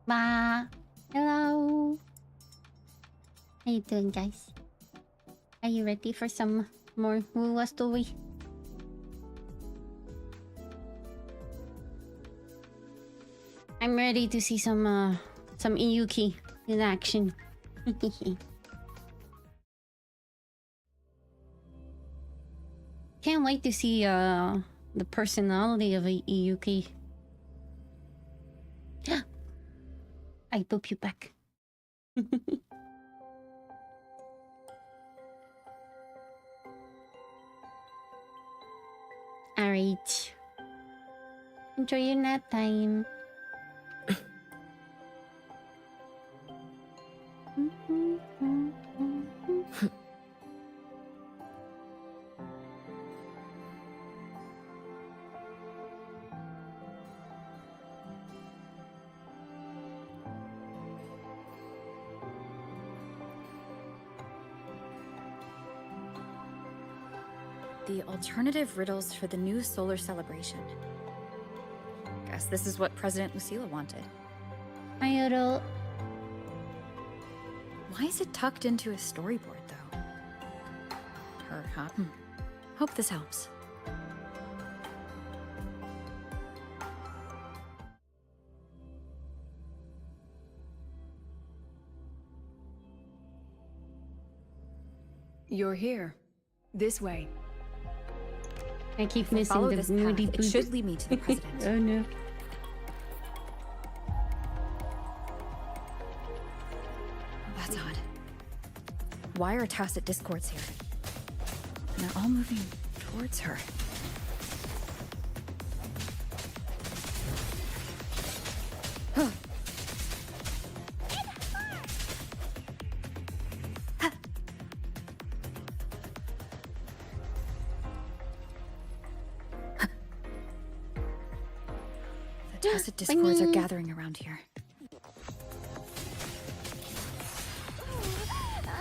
Ba. Hello. How you doing, guys? Are you ready for some more Wuwa story? I'm ready to see some Iyuki in action. Can't wait to see the personality of a Iyuki. I boop you back. Alright. Enjoy your nap time. The alternative riddles for the new solar celebration. Guess this is what President Lucilla wanted. Ayoro. Why is it tucked into a storyboard, though? Her, huh? Hope this helps. You're here. This way. I keep If I missing follow the this moody path, it boop. should lead me to the president. Oh no. That's odd. Why are tacit discords here? And they're all moving towards her. The tacit discords are gathering around here.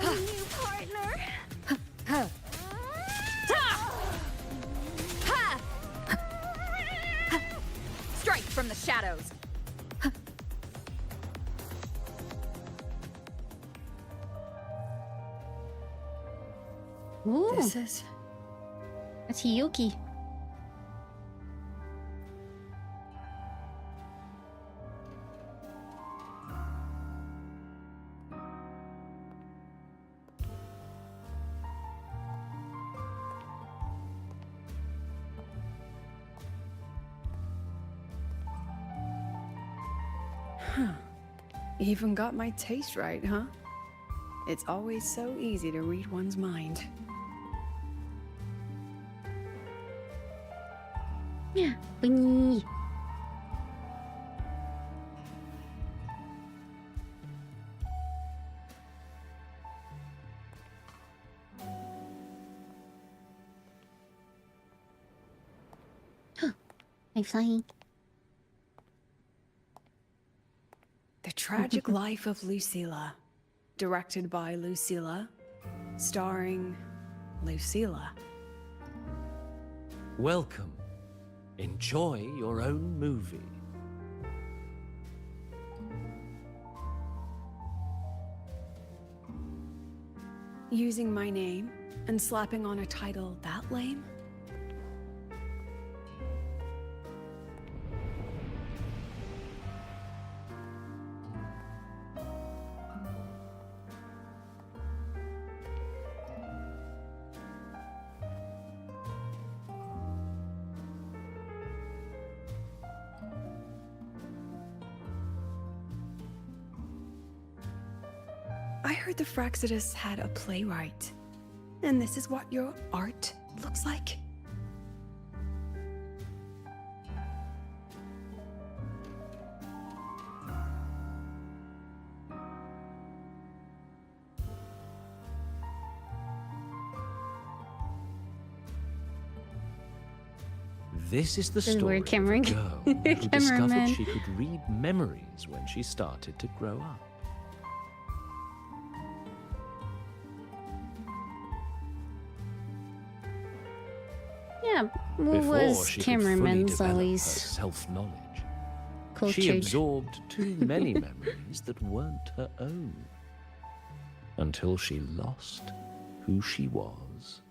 A new partner. Strike from the shadows! Ooh, This is... that's Hiyuki. Even got my taste right, huh? It's always so easy to read one's mind. Yeah, bunny. I'm flying. The Tragic Life of Lucilla. Directed by Lucilla. Starring Lucilla. Welcome. Enjoy your own movie. Using my name and slapping on a title that lame? I heard the Fraxidus had a playwright. And this is what your art looks like? This is the This is story where of a Cameron- girl who discovered Cameraman. she could read memories when she started to grow up. Yeah, Before Wuwa's she could fully cameraman's develop her always self-knowledge. She cultured. absorbed too many memories that weren't her own. Until she lost who she was.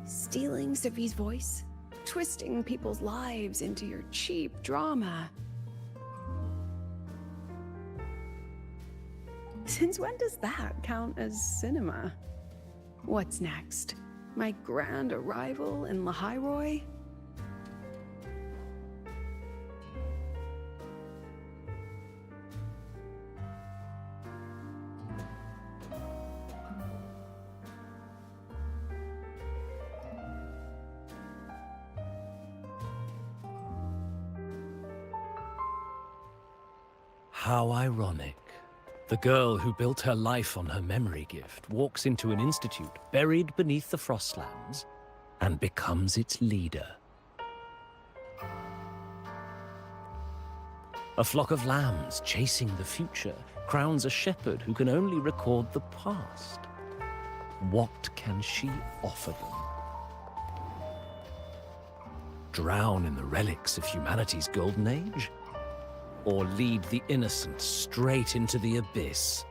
Stealing Sophie's voice, twisting people's lives into your cheap drama. Since when does that count as cinema? What's next? My grand arrival in Lahairoi? How ironic. The girl who built her life on her memory gift walks into an institute buried beneath the Frostlands and becomes its leader. A flock of lambs chasing the future crowns a shepherd who can only record the past. What can she offer them? Drown in the relics of humanity's golden age? Or lead the innocent straight into the abyss?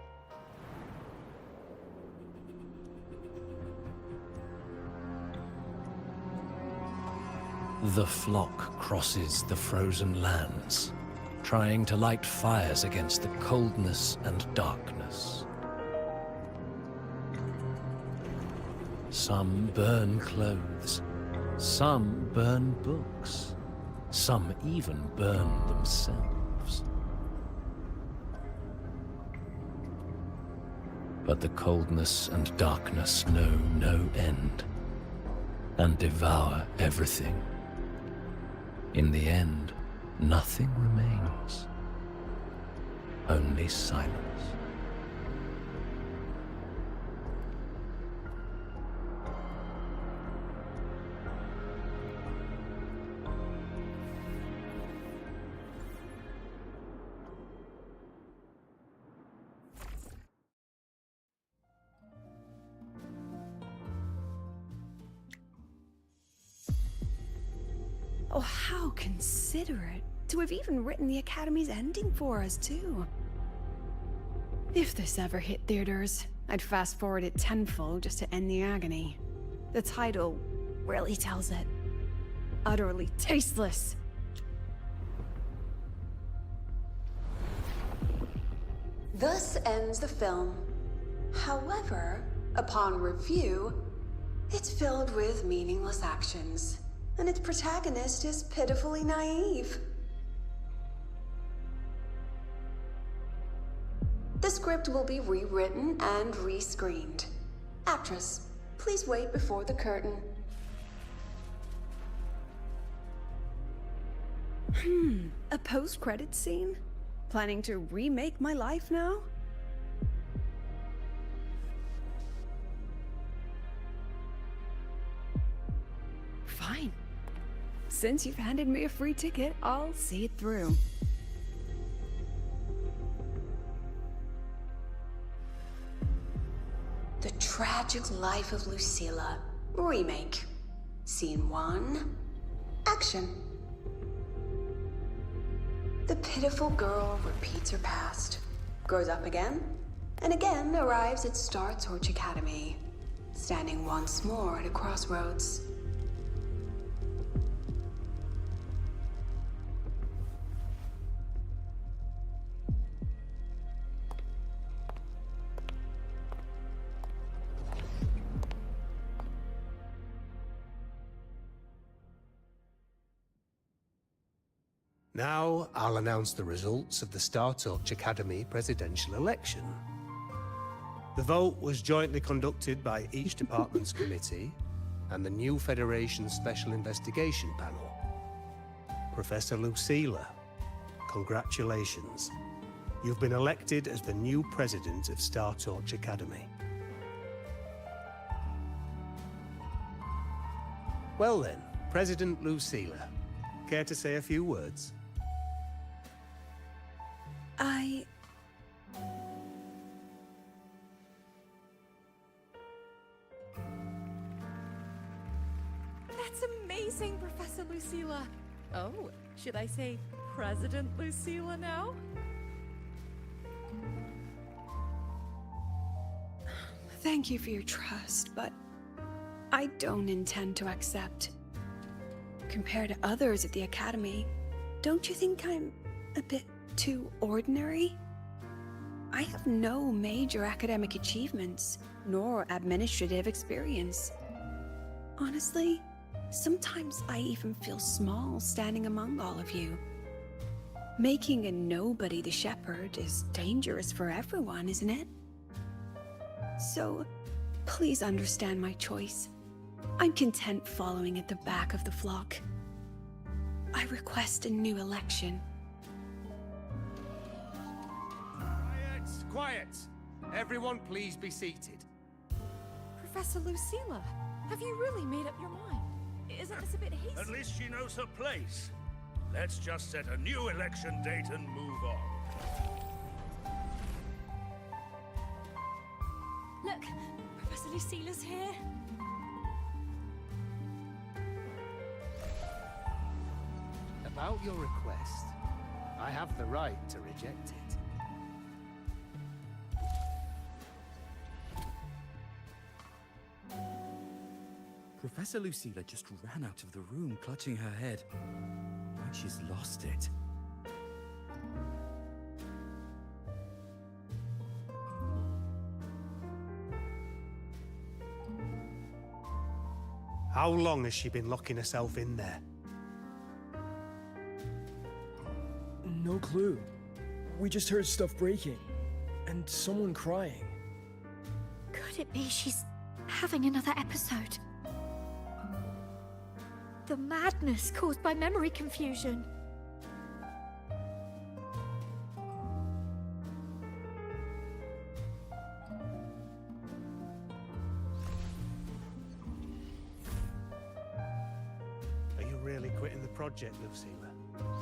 The flock crosses the frozen lands, trying to light fires against the coldness and darkness. Some burn clothes, some burn books, some even burn themselves. But the coldness and darkness know no end, and devour everything. In the end, nothing remains, only silence. Oh, how considerate to have even written the Academy's ending for us, too. If this ever hit theaters, I'd fast forward it tenfold just to end the agony. The title really tells it. Utterly tasteless. Thus ends the film. However, upon review, it's filled with meaningless actions, and its protagonist is pitifully naive. The script will be rewritten and rescreened. Actress, please wait before the curtain. A post-credits scene? Planning to remake my life now? Fine. Since you've handed me a free ticket, I'll see it through. The Tragic Life of Lucilla. Remake. Scene 1. Action. The pitiful girl repeats her past, grows up again, and again arrives at Star Torch Academy, standing once more at a crossroads. Now, I'll announce the results of the Star Torch Academy presidential election. The vote was jointly conducted by each department's committee and the new Federation's Special Investigation Panel. Professor Lucilla, congratulations. You've been elected as the new president of Star Torch Academy. Well then, President Lucilla, care to say a few words? That's amazing, Professor Lucilla. Oh, should I say President Lucilla now? Thank you for your trust, but I don't intend to accept. Compared to others at the Academy, don't you think I'm a bit too ordinary? I have no major academic achievements, nor administrative experience. Honestly, sometimes I even feel small standing among all of you. Making a nobody the shepherd is dangerous for everyone, isn't it? So, please understand my choice. I'm content following at the back of the flock. I request a new election. Quiet! Quiet! Everyone please be seated. Professor Lucilla, have you really made up your mind? Isn't this a bit hasty? At least she knows her place. Let's just set a new election date and move on. Look, Professor Lucilla's here. About your request, I have the right to reject it. Professor Lucilla just ran out of the room, clutching her head. Like she's lost it. How long has she been locking herself in there? No clue. We just heard stuff breaking. And someone crying. Could it be she's having another episode? The madness caused by memory confusion. Are you really quitting the project, Lucilla?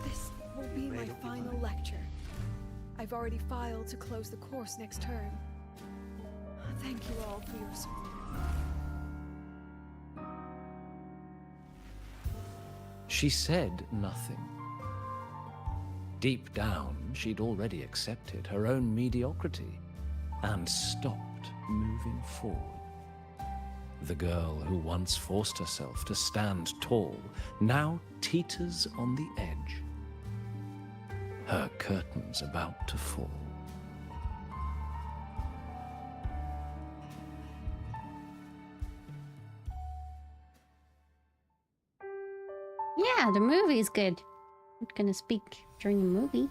This will be my Made up your final mind. lecture. I've already filed to close the course next term. Thank you all for your support. She said nothing. Deep down, she'd already accepted her own mediocrity and stopped moving forward. The girl who once forced herself to stand tall now teeters on the edge. Her curtains about to fall. Yeah, the movie is good. I'm not gonna speak during the movie.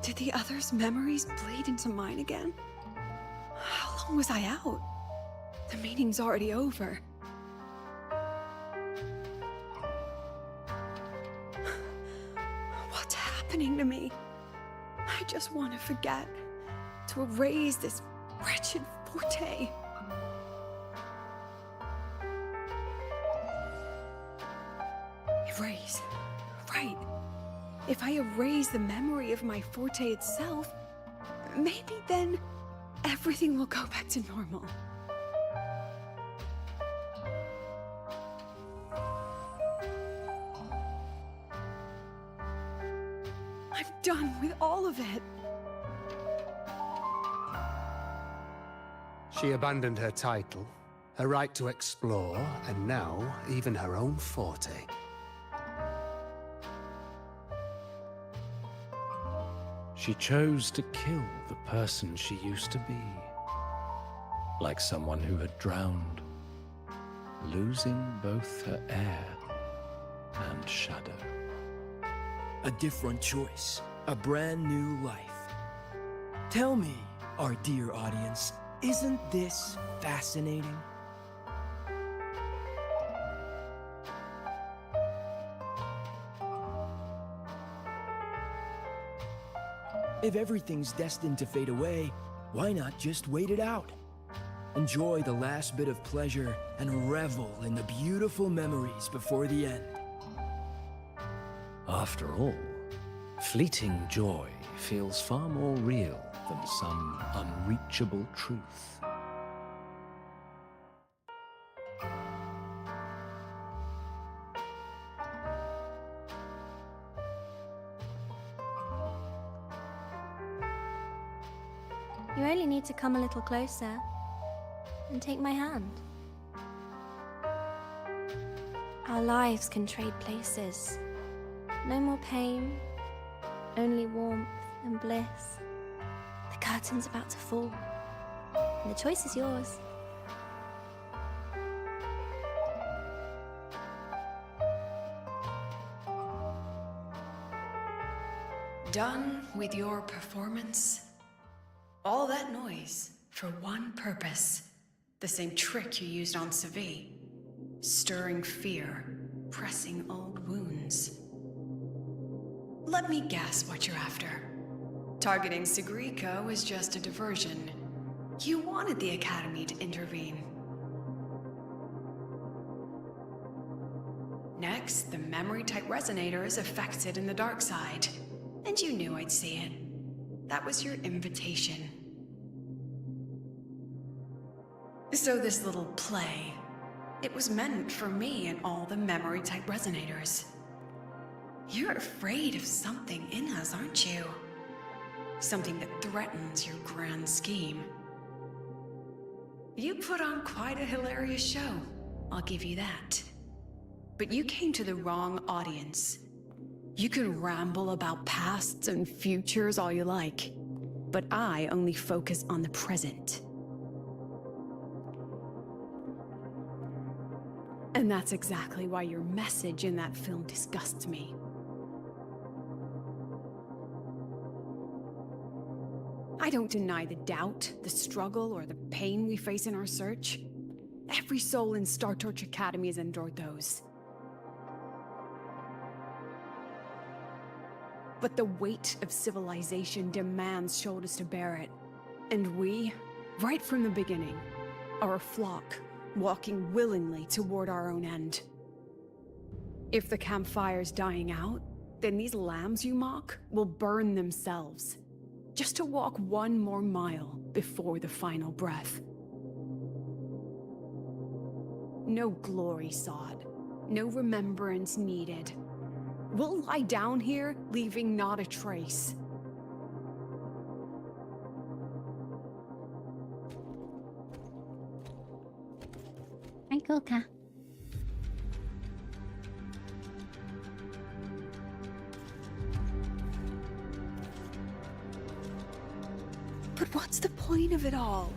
Did the others' memories bleed into mine again? How long was I out? The meeting's already over. What's happening to me? I just want to forget. To erase this wretched forte. Erase. Right. If I erase the memory of my forte itself, maybe then everything will go back to normal. I'm done with all of it. She abandoned her title, her right to explore, and now even her own forte. She chose to kill the person she used to be. Like someone who had drowned, losing both her air and shadow. A different choice. A brand new life. Tell me, our dear audience, isn't this fascinating? If everything's destined to fade away, why not just wait it out? Enjoy the last bit of pleasure and revel in the beautiful memories before the end. After all, fleeting joy feels far more real than some unreachable truth. You only need to come a little closer and take my hand. Our lives can trade places. No more pain, only warmth and bliss. The curtain's about to fall, and the choice is yours. Done with your performance? All that noise for one purpose. The same trick you used on Savi. Stirring fear, pressing old wounds. Let me guess what you're after. Targeting Sigrika was just a diversion. You wanted the Academy to intervene. Next, the memory-type resonator is affected in the dark side. And you knew I'd see it. That was your invitation. So this little play, it was meant for me and all the memory-type resonators. You're afraid of something in us, aren't you? Something that threatens your grand scheme. You put on quite a hilarious show, I'll give you that. But you came to the wrong audience. You can ramble about pasts and futures all you like, but I only focus on the present. And that's exactly why your message in that film disgusts me. I don't deny the doubt, the struggle, or the pain we face in our search. Every soul in Star Torch Academy has endured those. But the weight of civilization demands shoulders to bear it. And we, right from the beginning, are a flock, walking willingly toward our own end. If the campfire's dying out, then these lambs you mock will burn themselves, just to walk one more mile before the final breath. No glory sought, no remembrance needed. We'll lie down here, leaving not a trace. Hi, Kuka. But what's the point of it all?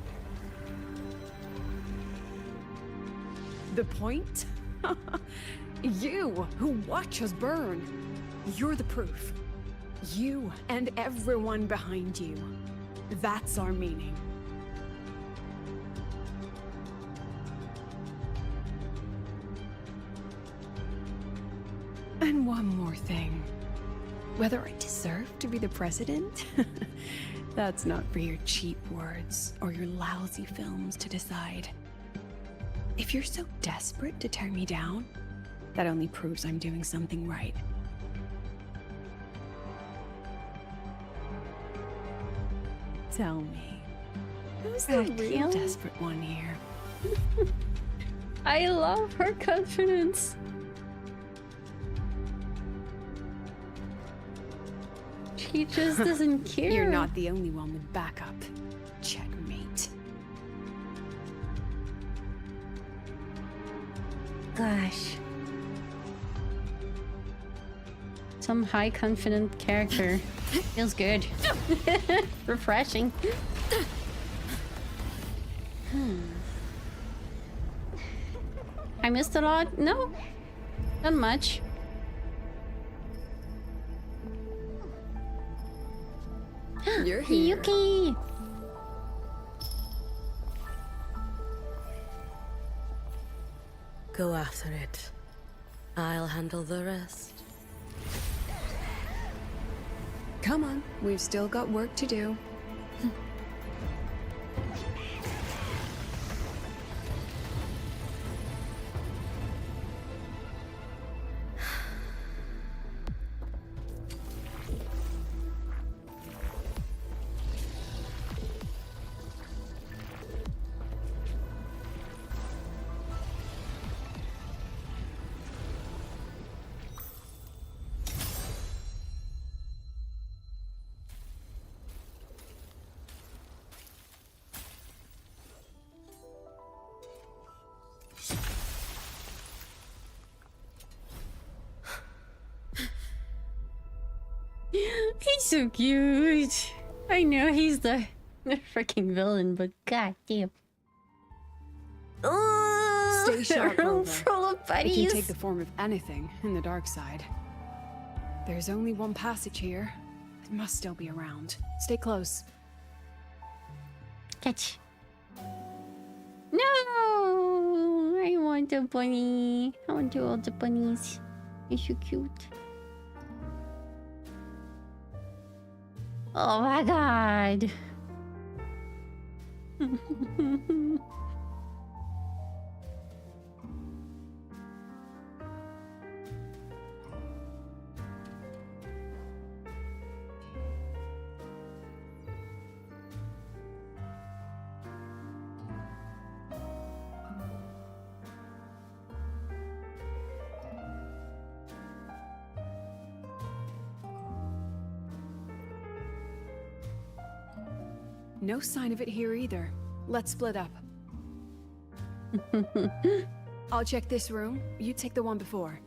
The point? You, who watch us burn. You're the proof. You and everyone behind you. That's our meaning. And one more thing. Whether I deserve to be the president? That's not for your cheap words or your lousy films to decide. If you're so desperate to tear me down, that only proves I'm doing something right. Tell me, who's the real desperate one here? I love her confidence. She just doesn't care. You're not the only one with backup. Checkmate. Gosh. Some high confident character. Feels good. Refreshing. I missed a lot? No. Not much. You're here. Yuki! Go after it. I'll handle the rest. Come on, we've still got work to do. so cute. I know he's the freaking villain, but god damn. Oh, Stay sharp, room Rover. full of It buddies. can take the form of anything in the dark side. There's only one passage here. It must still be around. Stay close. Catch. No! I want a bunny. I want to hold the bunnies. They're so cute. Oh my god. No sign of it here either. Let's split up. I'll check this room. You take the one before.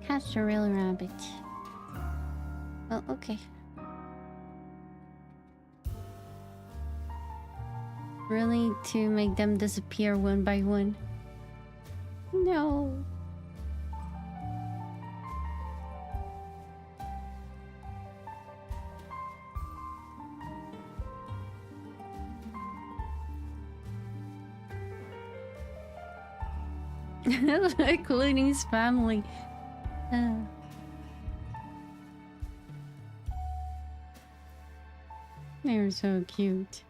Catch the real rabbit. Oh, okay. Really to make them disappear one by one? No. Including his family. They're so cute.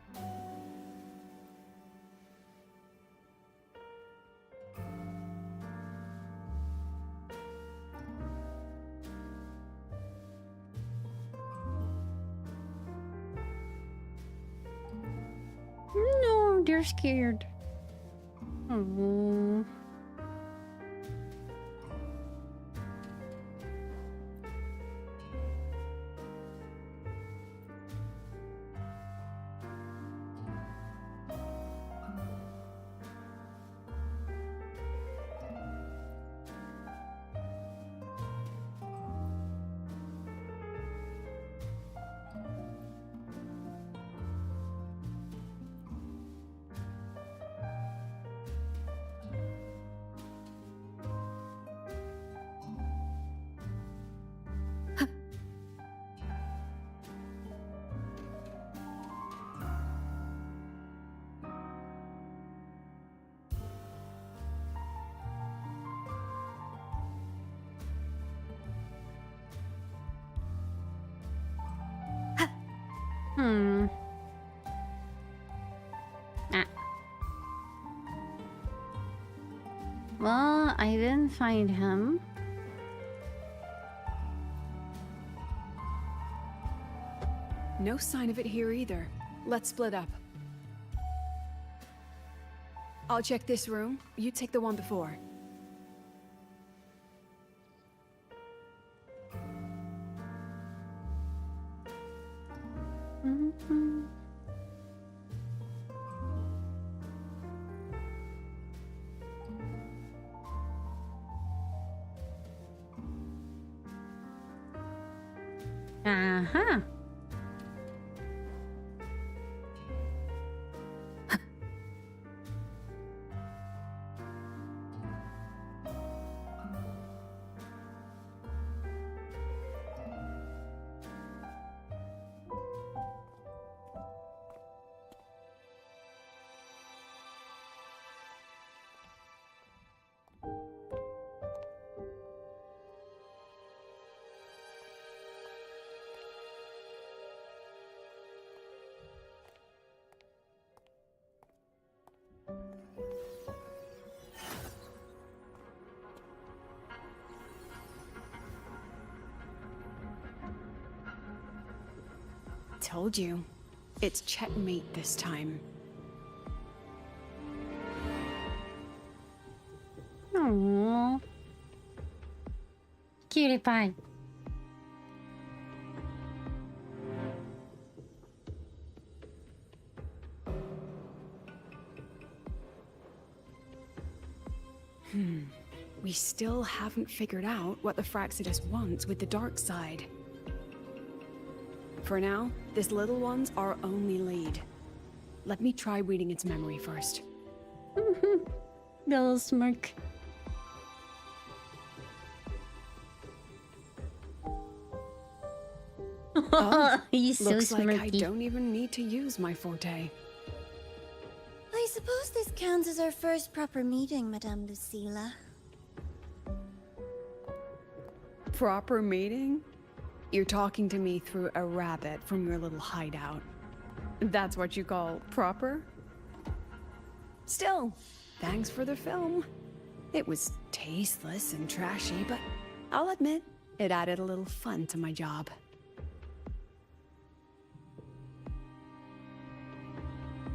No, they're scared. Oh. Well, I didn't find him. No sign of it here either. Let's split up. I'll check this room. You take the one before. Uh-huh. Told you. It's checkmate this time. Aww. Cutie pie. we still haven't figured out what the Fraxidus wants with the dark side. For now, this little one's our only lead. Let me try reading its memory first. Little smirk. Oh, He's so looks like I smirky. don't even need to use my forte. I suppose this counts as our first proper meeting, Madame Lucilla. Proper meeting? You're talking to me through a rabbit from your little hideout. That's what you call proper? Still, thanks for the film. It was tasteless and trashy, but I'll admit, it added a little fun to my job.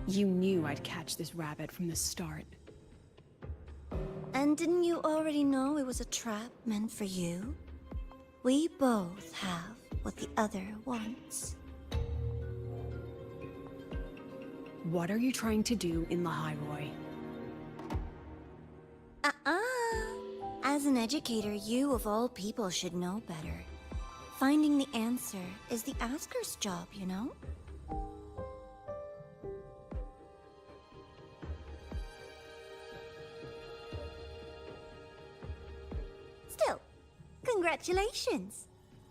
You knew I'd catch this rabbit from the start. And didn't you already know it was a trap meant for you? We both have what the other wants. What are you trying to do in the Highroy? As an educator, you of all people should know better. Finding the answer is the asker's job, you know? Still, congratulations!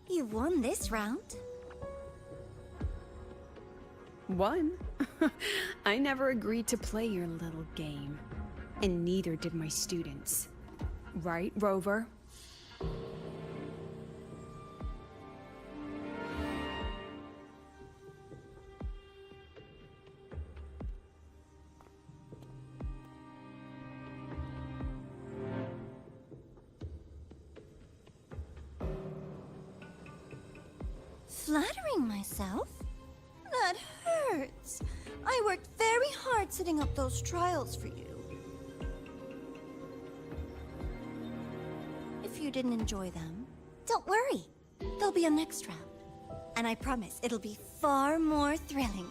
You won this round. Won? I never agreed to play your little game. And neither did my students. Right, Rover? Flattering myself? That hurts. I worked very hard setting up those trials for you. If you didn't enjoy them, don't worry. There'll be a next round. And I promise it'll be far more thrilling.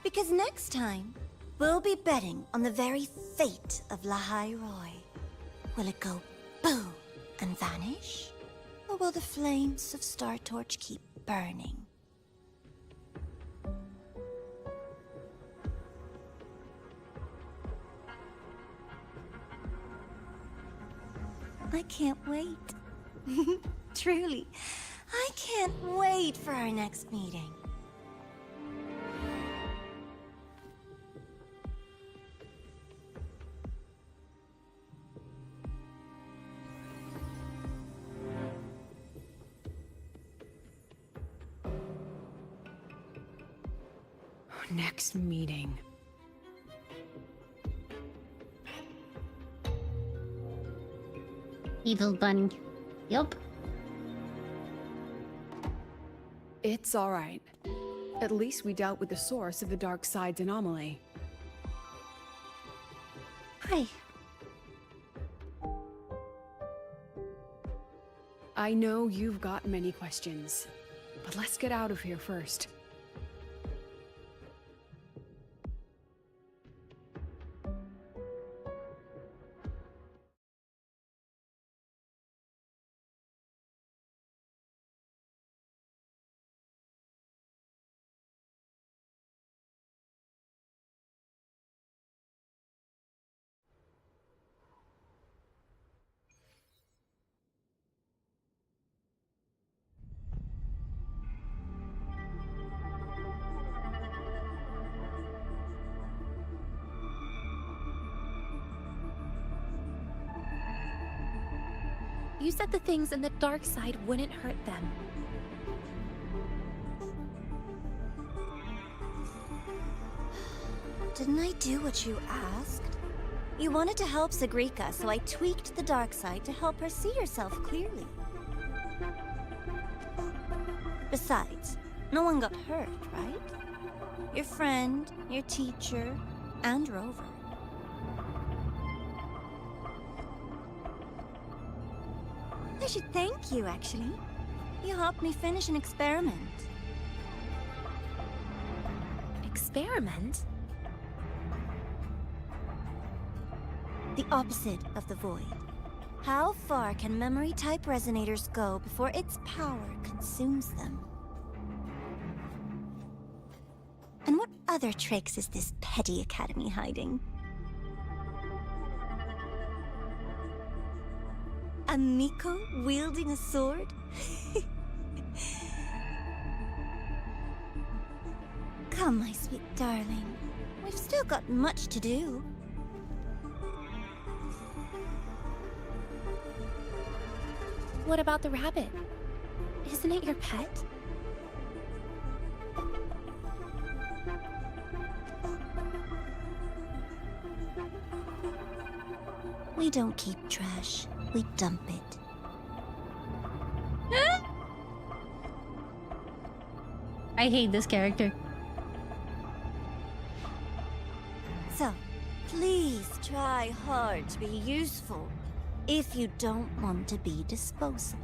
Because next time, we'll be betting on the very fate of Lahai Roy. Will it go boom and vanish? Or will the flames of Star Torch keep burning? I can't wait. Truly, I can't wait for our next meeting. Next meeting. Evil bunny. Yup. It's all right. At least we dealt with the source of the dark side's anomaly. Hi. I know you've got many questions, but let's get out of here first. You said the things in the dark side wouldn't hurt them. Didn't I do what you asked? You wanted to help Sagrika, so I tweaked the dark side to help her see herself clearly. Besides, no one got hurt, right? Your friend, your teacher, and Rover. I should thank you, actually. You helped me finish an experiment. Experiment? The opposite of the void. How far can memory-type resonators go before its power consumes them? And what other tricks is this petty academy hiding? A Miko wielding a sword? Come, my sweet darling. We've still got much to do. What about the rabbit? Isn't it your pet? We don't keep trash. We dump it. I hate this character. So, please try hard to be useful if you don't want to be disposable.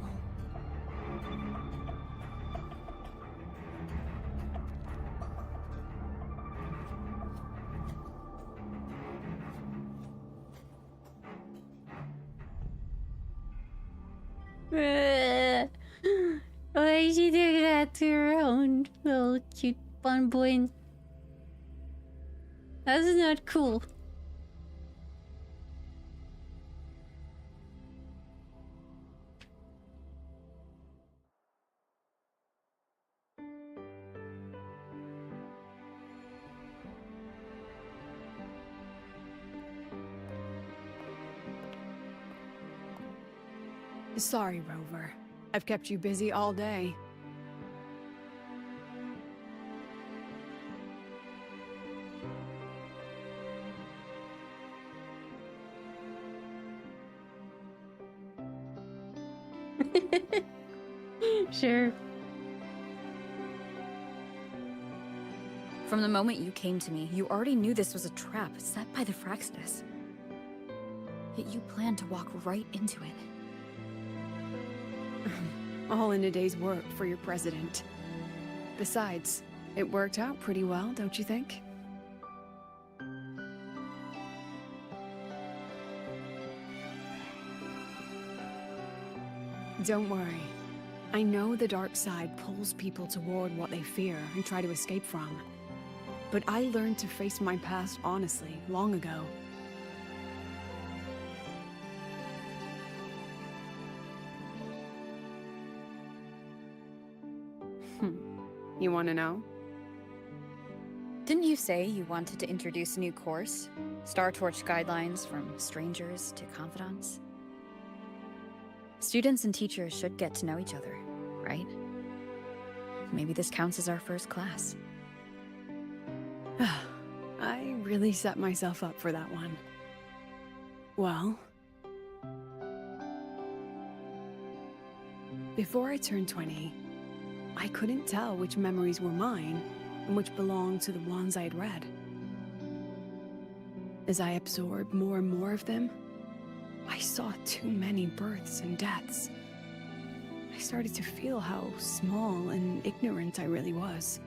Why she did that to her own little cute fun boy? That's not cool. Sorry, Rover. I've kept you busy all day. Sure. From the moment you came to me, you already knew this was a trap set by the Fraxidus. Yet you planned to walk right into it. All in a day's work for your president. Besides, it worked out pretty well, don't you think? Don't worry. I know the dark side pulls people toward what they fear and try to escape from. But I learned to face my past honestly long ago. You want to know? Didn't you say you wanted to introduce a new course? Star Torch guidelines from strangers to confidants? Students and teachers should get to know each other, right? Maybe this counts as our first class. I really set myself up for that one. Well, before I turned 20, I couldn't tell which memories were mine and which belonged to the ones I'd read. As I absorbed more and more of them, I saw too many births and deaths. I started to feel how small and ignorant I really was.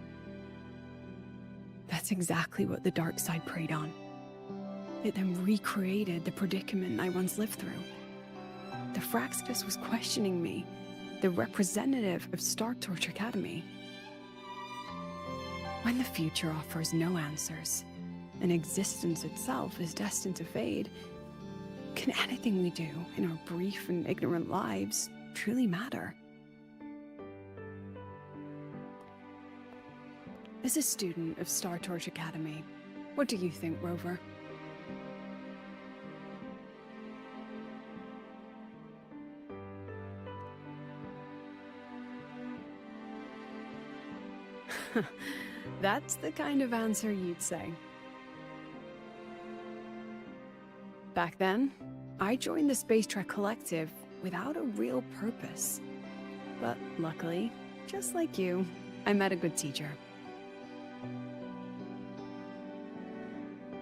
That's exactly what the dark side preyed on. It then recreated the predicament I once lived through. The Fraxidus was questioning me, the representative of Star Torch Academy. When the future offers no answers, and existence itself is destined to fade, can anything we do in our brief and ignorant lives truly matter? As a student of Star Torch Academy, what do you think, Rover? That's the kind of answer you'd say. Back then, I joined the Space Trek Collective without a real purpose. But luckily, just like you, I met a good teacher.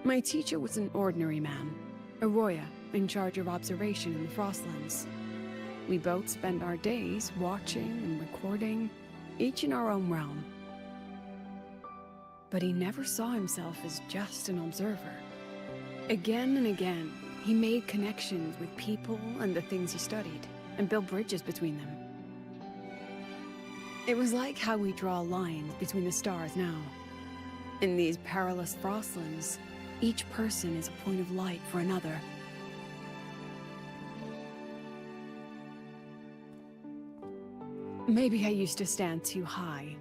My teacher was an ordinary man, Arroya, in charge of observation in the Frostlands. We both spent our days watching and recording, each in our own realm. But he never saw himself as just an observer. Again and again, He made connections with people and the things he studied, and built bridges between them. It was like how we draw lines between the stars now. In these perilous frostlands, each person is a point of light for another. Maybe I used to stand too high,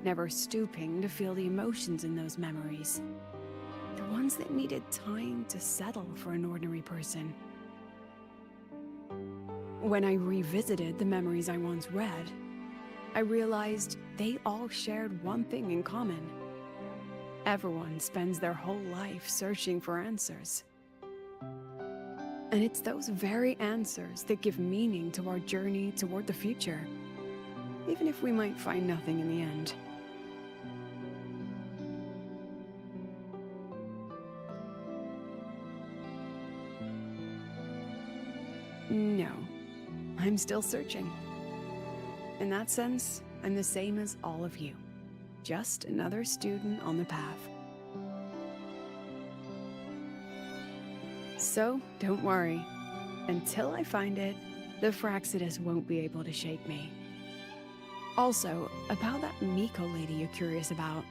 never stooping to feel the emotions in those memories. The ones that needed time to settle for an ordinary person. When I revisited the memories I once read, I realized they all shared one thing in common. Everyone spends their whole life searching for answers. And it's those very answers that give meaning to our journey toward the future, even if we might find nothing in the end. No, I'm still searching. In that sense, I'm the same as all of you. Just another student on the path. So, don't worry. Until I find it, the Fraxidus won't be able to shake me. Also, about that Miko lady you're curious about.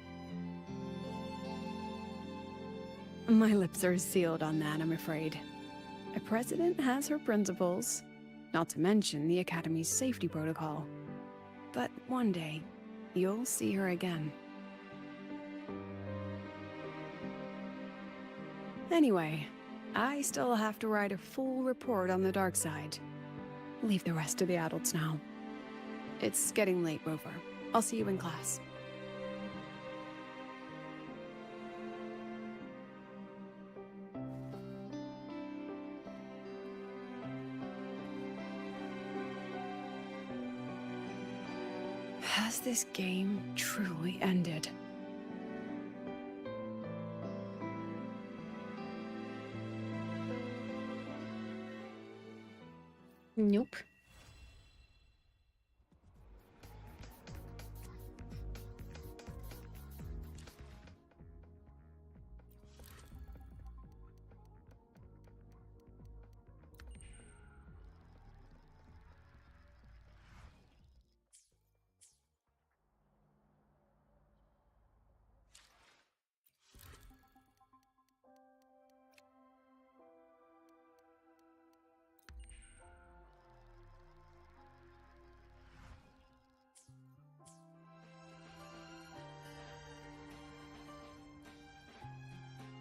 My lips are sealed on that, I'm afraid. A president has her principles, not to mention the Academy's safety protocol. But one day, you'll see her again. Anyway, I still have to write a full report on the dark side. Leave the rest to the adults now. It's getting late, Rover. I'll see you in class. Has this game truly ended? Nope.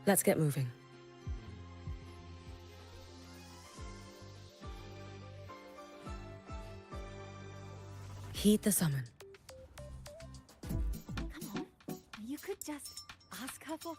Let's get moving. Heed the summon. Come on. You could just ask her for...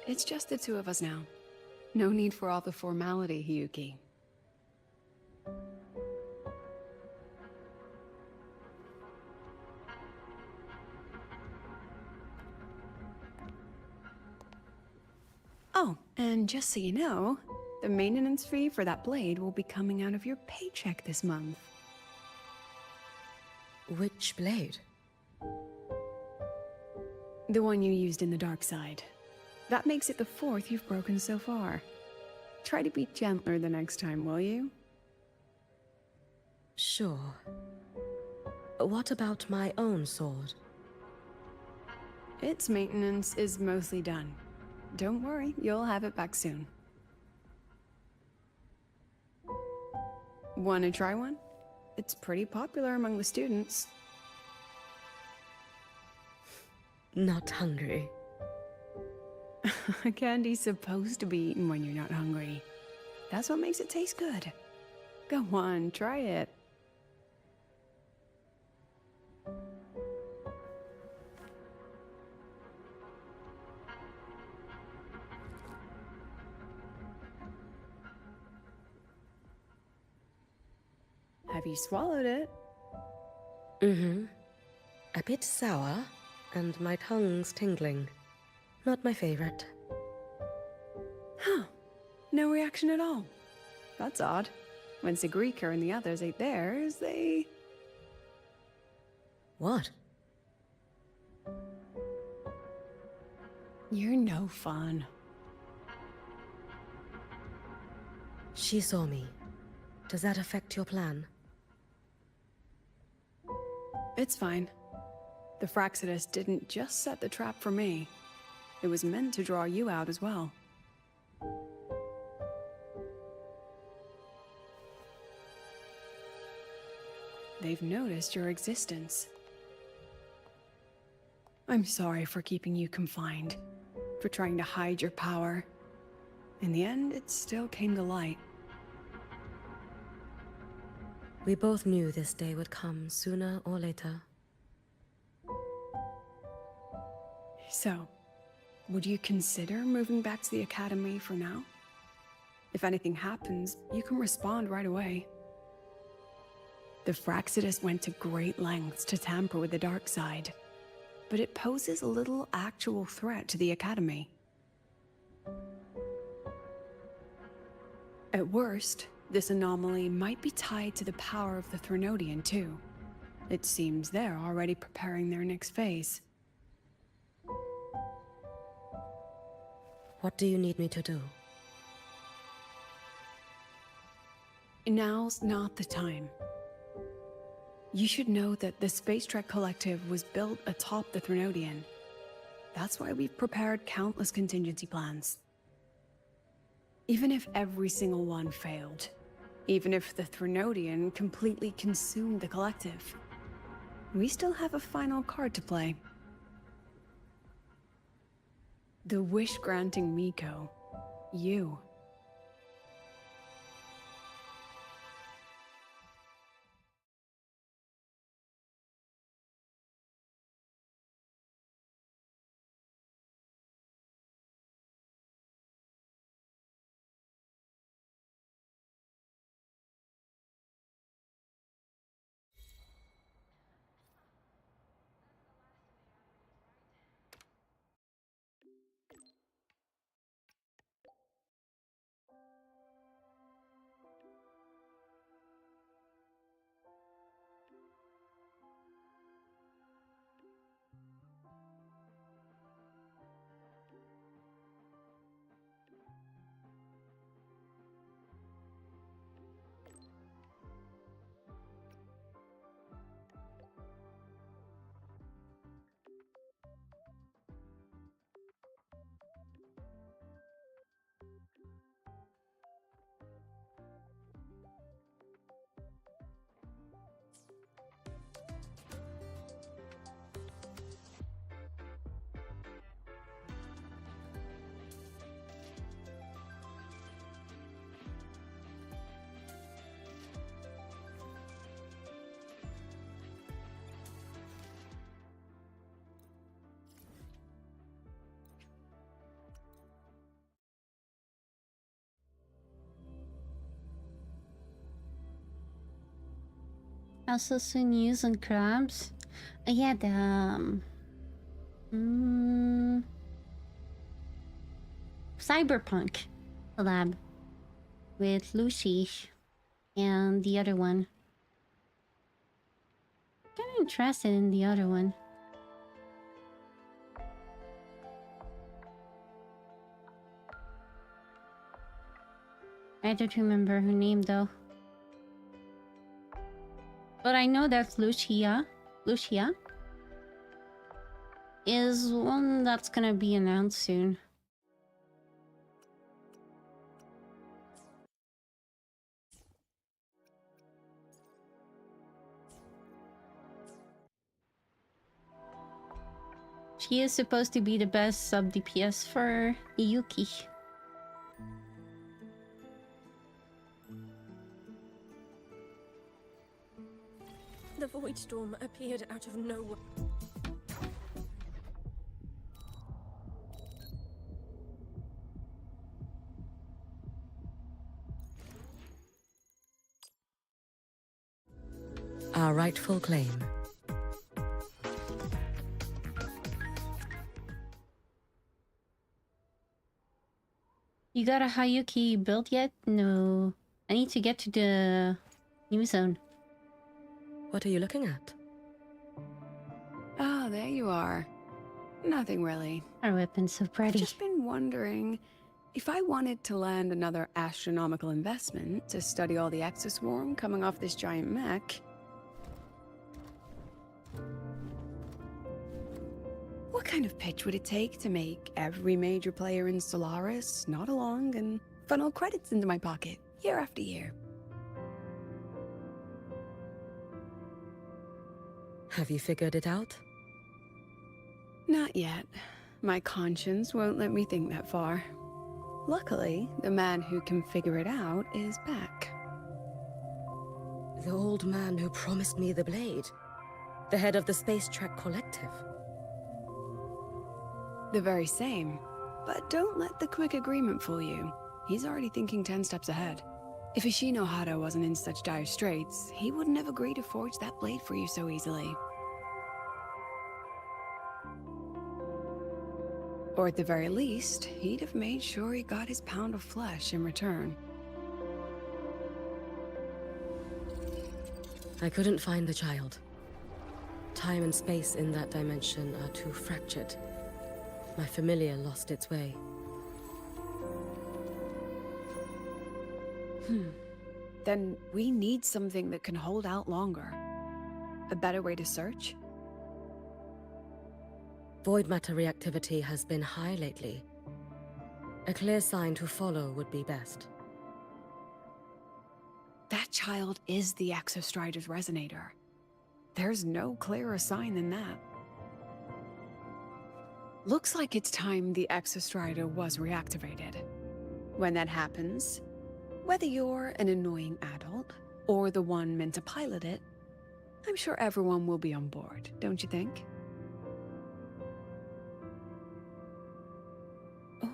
It's just the two of us now. No need for all the formality, Hiyuki. Oh, and just so you know, the maintenance fee for that blade will be coming out of your paycheck this month. Which blade? The one you used in the dark side. That makes it the 4th you've broken so far. Try to be gentler the next time, will you? Sure. What about my own sword? Its maintenance is mostly done. Don't worry, you'll have it back soon. Wanna try one? It's pretty popular among the students. Not hungry. Candy's supposed to be eaten when you're not hungry. That's what makes it taste good. Go on, try it. Have you swallowed it? Mm-hmm. A bit sour, and my tongue's tingling. Not my favorite. Huh. No reaction at all. That's odd. When Sigrika and the others ate theirs, they... What? You're no fun. She saw me. Does that affect your plan? It's fine. The Fraxidus didn't just set the trap for me. It was meant to draw you out as well. They've noticed your existence. I'm sorry for keeping you confined, for trying to hide your power. In the end, it still came to light. We both knew this day would come sooner or later. So, would you consider moving back to the Academy for now? If anything happens, you can respond right away. The Fraxidus went to great lengths to tamper with the dark side, but it poses a little actual threat to the Academy. At worst, this anomaly might be tied to the power of the Threnodian too. It seems they're already preparing their next phase. What do you need me to do? Now's not the time. You should know that the Space Trek Collective was built atop the Threnodian. That's why we've prepared countless contingency plans. Even if every single one failed, even if the Threnodian completely consumed the Collective, we still have a final card to play. The wish-granting Miko. You. Also, some news on crabs. Yeah, the Cyberpunk collab with Lucy and the other one. Kind of interested in the other one. I don't remember her name though. But I know that Lucia is one that's gonna be announced soon. She is supposed to be the best sub DPS for Yuki. The Void Storm appeared out of nowhere. our rightful claim. You got a Hayuki built yet? No. I need to get to the new zone. What are you looking at? Ah, there you are. Nothing really. Our weapon's so I've pretty. just been wondering if I wanted to land another astronomical investment to study all the exoswarm coming off this giant mech. What kind of pitch would it take to make every major player in Solaris nod along and funnel credits into my pocket year after year? Have you figured it out? Not yet. My conscience won't let me think that far. Luckily, the man who can figure it out is back. The old man who promised me the blade. The head of the Space Trek Collective. The very same. But don't let the quick agreement fool you. He's already thinking 10 steps ahead. If Ishino Hado wasn't in such dire straits, he wouldn't have agreed to forge that blade for you so easily. Or at the very least, he'd have made sure he got his pound of flesh in return. I couldn't find the child. Time and space in that dimension are too fractured. My familiar lost its way. Then we need something that can hold out longer. A better way to search? Void matter reactivity has been high lately. A clear sign to follow would be best. That child is the Exostrider's resonator. There's no clearer sign than that. Looks like it's time the Exostrider was reactivated. When that happens, whether you're an annoying adult or the one meant to pilot it, I'm sure everyone will be on board, don't you think? Oh,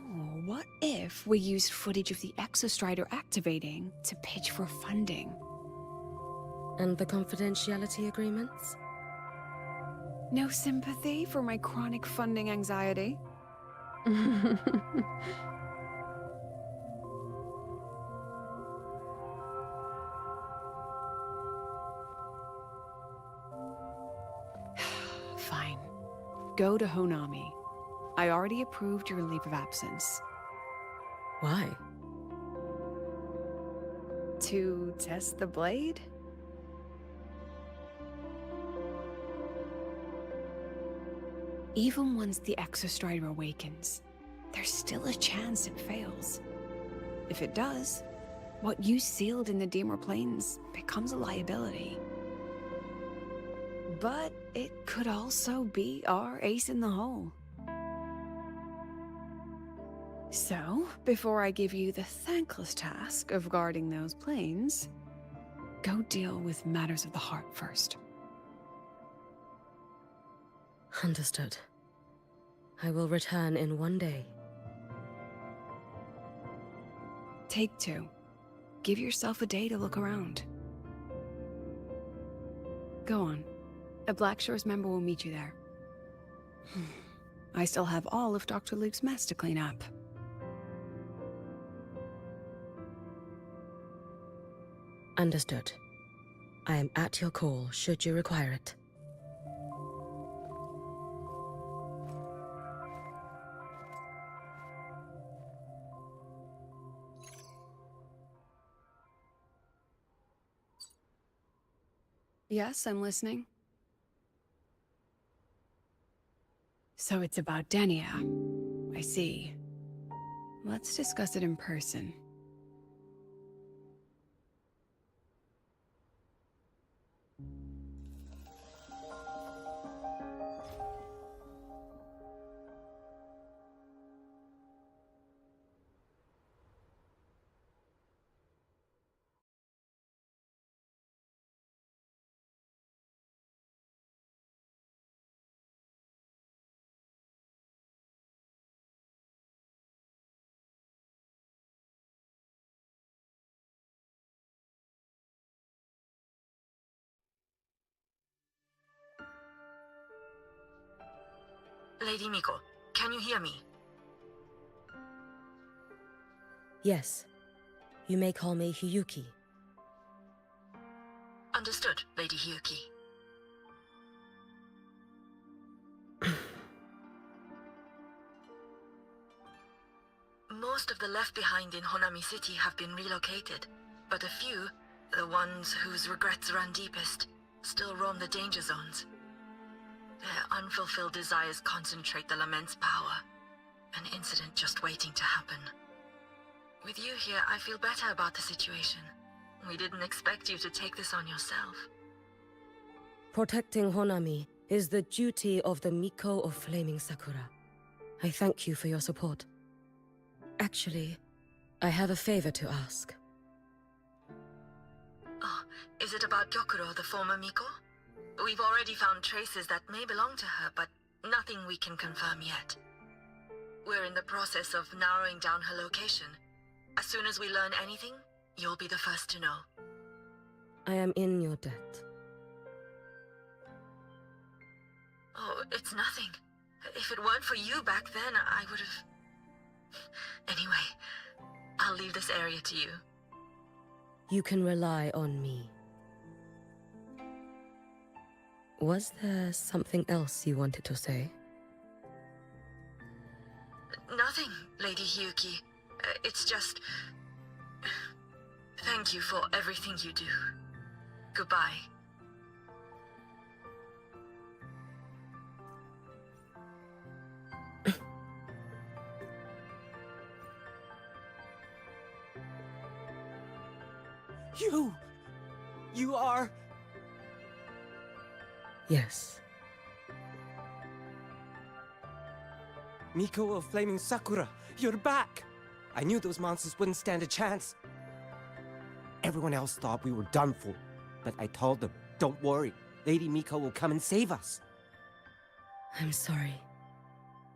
what if we used footage of the Exostrider activating to pitch for funding? And the confidentiality agreements? No sympathy for my chronic funding anxiety? Fine. Go to Honami. I already approved your leave of absence. Why? To test the blade? Even once the Exostrider awakens, there's still a chance it fails. If it does, what you sealed in the Dimmer Plains becomes a liability. But it could also be our ace in the hole. So, before I give you the thankless task of guarding those planes, go deal with matters of the heart first. Understood. I will return in 1 day. Take 2. Give yourself a day to look around. Go on. A Black Shores member will meet you there. I still have all of Dr. Luke's mess to clean up. Understood. I am at your call should you require it. Yes, I'm listening. So it's about Denia. I see. Let's discuss it in person. Lady Miko, can you hear me? Yes. You may call me Hiyuki. Understood, Lady Hiyuki. Most of the left behind in Honami City have been relocated, but a few, the ones whose regrets run deepest, still roam the danger zones. Their unfulfilled desires concentrate the lament's power, an incident just waiting to happen. With you here, I feel better about the situation. We didn't expect you to take this on yourself. Protecting Honami is the duty of the Miko of Flaming Sakura. I thank you for your support. Actually, I have a favor to ask. Oh, is it about Gyokuro, the former Miko? We've already found traces that may belong to her, but nothing we can confirm yet. We're in the process of narrowing down her location. As soon as we learn anything, you'll be the first to know. I am in your debt. Oh, it's nothing. If it weren't for you back then, I would have... Anyway, I'll leave this area to you. You can rely on me. Was there something else you wanted to say? Nothing, Lady Hiyuki. It's just... Thank you for everything you do. Goodbye. You are... Yes. Miko of Flaming Sakura, you're back! I knew those monsters wouldn't stand a chance. Everyone else thought we were done for, but I told them, don't worry, Lady Miko will come and save us. I'm sorry.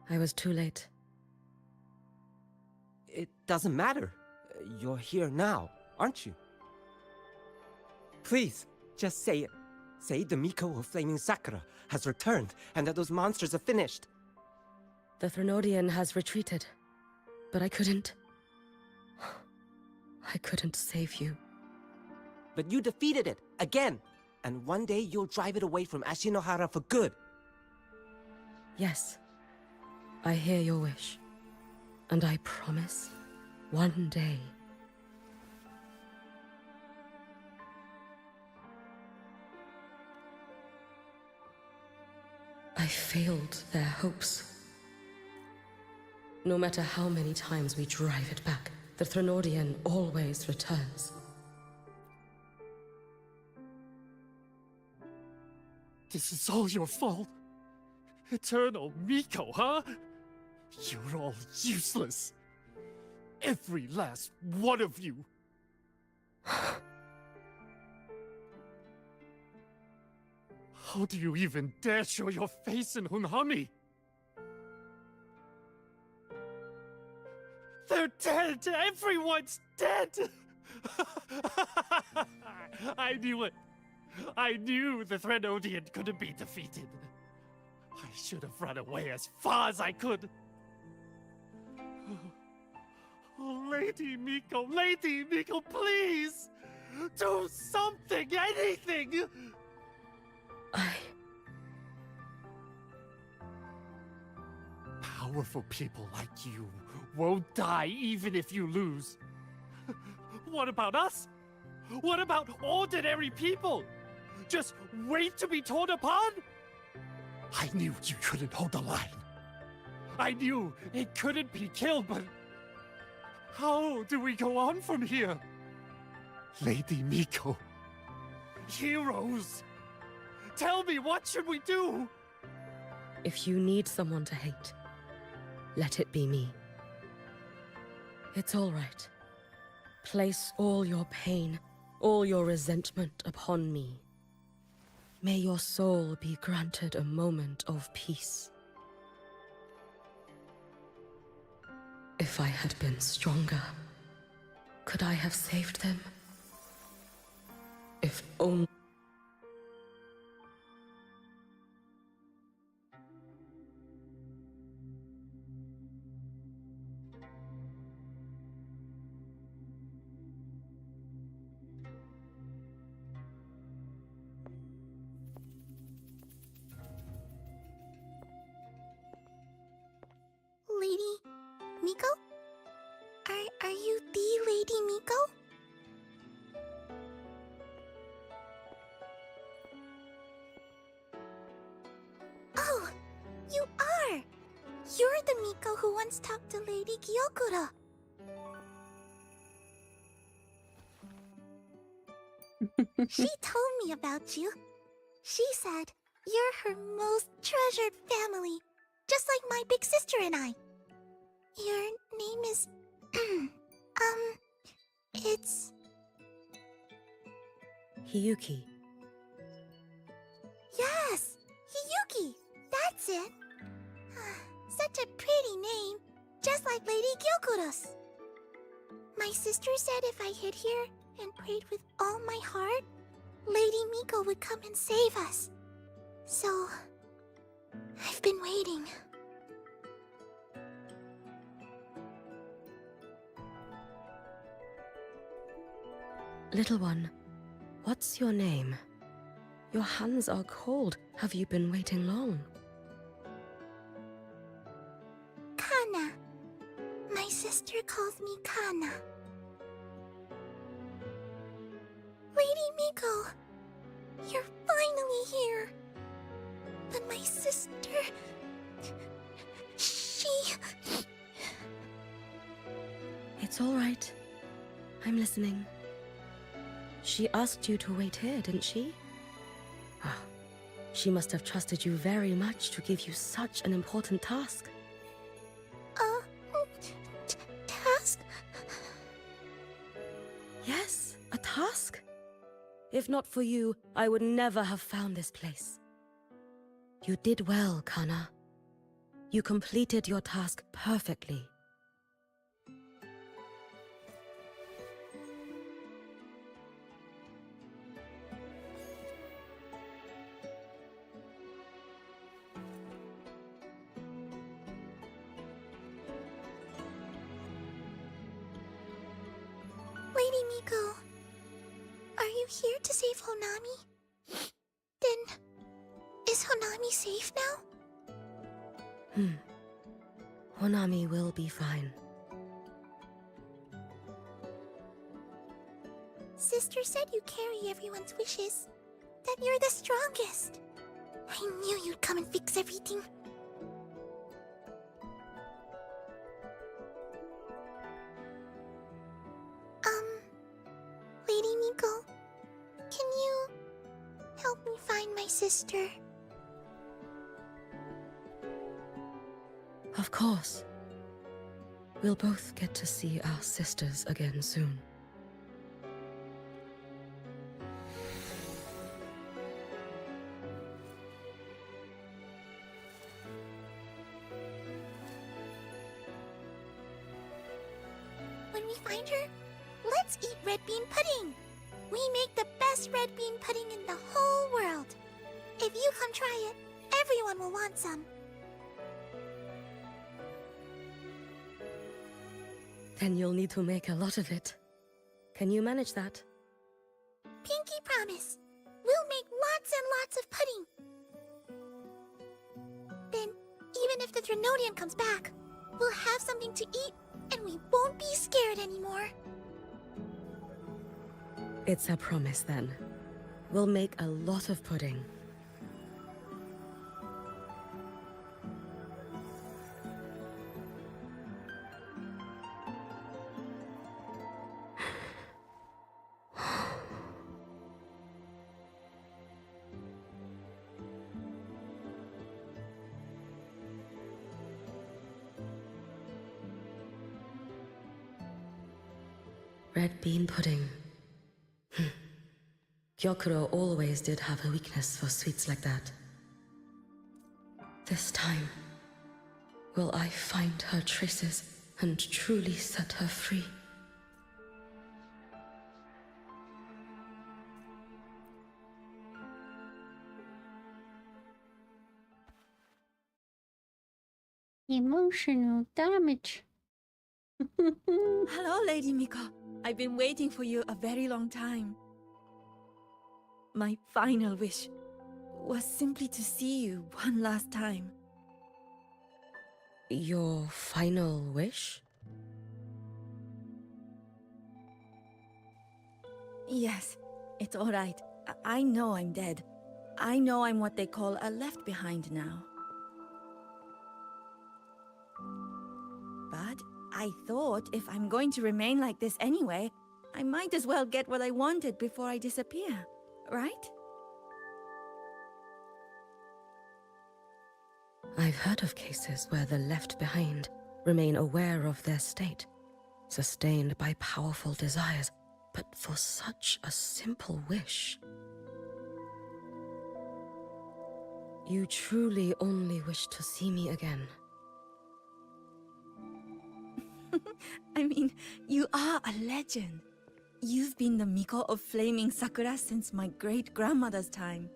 I was too late. It doesn't matter. You're here now, aren't you? Please, just say it. Say the Miko of Flaming Sakura has returned and that those monsters are finished. The Threnodian has retreated, but I couldn't save you. But you defeated it, again! And one day you'll drive it away from Ashinohara for good. Yes, I hear your wish. And I promise, one day... I failed their hopes. No matter how many times we drive it back, the Threnodian always returns. This is all your fault. Eternal Miko, huh? You're all useless. Every last one of you. How do you even dare show your face in Hunhami? They're dead! Everyone's dead! I knew it. I knew the Threnodian couldn't be defeated. I should have run away as far as I could. Oh, Lady Miko, please! Do something, anything! Powerful people like you won't die even if you lose. What about us? What about ordinary people? Just wait to be torn apart? I knew you couldn't hold the line. I knew it couldn't be killed, but... how do we go on from here? Lady Miko. Heroes. Tell me, what should we do? If you need someone to hate, let it be me. It's all right. Place all your pain, all your resentment upon me. May your soul be granted a moment of peace. If I had been stronger, could I have saved them? If only... Miko? Are you the Lady Miko? Oh, you are! You're the Miko who once talked to Lady Gyokura. She told me about you. She said you're her most treasured family, just like my big sister and I. Your name is... it's... Hiyuki. Yes! Hiyuki! That's it! Such a pretty name, just like Lady Gyokura's. My sister said if I hid here and prayed with all my heart, Lady Miko would come and save us. So... I've been waiting. Little one, what's your name? Your hands are cold. Have you been waiting long? Kana. My sister calls me Kana. Lady Miko, you're finally here. But my sister... she... It's all right. I'm listening. She asked you to wait here, didn't she? Ah, she must have trusted you very much to give you such an important task. Task? Yes, a task. If not for you, I would never have found this place. You did well, Kana. You completed your task perfectly. Lady Miko, are you here to save Honami? Then, is Honami safe now? Honami will be fine. Sister said you carry everyone's wishes. That you're the strongest. I knew you'd come and fix everything. Lady Miko, can you help me find my sister? Of course. We'll both get to see our sisters again soon. When we find her, let's eat red bean pudding. We make the best red bean pudding in the whole world. If you come try it, everyone will want some. Then you'll need to make a lot of it. Can you manage that? Pinky promise. We'll make lots and lots of pudding. Then, even if the Drenodian comes back, we'll have something to eat and we won't be scared anymore. It's a promise then. We'll make a lot of pudding. Red bean pudding. Gyokuro always did have a weakness for sweets like that. This time, will I find her traces and truly set her free? Emotional damage. Hello, Lady Miko. I've been waiting for you a very long time. My final wish was simply to see you one last time. Your final wish? Yes, it's all right. I know I'm dead. I know I'm what they call a left behind now. But I thought if I'm going to remain like this anyway, I might as well get what I wanted before I disappear, right? I've heard of cases where the left behind remain aware of their state, sustained by powerful desires, but for such a simple wish. You truly only wish to see me again. I mean, you are a legend. You've been the Miko of Flaming Sakura since my great-grandmother's time.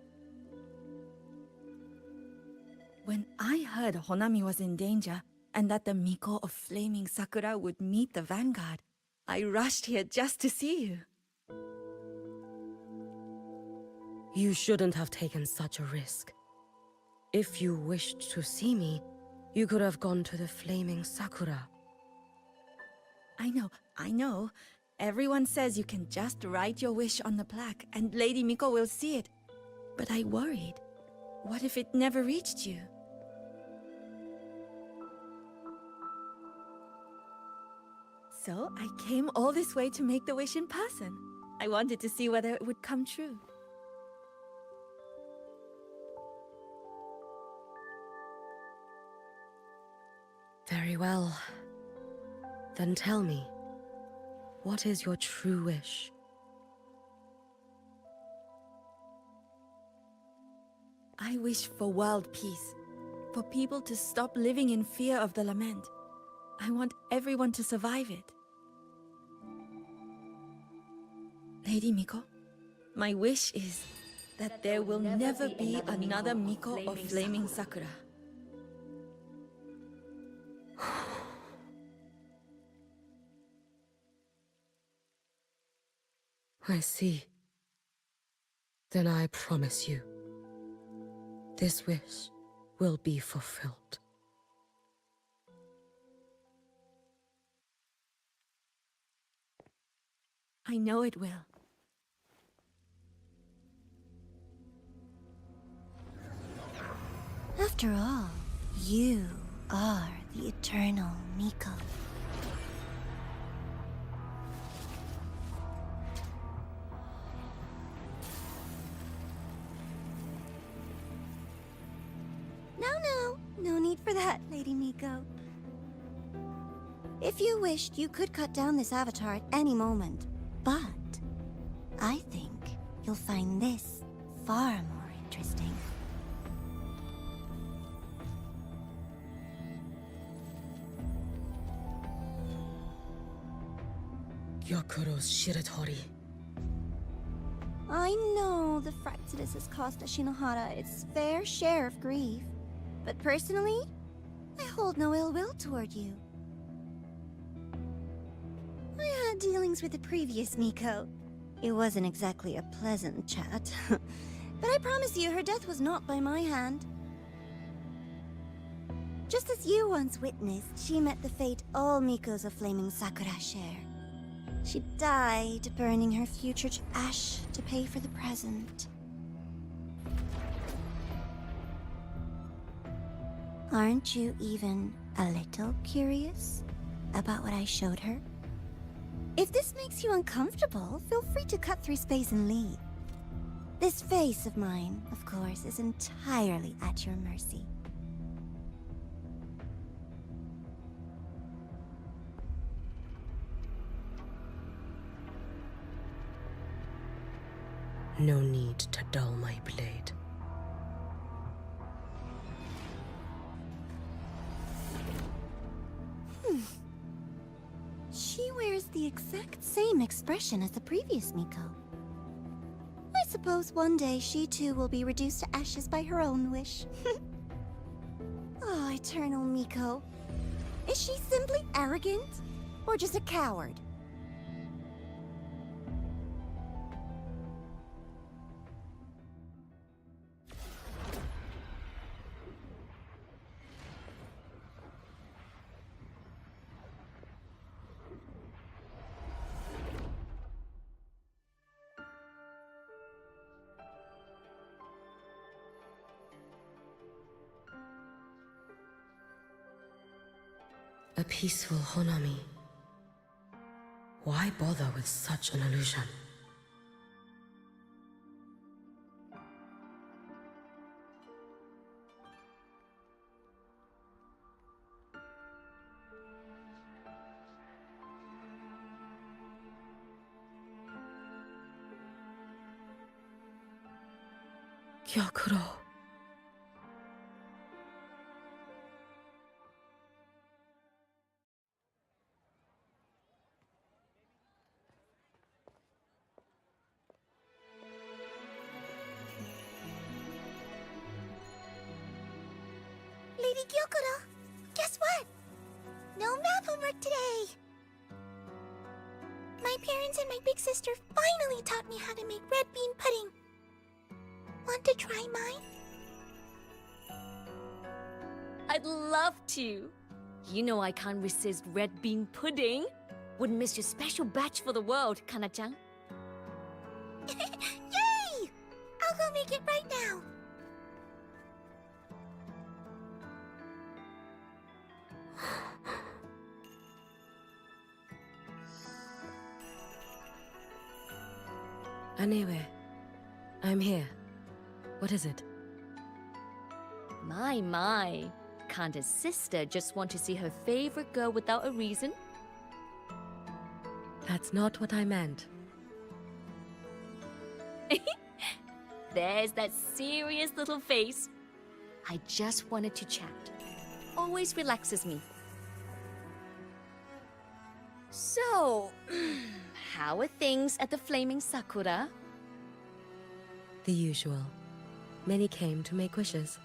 When I heard Honami was in danger, and that the Miko of Flaming Sakura would meet the Vanguard, I rushed here just to see you. You shouldn't have taken such a risk. If you wished to see me, you could have gone to the Flaming Sakura. I know. Everyone says you can just write your wish on the plaque, and Lady Miko will see it. But I worried. What if it never reached you? So I came all this way to make the wish in person. I wanted to see whether it would come true. Very well. Then tell me, what is your true wish? I wish for world peace, for people to stop living in fear of the lament. I want everyone to survive it. Lady Miko, my wish is that there will never be another Miko of Flaming Sakura. I see. Then I promise you, this wish will be fulfilled. I know it will. After all, you are the eternal Miko. No need for that, Lady Miko. If you wished, you could cut down this avatar at any moment. But I think you'll find this far more interesting. Yakuro's Shiratori. I know the Fractidus has cost Ashinohara its fair share of grief. But personally, I hold no ill will toward you. I had dealings with the previous Miko. It wasn't exactly a pleasant chat. But I promise you, her death was not by my hand. Just as you once witnessed, she met the fate all Mikos of Flaming Sakura share. She died, burning her future to ash to pay for the present. Aren't you even a little curious about what I showed her? If this makes you uncomfortable, feel free to cut through space and leave. This face of mine, of course, is entirely at your mercy. No need to dull my blade. She wears the exact same expression as the previous Miko. I suppose one day she too will be reduced to ashes by her own wish. Oh, eternal Miko. Is she simply arrogant? Or just a coward? A peaceful Honami. Why bother with such an illusion? Gyakuro. Lady Gyokuro, guess what? No math homework today! My parents and my big sister finally taught me how to make red bean pudding. Want to try mine? I'd love to. You know I can't resist red bean pudding. Wouldn't miss your special batch for the world, Kana-chan. Yay! I'll go make it right now. Anyway, I'm here. What is it? My. Can't a sister just want to see her favorite girl without a reason? That's not what I meant. There's that serious little face. I just wanted to chat. Always relaxes me. So, how are things at the Flaming Sakura? The usual. Many came to make wishes.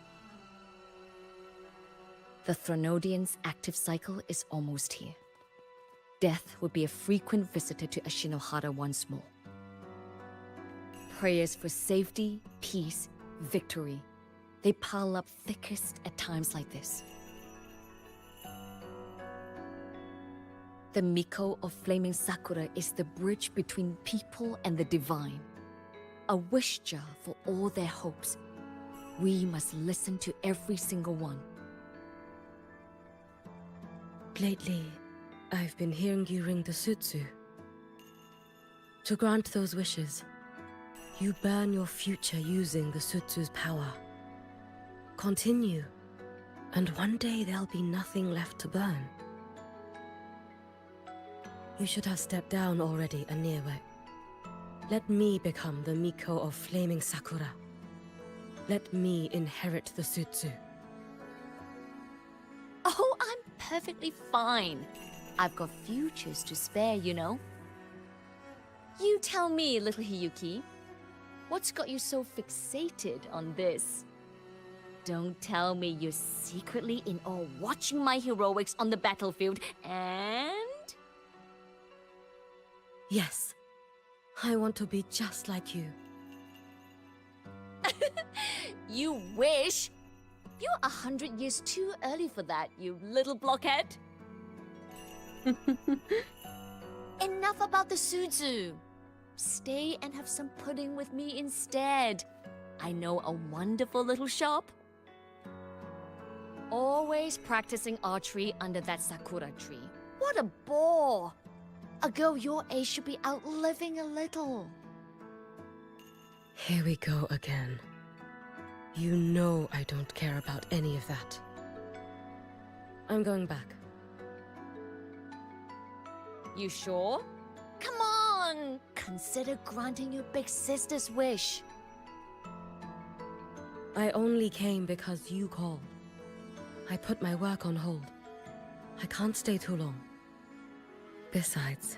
The Thronodian's active cycle is almost here. Death would be a frequent visitor to Ashinohara once more. Prayers for safety, peace, victory. They pile up thickest at times like this. The Miko of Flaming Sakura is the bridge between people and the divine. A wish jar for all their hopes. We must listen to every single one. Lately, I've been hearing you ring the Sutsu. To grant those wishes, you burn your future using the Sutsu's power. Continue, and one day there'll be nothing left to burn. You should have stepped down already, Aniwe. Let me become the Miko of Flaming Sakura. Let me inherit the Sutsu. Oh, I'm perfectly fine. I've got futures to spare, you know. You tell me, little Hiyuki, what's got you so fixated on this? Don't tell me you're secretly in awe watching my heroics on the battlefield and... Yes, I want to be just like you. You wish? You're 100 years too early for that, you little blockhead. Enough about the Suzu. Stay and have some pudding with me instead. I know a wonderful little shop. Always practicing archery under that sakura tree. What a bore! A girl your age should be out living a little. Here we go again. You know I don't care about any of that. I'm going back. You sure? Come on! Consider granting your big sister's wish. I only came because you called. I put my work on hold. I can't stay too long. Besides,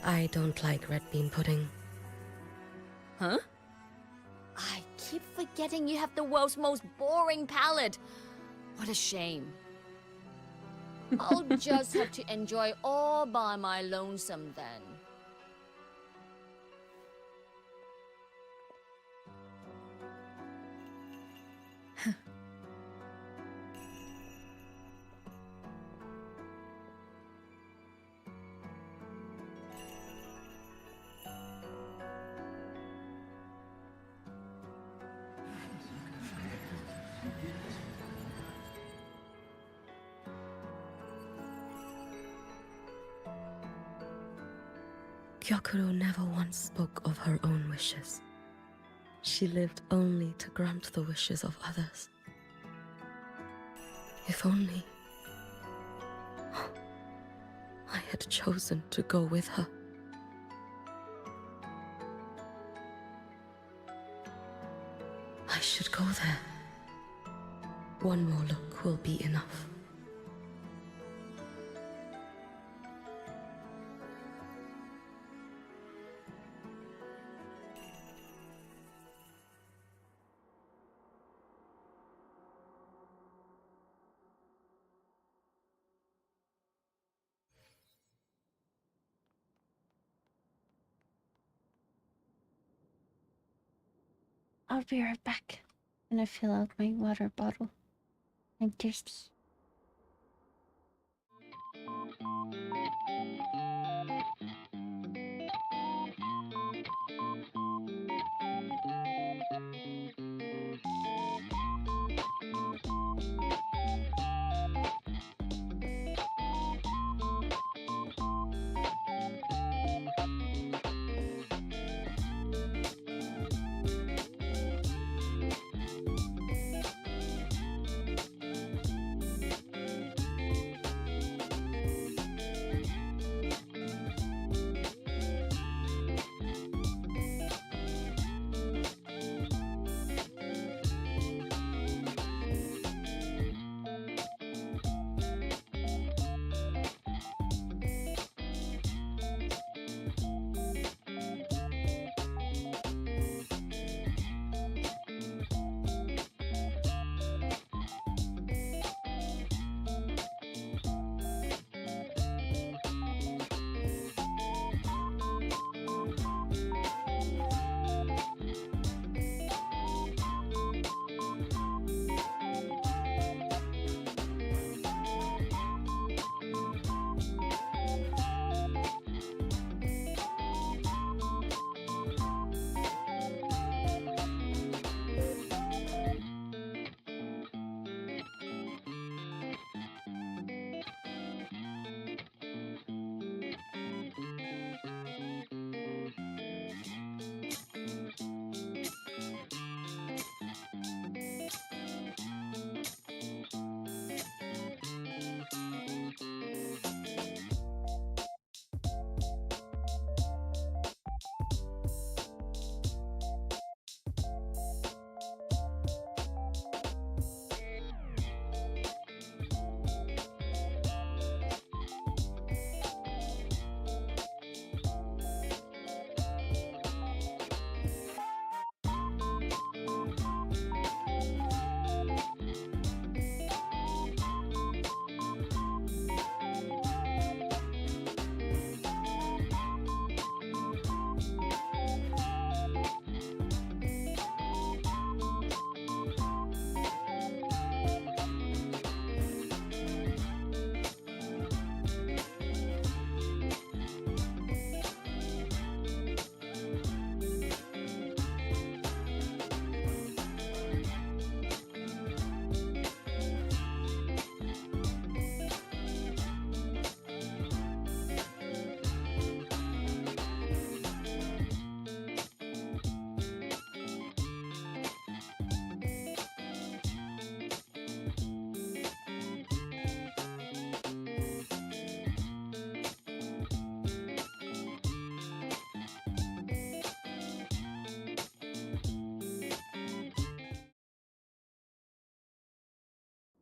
I don't like red bean pudding. Huh? I keep forgetting you have the world's most boring palate. What a shame. I'll just have to enjoy all by my lonesome then. Gyokuro never once spoke of her own wishes. She lived only to grant the wishes of others. If only I had chosen to go with her. I should go there. One more look will be enough. I'll be right back. I'm gonna fill out my water bottle. I'm thirsty.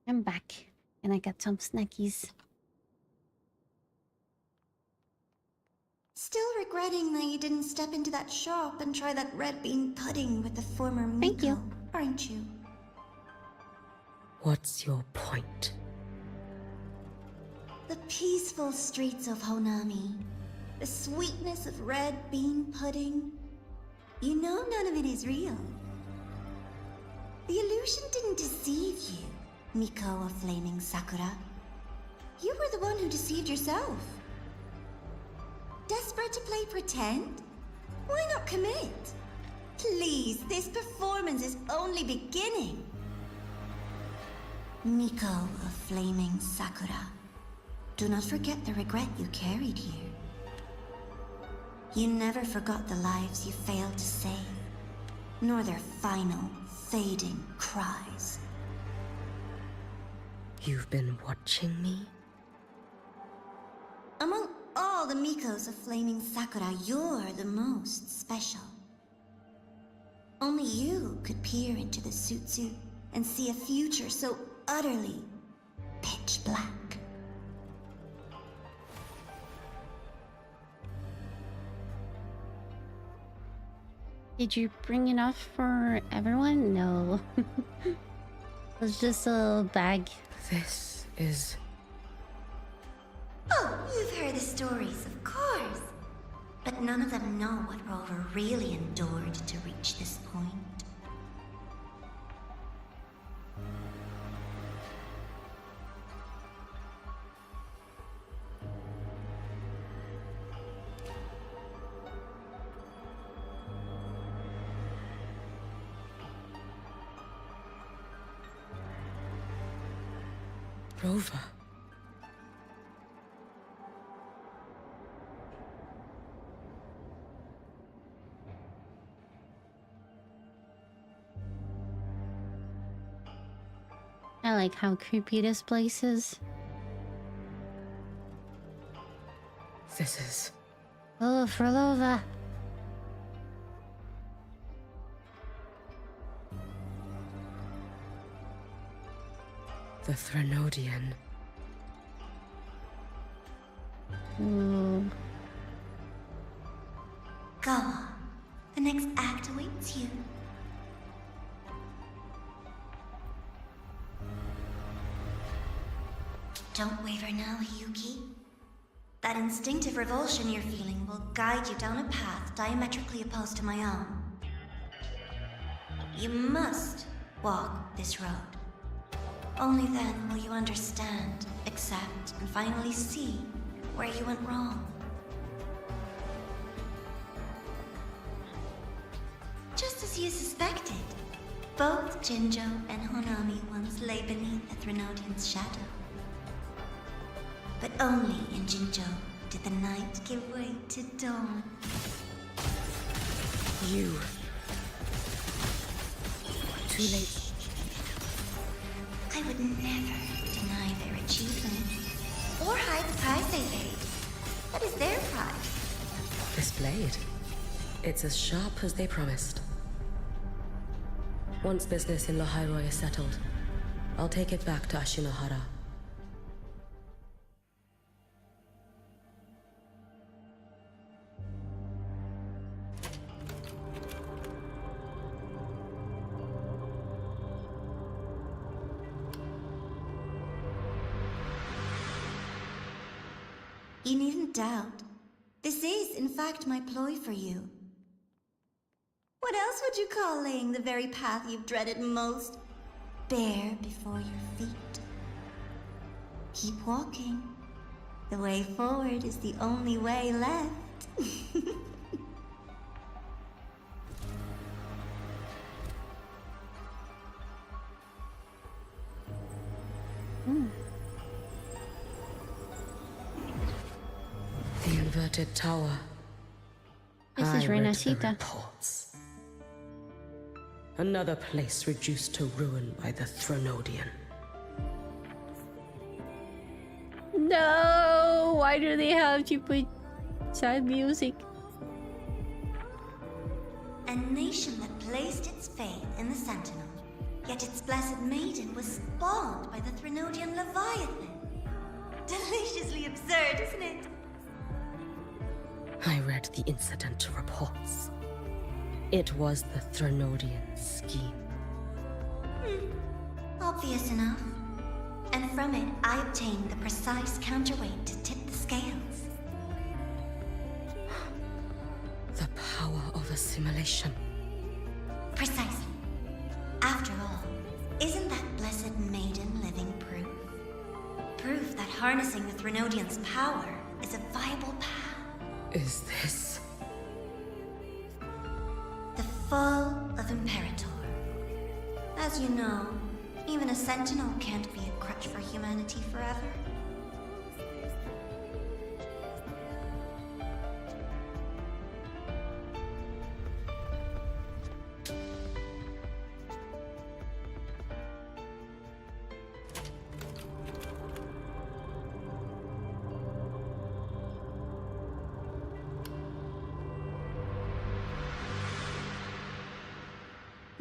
I'm back, and I got some snackies. Still regretting that you didn't step into that shop and try that red bean pudding with the former Miko, aren't you? What's your point? The peaceful streets of Honami, the sweetness of red bean pudding. You know none of it is real. The illusion didn't deceive you, Miko of Flaming Sakura. You were the one who deceived yourself. Desperate to play pretend? Why not commit? Please, this performance is only beginning. Miko of Flaming Sakura, do not forget the regret you carried here. You never forgot the lives you failed to save, nor their final, fading cries. You've been watching me? Among all the Mikos of Flaming Sakura, you're the most special. Only you could peer into the Sutsu and see a future so utterly pitch black. Did you bring enough for everyone? No. It's just a bag. This is... Oh, you've heard the stories, of course. But none of them know what Rover really endured to reach this point. Rover. I like how creepy this place is. This is... Oh, Frolova. the Threnodian. Ooh. Go on. The next act awaits you. Don't waver now, Yuki. That instinctive revulsion you're feeling will guide you down a path diametrically opposed to my own. You must walk this road. Only then will you understand, accept, and finally see where you went wrong. Just as you suspected, both Jinjo and Honami once lay beneath the Threnodian's shadow. But only in Jinjo did the night give way to dawn. You. Too late. I would never deny their achievement, or hide the price they paid. That is their price. This blade. It's as sharp as they promised. Once business in Lahairoi is settled, I'll take it back to Ashinohara. You needn't doubt. This is, in fact, my ploy for you. What else would you call laying the very path you've dreaded most bare before your feet? Keep walking. The way forward is the only way left. The inverted tower. This is I read the Renacita. reports. Another place reduced to ruin by the Threnodian. No! Why do they have to put sad music? A nation that placed its faith in the Sentinel, yet its blessed maiden was spawned by the Threnodian Leviathan. Deliciously absurd, isn't it? I read the incident reports. It was the Threnodian scheme. Obvious enough. And from it, I obtained the precise counterweight to tip the scales. The power of assimilation. Precisely. After all, isn't that blessed maiden living proof? Proof that harnessing the Threnodian's power is a viable path. Is this... The fall of Imperator. As you know, even a Sentinel can't be a crutch for humanity forever.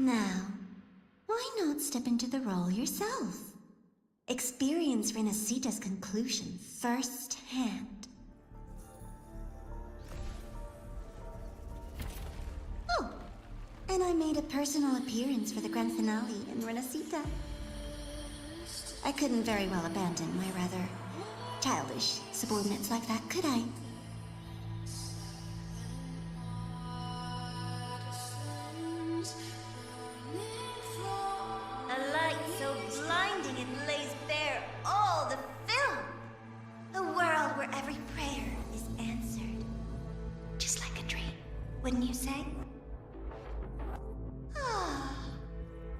Now, why not step into the role yourself? Experience Renacita's conclusion firsthand. Oh, and I made a personal appearance for the grand finale in Renacita. I couldn't very well abandon my rather childish subordinates like that, could I? A light so blinding it lays bare all the film. A world where every prayer is answered. Just like a dream, wouldn't you say? Ah,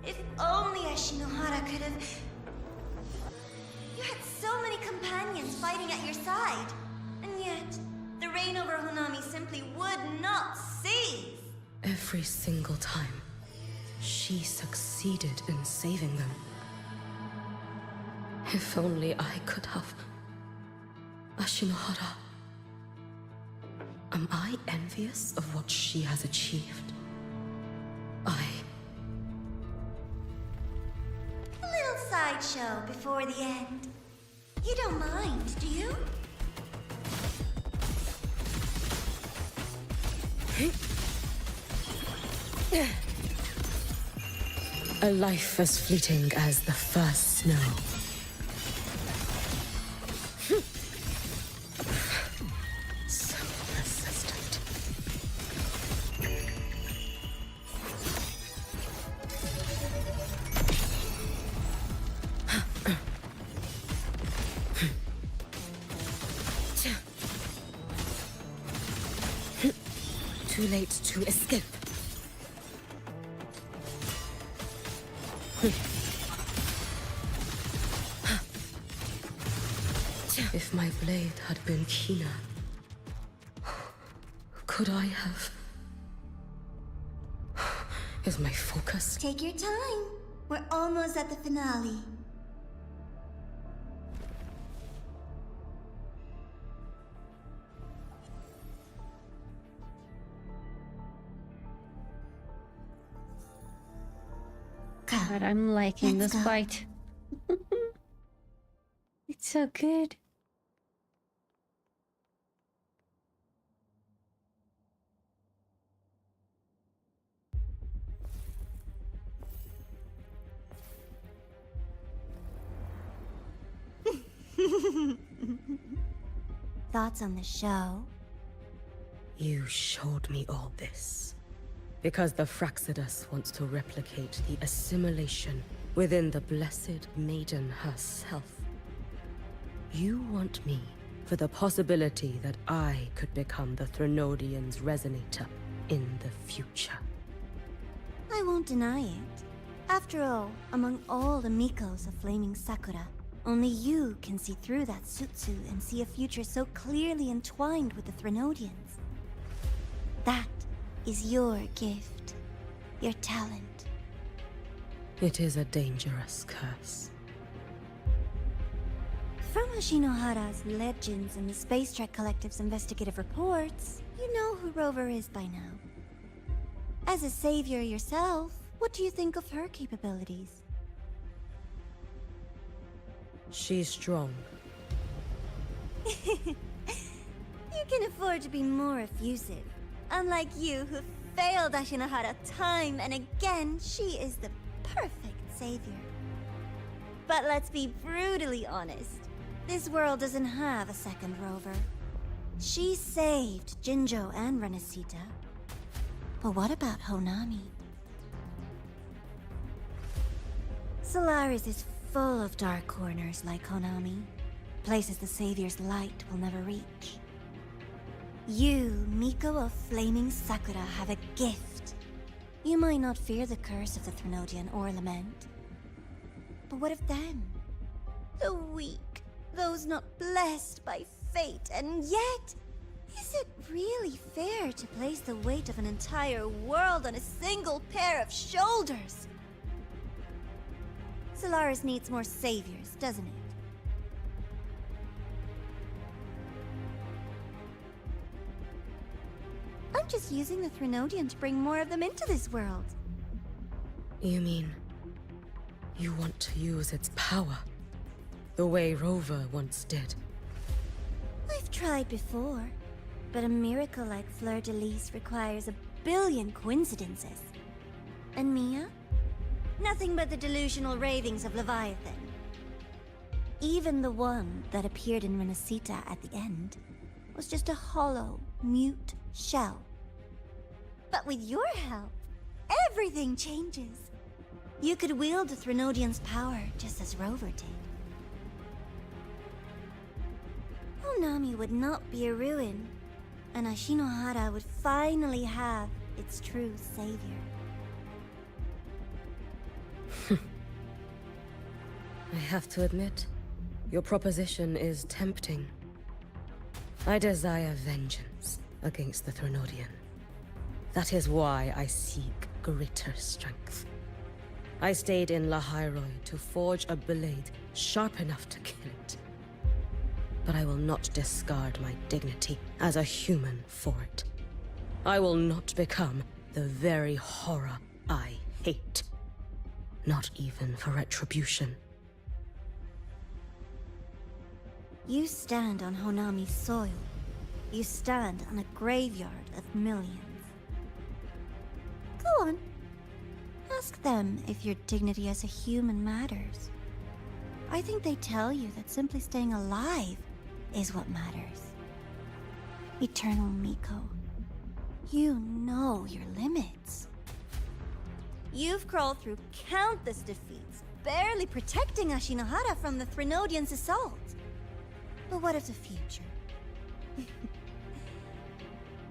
if only Ashinohara could have... You had so many companions fighting at your side, and yet the reign over Honami simply would not cease. Every single time, she succeeded in saving them. If only I could have... Ashinohara. Am I envious of what she has achieved? A little sideshow before the end. You don't mind, do you? A life as fleeting as the first snow. So persistent. Too late to escape. If my blade had been keener, could I have... Is my focus... Take your time. We're almost at the finale. God, I'm liking Let's this go. fight. It's so good. Thoughts on the show? You showed me all this. Because the Fraxidus wants to replicate the assimilation within the Blessed Maiden herself. You want me for the possibility that I could become the Threnodian's resonator in the future. I won't deny it. After all, among all the Mikos of Flaming Sakura, only you can see through that Sutsu and see a future so clearly entwined with the Threnodians. That is your gift, your talent. It is a dangerous curse. From Ashinohara's legends and the Space Trek Collective's investigative reports, you know who Rover is by now. As a savior yourself, what do you think of her capabilities? She's strong. You can afford to be more effusive. Unlike you, who failed Ashinohara time and again, she is the perfect savior. But let's be brutally honest. This world doesn't have a second Rover. She saved Jinjo and Renacita. But what about Honami? Solaris is full of dark corners like Honami. Places the Savior's light will never reach. You, Miko of Flaming Sakura, have a gift. You might not fear the curse of the Threnodian or lament. But what of them? The weak, those not blessed by fate, and yet... Is it really fair to place the weight of an entire world on a single pair of shoulders? Solaris needs more saviors, doesn't it? I'm just using the Threnodian to bring more of them into this world. You mean you want to use its power the way Rover once did? I've tried before, but a miracle like Fleur-de-Lis requires a billion coincidences. And Mia? Nothing but the delusional ravings of Leviathan. Even the one that appeared in Renacita at the end was just a hollow, mute shell. But with your help, everything changes. You could wield the Threnodian's power just as Rover did. Honami would not be a ruin, and Ashinohara would finally have its true savior. I have to admit, your proposition is tempting. I desire vengeance against the Threnodian. That is why I seek greater strength. I stayed in Lahairoi to forge a blade sharp enough to kill it. But I will not discard my dignity as a human for it. I will not become the very horror I hate. Not even for retribution. You stand on Honami's soil. You stand on a graveyard of millions. Go on. Ask them if your dignity as a human matters. I think they tell you that simply staying alive is what matters. Eternal Miko, you know your limits. You've crawled through countless defeats, barely protecting Ashinohara from the Threnodian's assault. But what of the future?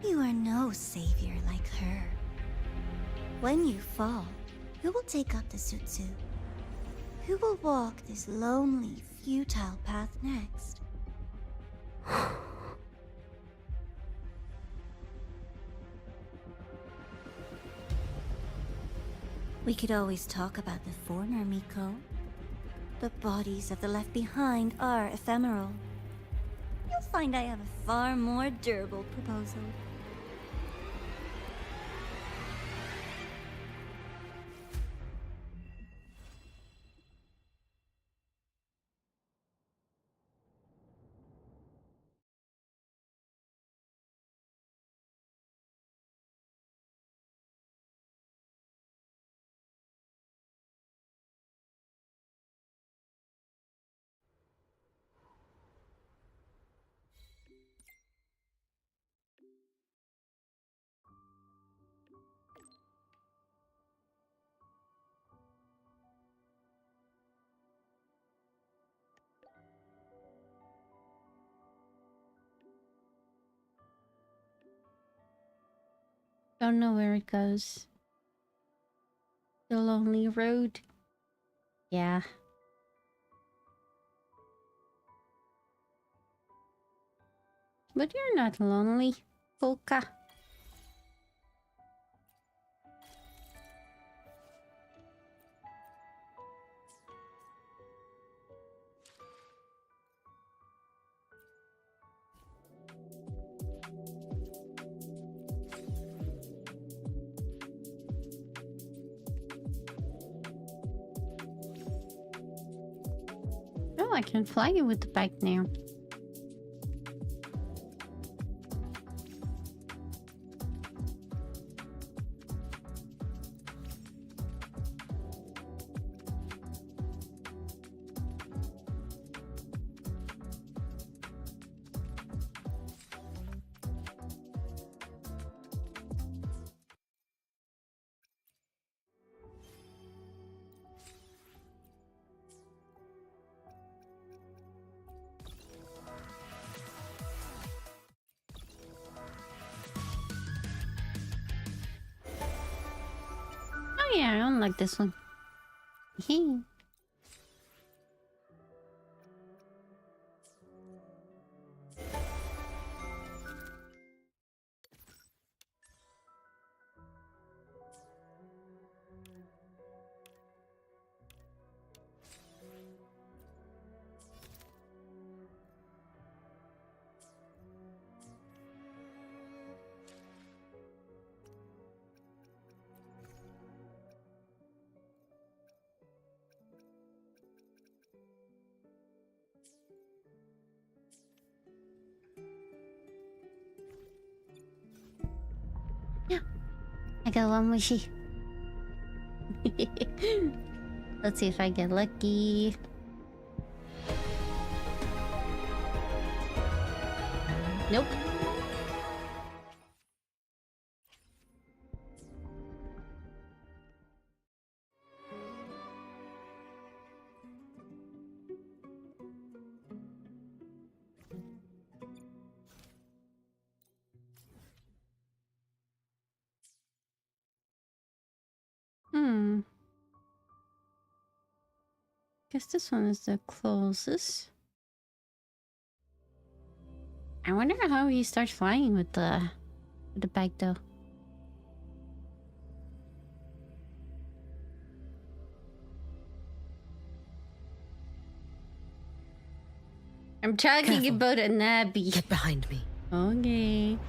You are no savior like her. When you fall, who will take up the Sutsu? Who will walk this lonely, futile path next? We could always talk about the former, Miko. The bodies of the left behind are ephemeral. You'll find I have a far more durable proposal. Don't know where it goes. The lonely road. Yeah. But you're not lonely, Polka. Oh, I can fly you with the bike now. Oh yeah, I don't like this one. Hee. I got one wishy. Let's see if I get lucky. Nope. Guess this one is the closest. I wonder how he starts flying with the bag though. I'm talking about a nabby. Get behind me. Okay.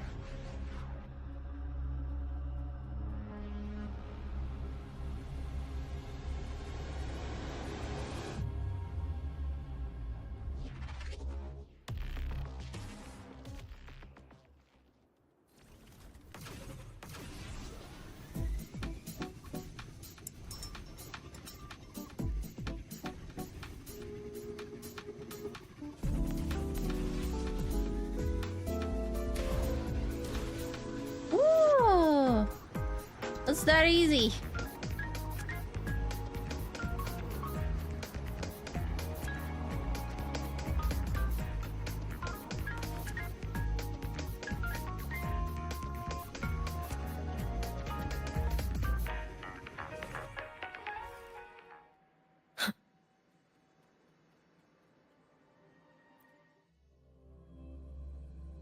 It's that easy.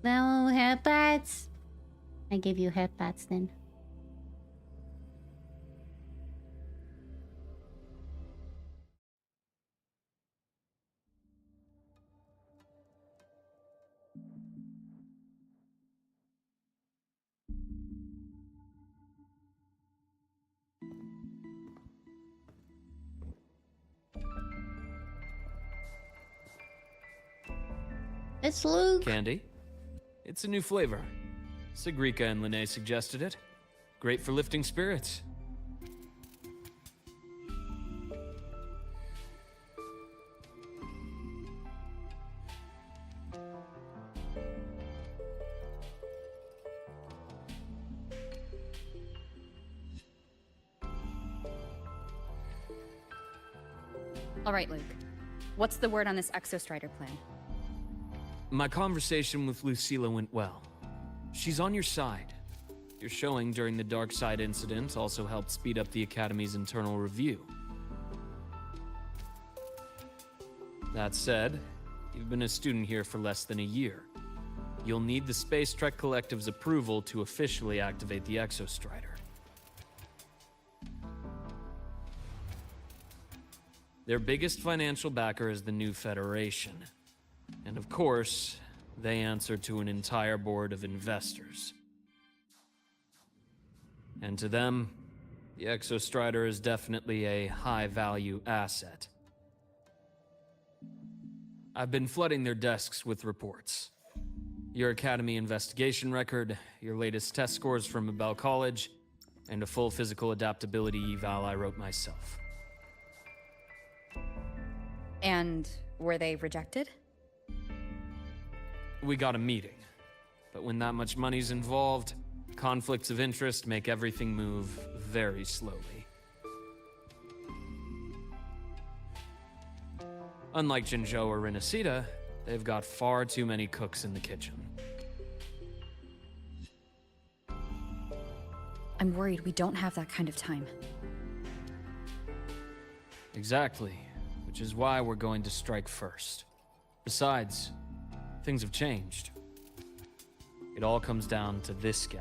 No headbats. I give you headbats then. It's Luke. Candy? It's a new flavor. Sigrika and Linnae suggested it. Great for lifting spirits. All right, Luke. What's the word on this Exostrider plan? My conversation with Lucilla went well. She's on your side. Your showing during the Dark Side incident also helped speed up the Academy's internal review. That said, you've been a student here for less than a year. You'll need the Space Trek Collective's approval to officially activate the Exostrider. Their biggest financial backer is the new Federation. And of course, they answer to an entire board of investors. And to them, the Exostrider is definitely a high-value asset. I've been flooding their desks with reports. Your Academy investigation record, your latest test scores from Abel College, and a full physical adaptability eval I wrote myself. And were they rejected? We got a meeting. But when that much money's involved, conflicts of interest make everything move very slowly. Unlike Jinzhou or Rinasita, they've got far too many cooks in the kitchen. I'm worried we don't have that kind of time. Exactly, which is why we're going to strike first. Besides, things have changed. It all comes down to this guy.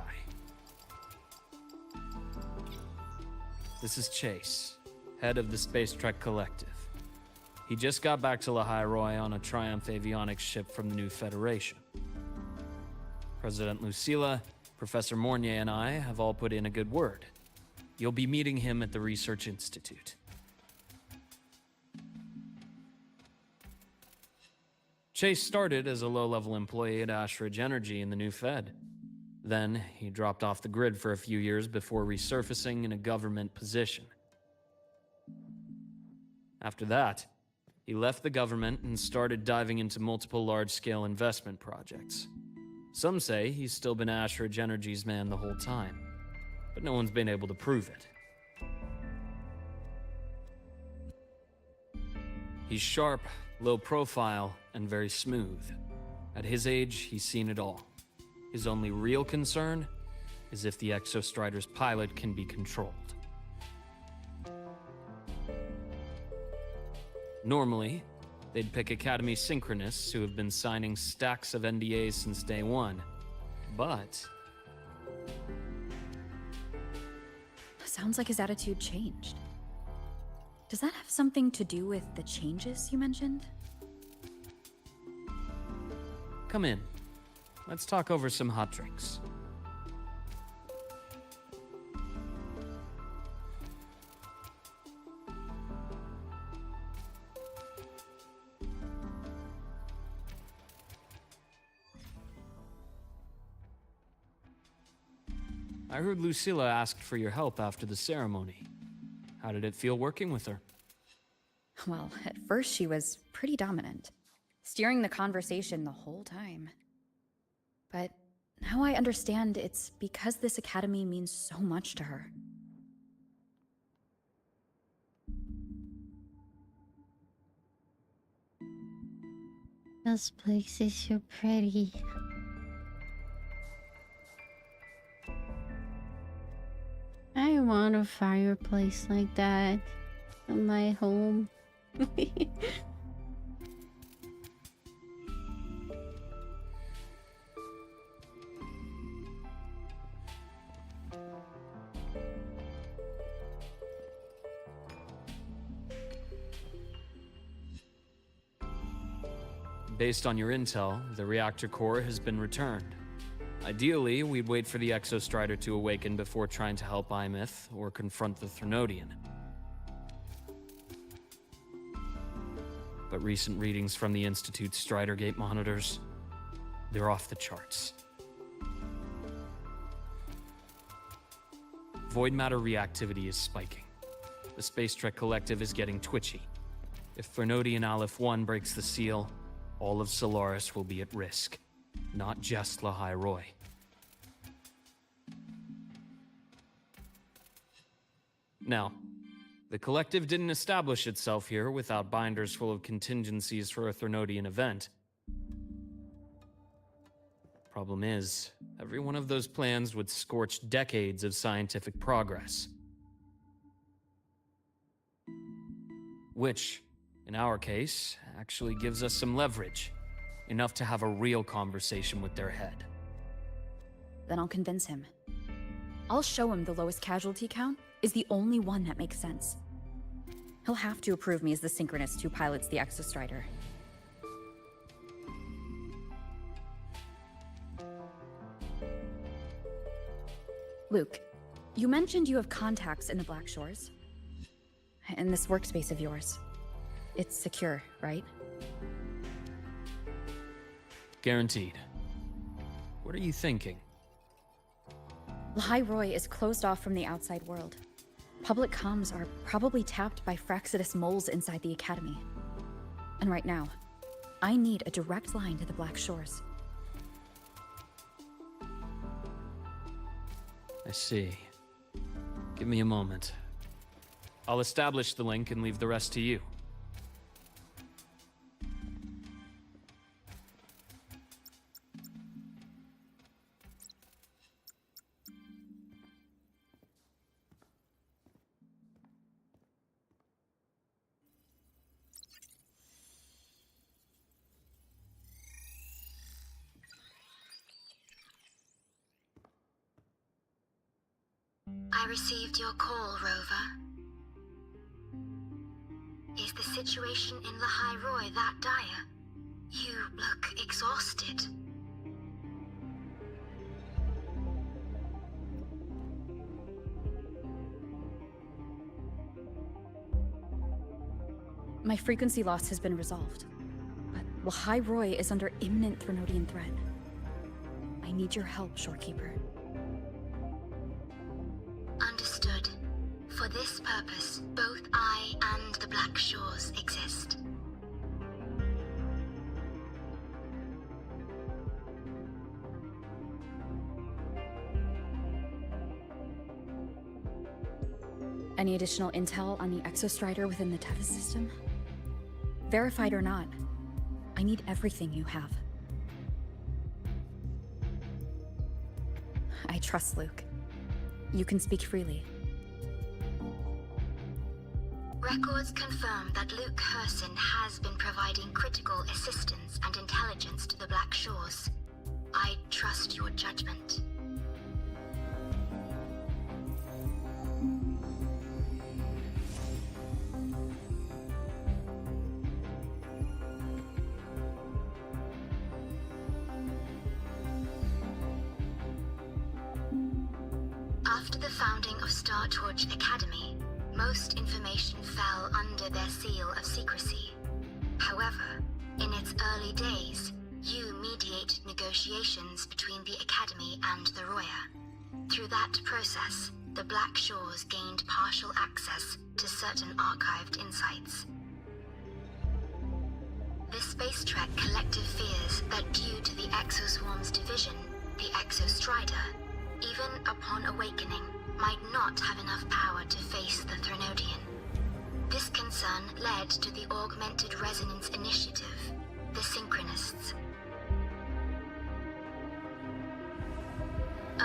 This is Chase, head of the Space Trek Collective. He just got back to Lahai on a Triumph avionics ship from the new Federation. President Lucilla, Professor Mornier, and I have all put in a good word. You'll be meeting him at the Research Institute. Chase started as a low-level employee at Ashridge Energy in the new Fed. Then, he dropped off the grid for a few years before resurfacing in a government position. After that, he left the government and started diving into multiple large-scale investment projects. Some say he's still been Ashridge Energy's man the whole time, but no one's been able to prove it. He's sharp, low profile, and very smooth. At his age, he's seen it all. His only real concern is if the Exostrider's pilot can be controlled. Normally, they'd pick Academy Synchronists who have been signing stacks of NDAs since day one, but... Sounds like his attitude changed. Does that have something to do with the changes you mentioned? Come in. Let's talk over some hot drinks. I heard Lucilla asked for your help after the ceremony. How did it feel working with her? Well, at first she was pretty dominant, steering the conversation the whole time. But now I understand it's because this academy means so much to her. This place is so pretty. I want a fireplace like that in my home. Based on your intel, the reactor core has been returned. Ideally, we'd wait for the Exostrider to awaken before trying to help Imyth or confront the Threnodian. But recent readings from the Institute's Strider Gate monitors, they're off the charts. Void matter reactivity is spiking. The Space Trek Collective is getting twitchy. If Threnodian Aleph 1 breaks the seal, all of Solaris will be at risk. Not just Lahai Roy. Now, the Collective didn't establish itself here without binders full of contingencies for a Threnodian event. Problem is, every one of those plans would scorch decades of scientific progress. Which, in our case, actually gives us some leverage. Enough to have a real conversation with their head. Then I'll convince him. I'll show him the lowest casualty count is the only one that makes sense. He'll have to approve me as the Synchronist who pilots the Exostrider. Luke, you mentioned you have contacts in the Black Shores. In this workspace of yours. It's secure, right? Guaranteed. What are you thinking? Lahai Roy is closed off from the outside world. Public comms are probably tapped by Fraxidus moles inside the Academy. And right now, I need a direct line to the Black Shores. I see. Give me a moment. I'll establish the link and leave the rest to you. I received your call, Rover. Is the situation in Lahai Roy that dire? You look exhausted. My frequency loss has been resolved. But Lahai Roy is under imminent Threnodian threat. I need your help, Shorekeeper. Understood. For this purpose, both I and the Black Shores exist. Any additional intel on the Exostrider within the Tethys system? Verified or not, I need everything you have. I trust Luke. You can speak freely. Records confirm that Luke Herson has been providing critical assistance and intelligence to the Black Shores. I trust your judgment. After the founding of Star Torch Academy, most information fell under their seal of secrecy. However, in its early days, you mediate negotiations between the Academy and the Roya. Through that process, the Black Shores gained partial access to certain archived insights. The Space Trek collective fears that due to the Exoswarm's division, the Exostrider, even upon awakening, might not have enough power to face the Threnodian. This concern led to the Augmented Resonance Initiative, the Synchronists.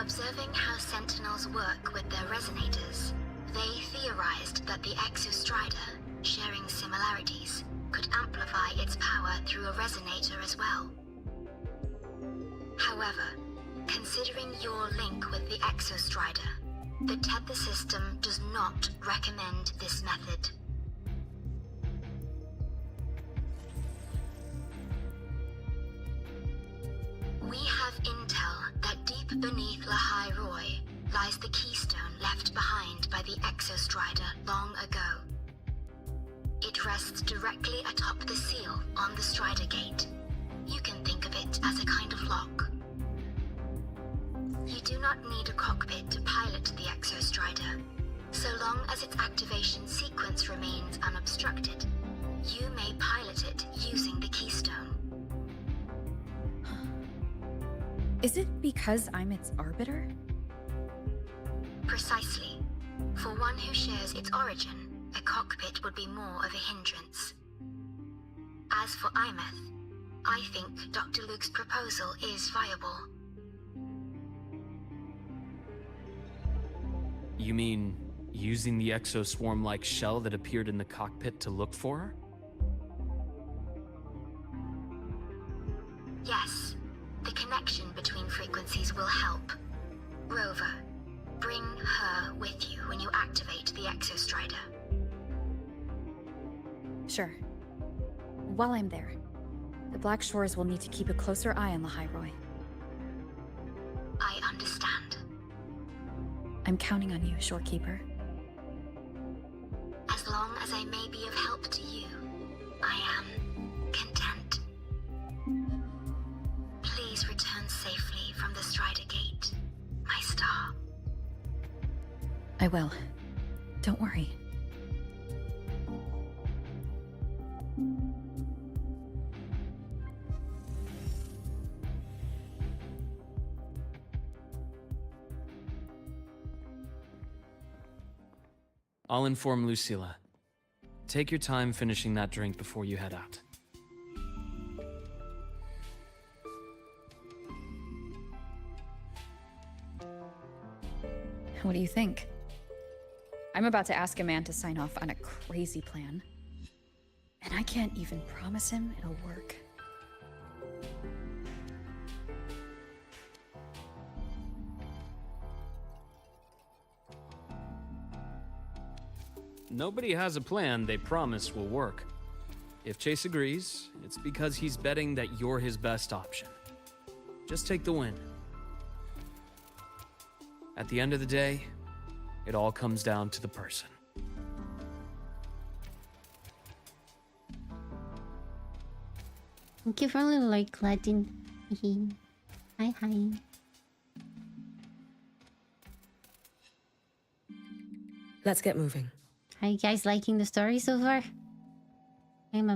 Observing how Sentinels work with their resonators, they theorized that the Exostrider, sharing similarities, could amplify its power through a resonator as well. However, considering your link with the Exostrider, the Tether system does not recommend this method. We have intel that deep beneath Lahai Roy lies the keystone left behind by the Exostrider long ago. It rests directly atop the seal on the Strider Gate. You can think of it as a kind of lock. You do not need a cockpit to pilot the Exostrider. So long as its activation sequence remains unobstructed, you may pilot it using the keystone. Is it because I'm its arbiter? Precisely. For one who shares its origin, a cockpit would be more of a hindrance. As for Imeth, I think Dr. Luke's proposal is viable. You mean using the exoswarm-like shell that appeared in the cockpit to look for her? Yes. The connection between frequencies will help. Rover, bring her with you when you activate the Exostrider. Sure. While I'm there, the Black Shores will need to keep a closer eye on Lahai Roy. I understand. I'm counting on you, Shorekeeper. As long as I may be of help to you, I am content. Please return safely from the Strider Gate, my star. I will. Don't worry. I'll inform Lucilla. Take your time finishing that drink before you head out. What do you think? I'm about to ask a man to sign off on a crazy plan. And I can't even promise him it'll work. Nobody has a plan they promise will work. If Chase agrees, it's because he's betting that you're his best option. Just take the win. At the end of the day, it all comes down to the person. Thank you for the like, Latin. Hi, hi. Let's get moving. Are you guys liking the story so far? I'm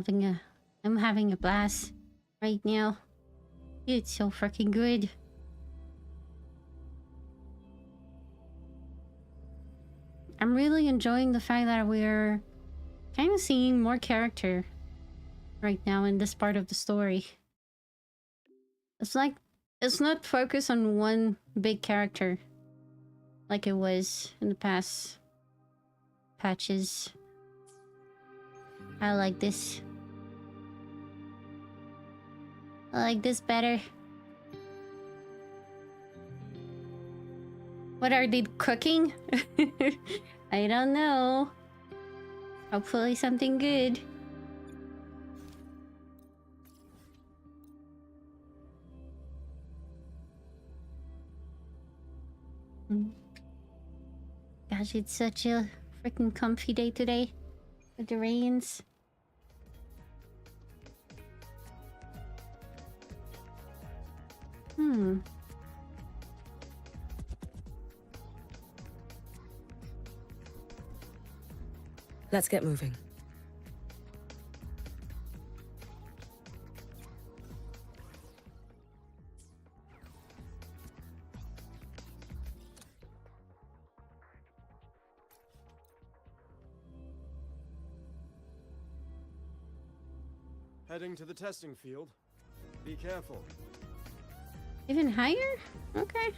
having a blast right now. It's so freaking good. I'm really enjoying the fact that we're kind of seeing more character right now in this part of the story. It's like it's not focused on one big character like it was in the past patches. I like this. I like this better. What are they cooking? I don't know. Hopefully something good. Gosh, it's such a freaking comfy day today with the rains. Let's get moving. Heading to the testing field. Be careful. Even higher? Okay.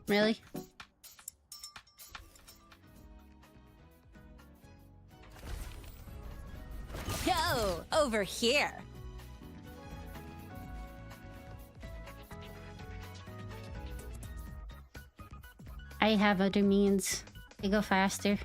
Really? Yo, over here. I have other means to go faster.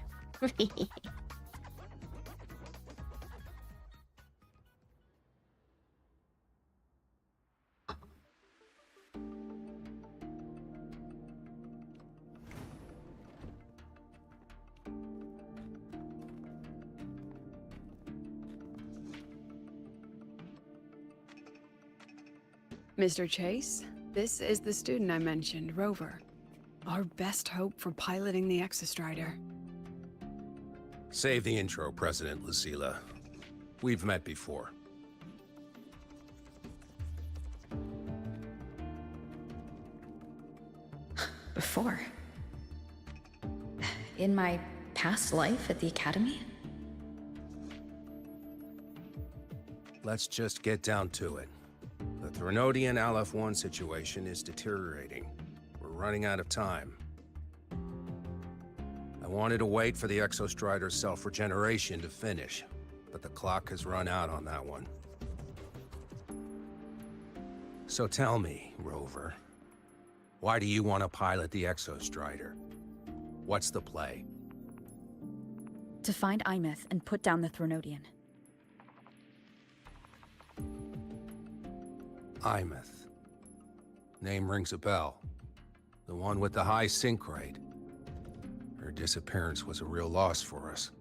Mr. Chase, this is the student I mentioned, Rover. Our best hope for piloting the Exostrider. Save the intro, President Lucilla. We've met before. Before? In my past life at the Academy? Let's just get down to it. The Threnodian Aleph-1 situation is deteriorating. We're running out of time. I wanted to wait for the Exostrider's self-regeneration to finish, but the clock has run out on that one. So tell me, Rover, why do you want to pilot the Exostrider? What's the play? To find Imeth and put down the Threnodian. Imeth. Name rings a bell. The one with the high sync rate. Her disappearance was a real loss for us.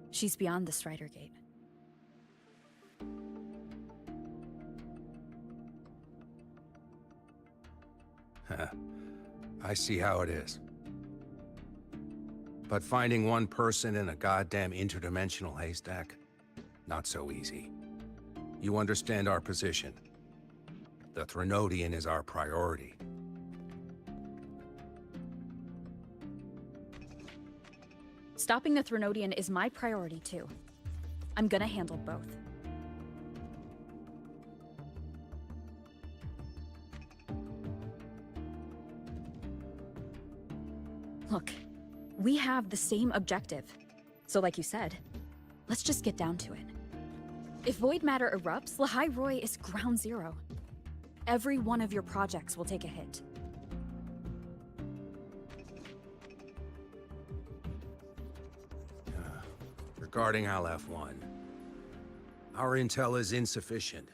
She's beyond the Strider Gate. I see how it is. But finding one person in a goddamn interdimensional haystack? Not so easy. You understand our position. The Threnodian is our priority. Stopping the Threnodian is my priority too. I'm gonna handle both. Look, we have the same objective. So like you said, let's just get down to it. If void matter erupts, Lahai Roy is ground zero. Every one of your projects will take a hit. Regarding Aleph-1, our intel is insufficient.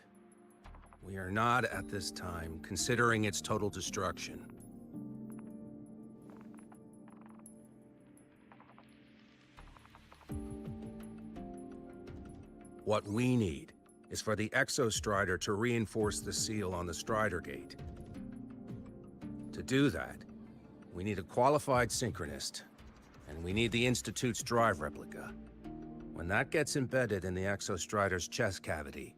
We are not, at this time, considering its total destruction. What we need is for the Exostrider to reinforce the seal on the Strider Gate. To do that, we need a qualified synchronist, and we need the Institute's drive replica. When that gets embedded in the Exostrider's chest cavity,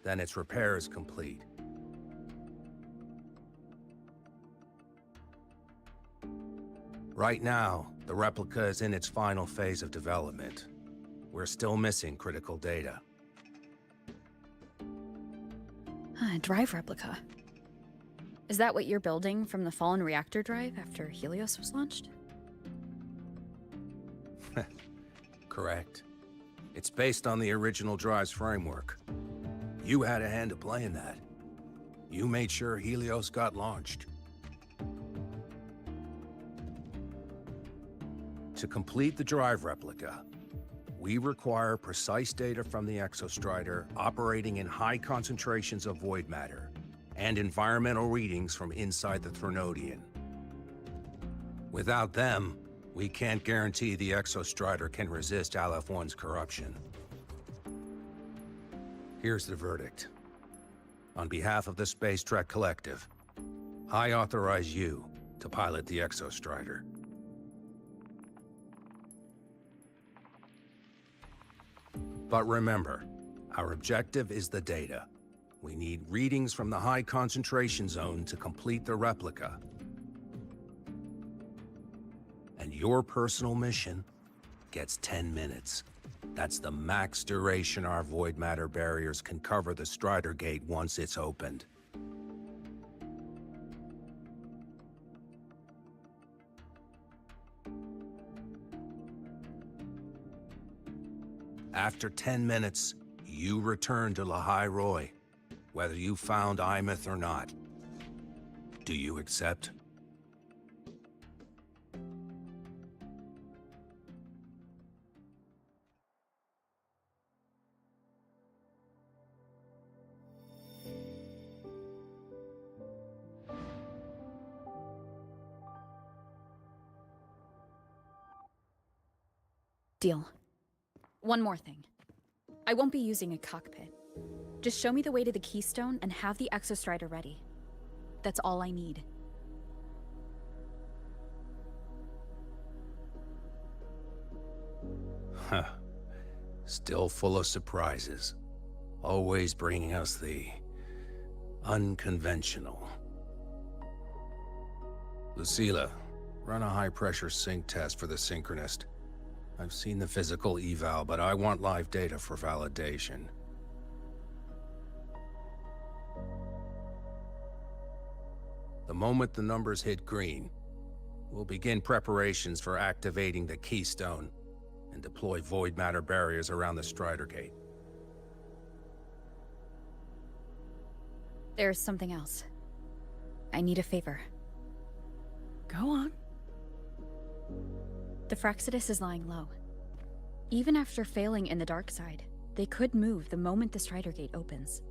then its repair is complete. Right now, the replica is in its final phase of development. We're still missing critical data. Drive replica. Is that what you're building from the fallen reactor drive after Helios was launched? Correct. It's based on the original drive's framework. You had a hand to play in that. You made sure Helios got launched. To complete the drive replica, we require precise data from the Exostrider operating in high concentrations of void matter, and environmental readings from inside the Threnodian. Without them, we can't guarantee the Exostrider can resist Aleph-1's corruption. Here's the verdict. On behalf of the Space Trek Collective, I authorize you to pilot the Exostrider. But remember, our objective is the data. We need readings from the high concentration zone to complete the replica. And your personal mission gets 10 minutes. That's the max duration our void matter barriers can cover the Strider Gate once it's opened. After 10 minutes, you return to Lahai Roy, whether you found Imeth or not. Do you accept? Deal. One more thing. I won't be using a cockpit. Just show me the way to the Keystone and have the Exostrider ready. That's all I need. Huh. Still full of surprises. Always bringing us the unconventional. Lucilla, run a high-pressure sync test for the Synchronist. I've seen the physical eval, but I want live data for validation. The moment the numbers hit green, we'll begin preparations for activating the Keystone and deploy void matter barriers around the Strider Gate. There's something else. I need a favor. Go on. The Fractsidus is lying low. Even after failing in the dark side, they could move the moment the Strider Gate opens.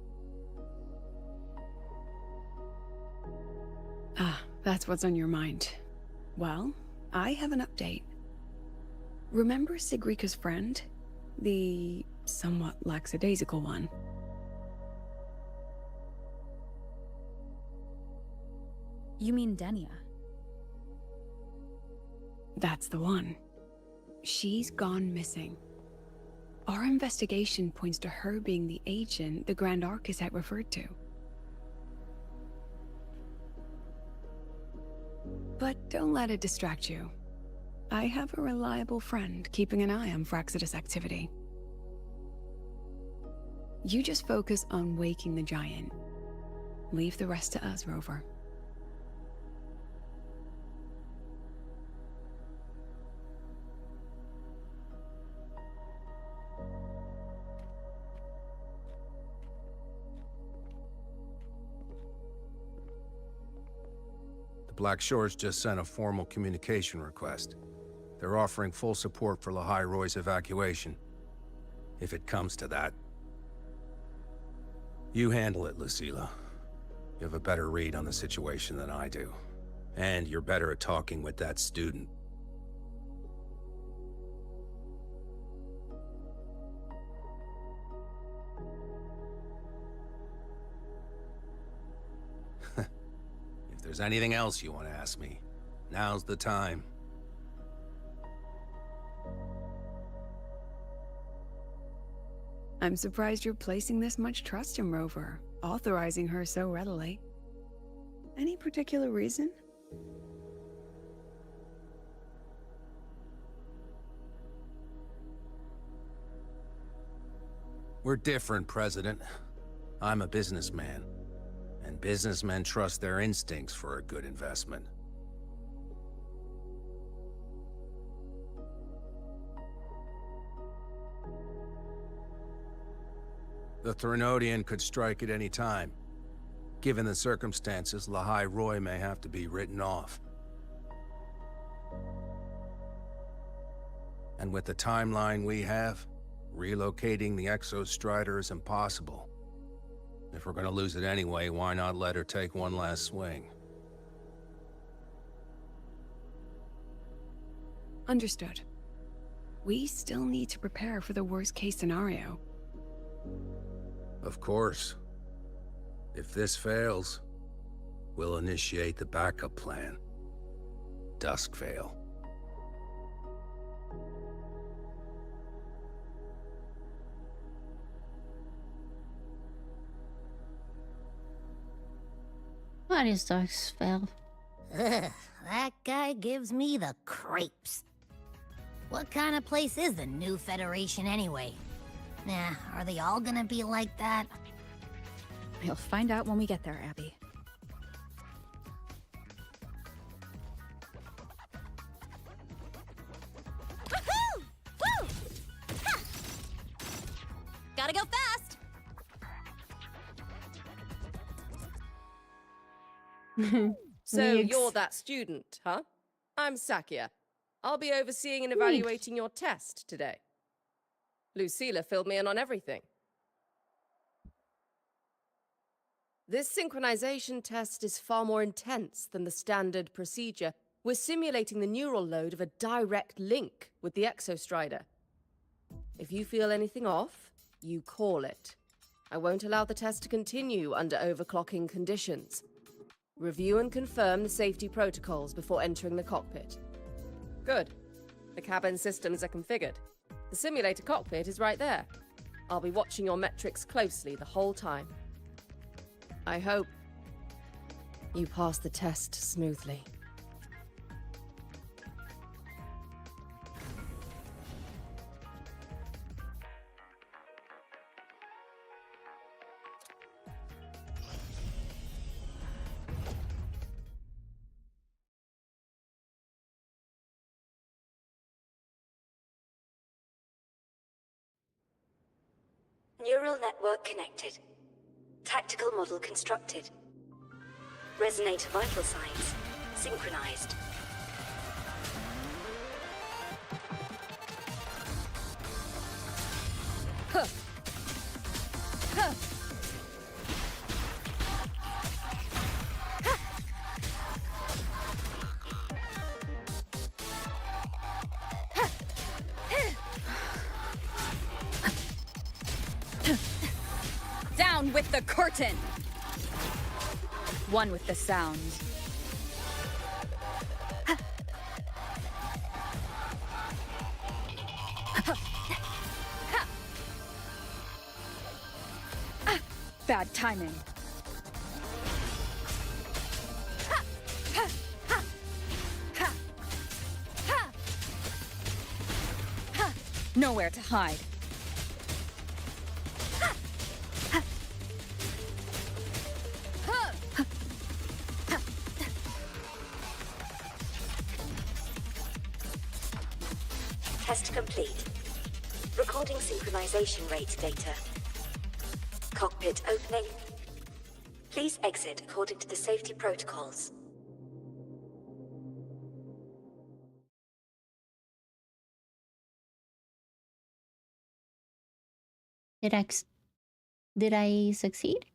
Ah, that's what's on your mind. Well, I have an update. Remember Sigrika's friend? The somewhat lackadaisical one? You mean Denia? That's the one. She's gone missing. Our investigation points to her being the agent the Grand Architect referred to. But don't let it distract you. I have a reliable friend keeping an eye on Fractsidus activity. You just focus on waking the giant. Leave the rest to us, Rover. Black Shores just sent a formal communication request. They're offering full support for Lahai Roy's evacuation, if it comes to that. You handle it, Lucilla. You have a better read on the situation than I do. And you're better at talking with that student. If there's anything else you want to ask me, now's the time. I'm surprised you're placing this much trust in Rover, authorizing her so readily. Any particular reason? We're different, President. I'm a businessman, and businessmen trust their instincts for a good investment. The Threnodian could strike at any time. Given the circumstances, Lahai Roy may have to be written off. And with the timeline we have, relocating the Exostrider is impossible. If we're gonna lose it anyway, why not let her take one last swing? Understood. We still need to prepare for the worst-case scenario. Of course. If this fails, we'll initiate the backup plan. Duskvale. What is Duskvale? Ugh, that guy gives me the creeps. What kind of place is the new Federation anyway? Nah, are they all gonna be like that? We'll find out when we get there, Abby. Woohoo! Woo! Ha! Gotta go fast! So you're that student, huh? I'm Sakia. I'll be overseeing and evaluating your test today. Lucilla filled me in on everything. This synchronization test is far more intense than the standard procedure. We're simulating the neural load of a direct link with the Exostrider. If you feel anything off, you call it. I won't allow the test to continue under overclocking conditions. Review and confirm the safety protocols before entering the cockpit. Good. The cabin systems are configured. The simulator cockpit is right there. I'll be watching your metrics closely the whole time. I hope you pass the test smoothly. Neural network connected. Tactical model constructed. Resonator vital signs synchronized. Huh. Huh. Down with the curtain! One with the sound. Bad timing. Nowhere to hide. Test complete. Recording synchronization rate data. Cockpit opening. Please exit according to the safety protocols. It Did I succeed?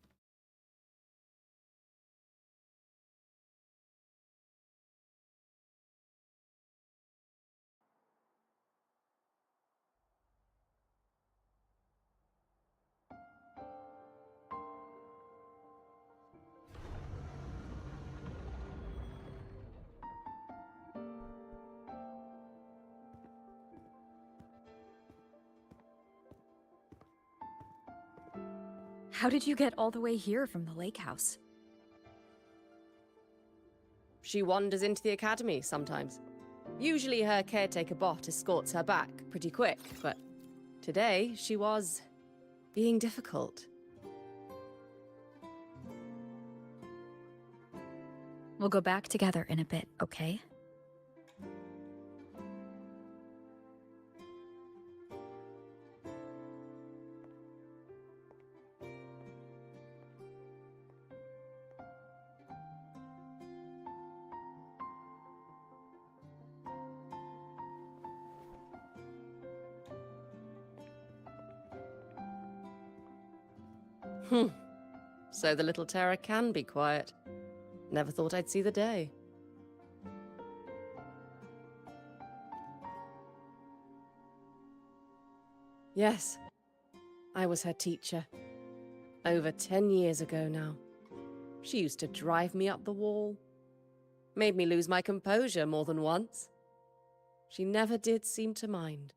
How did you get all the way here from the lake house? She wanders into the academy sometimes. Usually her caretaker bot escorts her back pretty quick, but today she was being difficult. We'll go back together in a bit, okay? So the little terror can be quiet. Never thought I'd see the day. Yes, I was her teacher. Over 10 years ago now. She used to drive me up the wall. Made me lose my composure more than once. She never did seem to mind.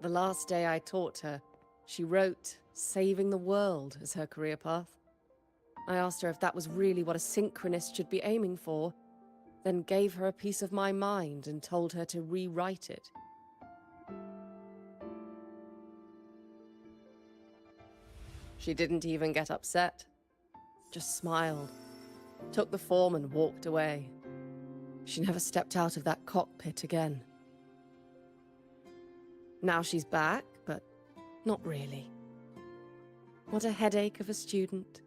The last day I taught her, she wrote saving the world as her career path. I asked her if that was really what a synchronist should be aiming for, then gave her a piece of my mind and told her to rewrite it. She didn't even get upset, just smiled, took the form and walked away. She never stepped out of that cockpit again. Now she's back, but not really. What a headache of a student.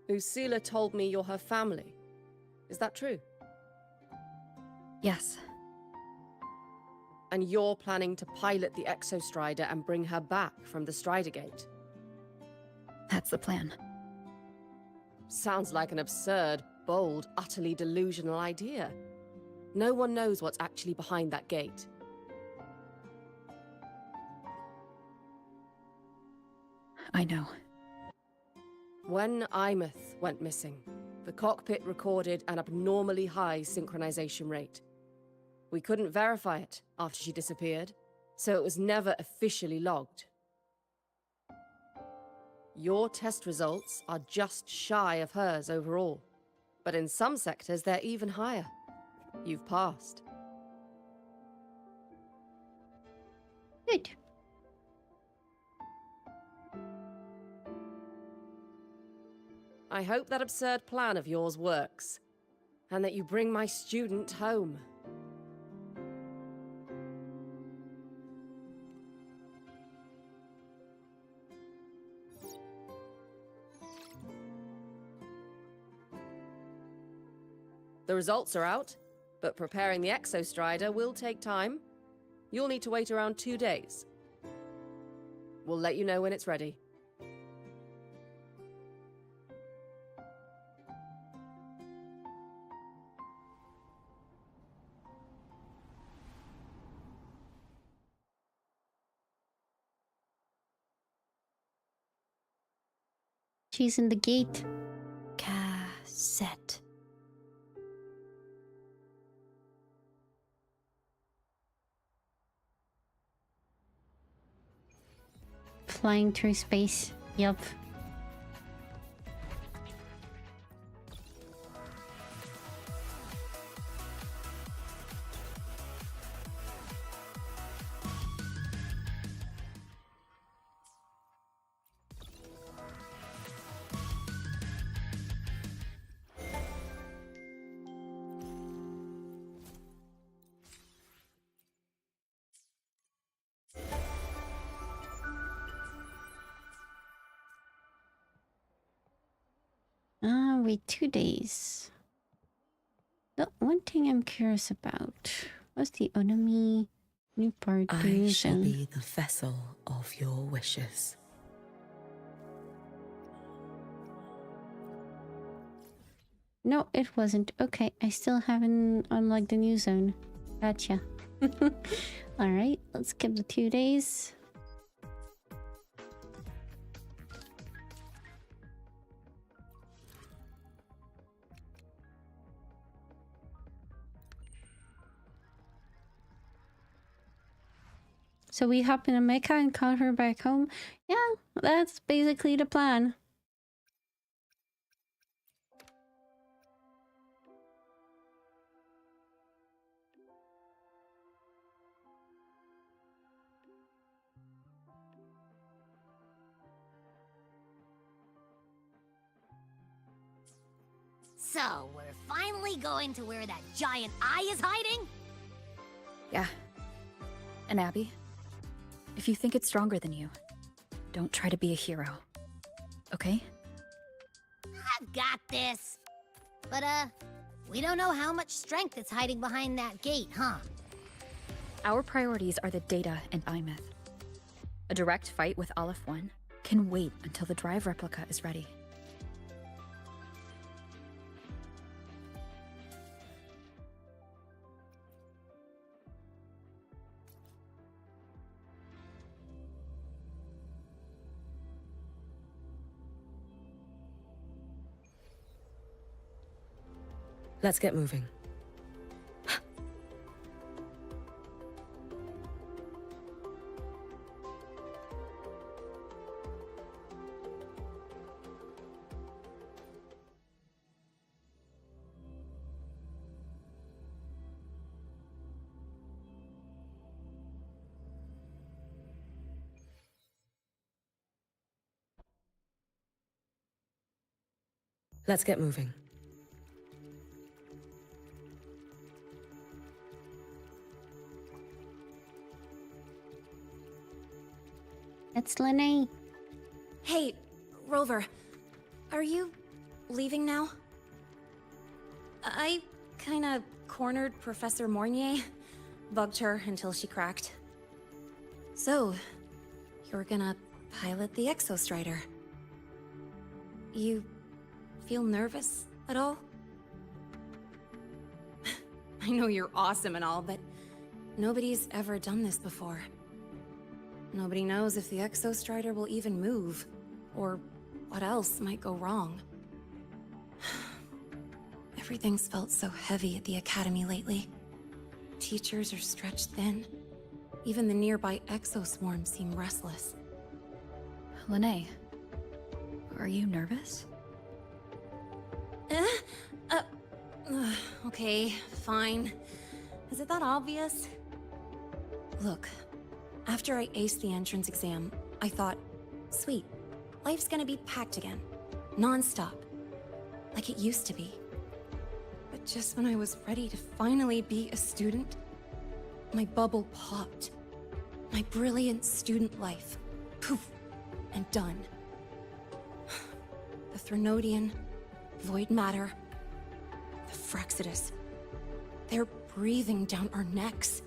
Lucilla told me you're her family. Is that true? Yes. And you're planning to pilot the Exostrider and bring her back from the Strider Gate? That's the plan. Sounds like an absurd, bold, utterly delusional idea. No one knows what's actually behind that gate. I know. When Imeth went missing, the cockpit recorded an abnormally high synchronization rate. We couldn't verify it after she disappeared, so it was never officially logged. Your test results are just shy of hers overall, but in some sectors they're even higher. You've passed. Good. I hope that absurd plan of yours works, and that you bring my student home. The results are out, but preparing the Exostrider will take time. You'll need to wait around 2 days. We'll let you know when it's ready. She's in the gate. Cassette. Flying through space. Yup. Wait 2 days. The one thing I'm curious about was the Onami new part I shall be the vessel of your wishes. No, it wasn't. Okay, I still haven't unlocked the new zone. Gotcha. Alright, let's skip the 2 days. So we hop in a mecha and call her back home? Yeah, that's basically the plan. So, we're finally going to where that giant eye is hiding? Yeah. And Abby, if you think it's stronger than you, don't try to be a hero. Okay? I've got this. But, we don't know how much strength is hiding behind that gate, huh? Our priorities are the data and Imeth. A direct fight with Aleph 1 can wait until the drive replica is ready. Let's get moving. Let's get moving. It's Lene. Hey, Rover. Are you leaving now? I kinda cornered Professor Mornier. Bugged her until she cracked. So, you're gonna pilot the Exostrider. You feel nervous at all? I know you're awesome and all, but nobody's ever done this before. Nobody knows if the Exostrider will even move, or what else might go wrong. Everything's felt so heavy at the Academy lately. Teachers are stretched thin. Even the nearby exoswarms seem restless. Lene, are you nervous? Okay, fine. Is it that obvious? Look, after I aced the entrance exam, I thought, sweet, life's gonna be packed again. Non-stop. Like it used to be. But just when I was ready to finally be a student, my bubble popped. My brilliant student life. Poof. And done. The Threnodian, void matter, the Frexidus. They're breathing down our necks.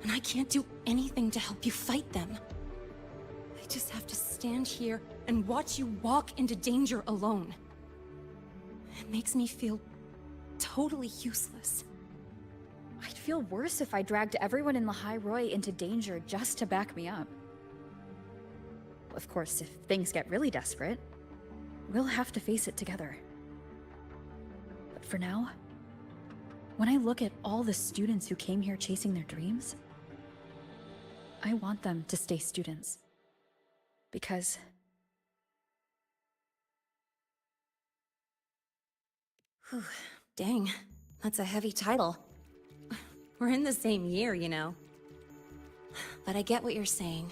And I can't do anything to help you fight them. I just have to stand here and watch you walk into danger alone. It makes me feel totally useless. I'd feel worse if I dragged everyone in Lahai Roy into danger just to back me up. Of course, if things get really desperate, we'll have to face it together. But for now, when I look at all the students who came here chasing their dreams, I want them to stay students. Because... Whew, dang, that's a heavy title. We're in the same year, you know. But I get what you're saying.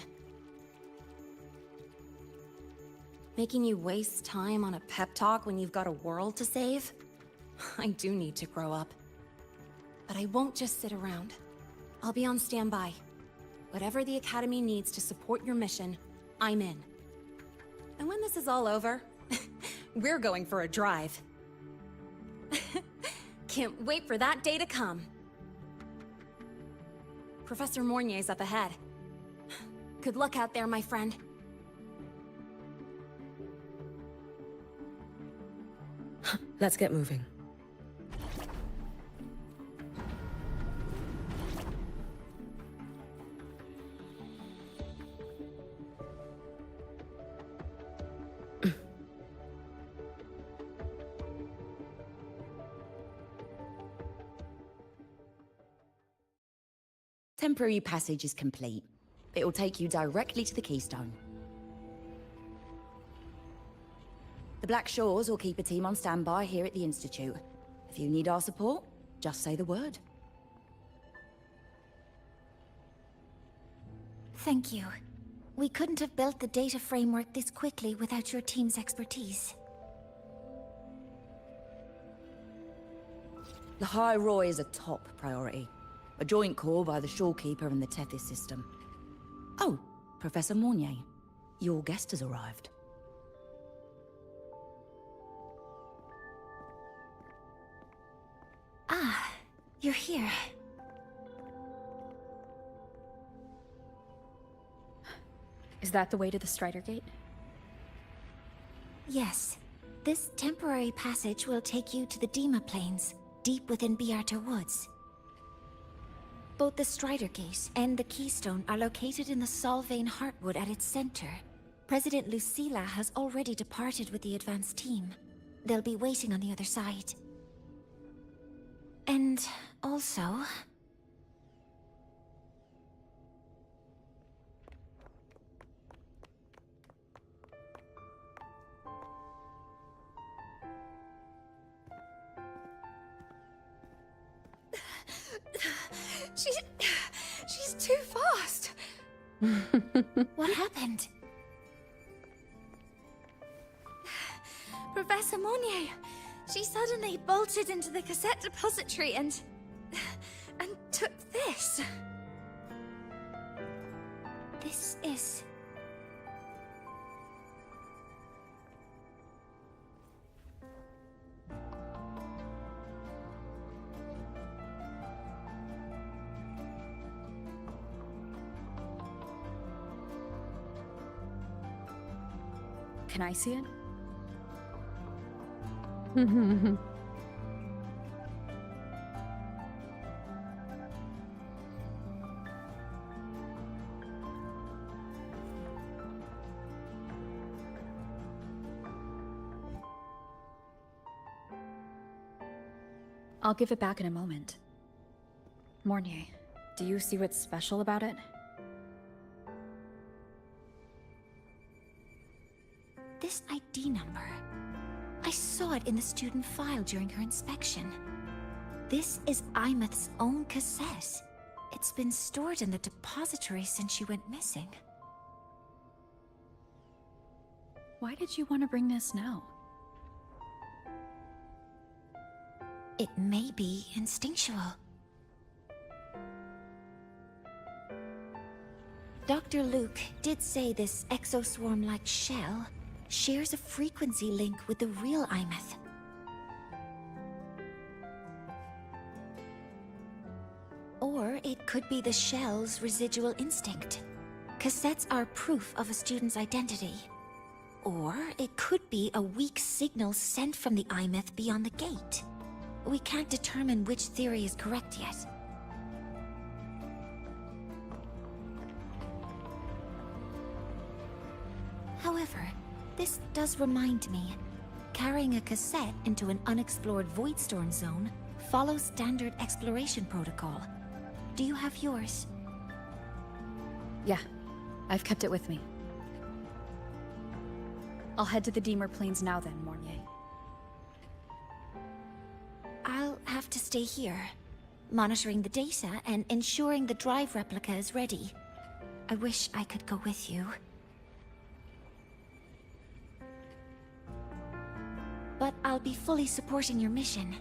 Making you waste time on a pep talk when you've got a world to save? I do need to grow up. But I won't just sit around. I'll be on standby. Whatever the Academy needs to support your mission, I'm in. And when this is all over, we're going for a drive. can't wait for that day to come. Professor Mornier's up ahead. Good luck out there, my friend. Let's get moving. Temporary passage is complete. It will take you directly to the Keystone. The Black Shores will keep a team on standby here at the Institute. If you need our support, just say the word. Thank you. We couldn't have built the data framework this quickly without your team's expertise. The High Roy is a top priority. A joint call by the Shorekeeper and the Tethys system. Oh, Professor Mornier, your guest has arrived. Ah, you're here. Is that the way to the Strider Gate? Yes. This temporary passage will take you to the Dima Plains, deep within Bearter Woods. Both the Strider Gate and the Keystone are located in the Solvane Heartwood at its center. President Lucilla has already departed with the advance team. They'll be waiting on the other side. And also... She's too fast. What happened? Professor Mornier, she suddenly bolted into the cassette depository and took this. This is... Can I see it? I'll give it back in a moment. Mornier, do you see what's special about it? This ID number. I saw it in the student file during her inspection. This is Imeth's own cassette. It's been stored in the depository since she went missing. Why did you want to bring this now? It may be instinctual. Dr. Luke did say this exoswarm-like shell shares a frequency link with the real Imeth. Or it could be the shell's residual instinct. Cassettes are proof of a student's identity. Or it could be a weak signal sent from the Imeth beyond the gate. We can't determine which theory is correct yet. However, this does remind me, carrying a cassette into an unexplored Voidstorm zone follows standard exploration protocol. Do you have yours? Yeah, I've kept it with me. I'll head to the Deemer Plains now then, Mornier. I'll have to stay here, monitoring the data and ensuring the drive replica is ready. I wish I could go with you. But I'll be fully supporting your mission.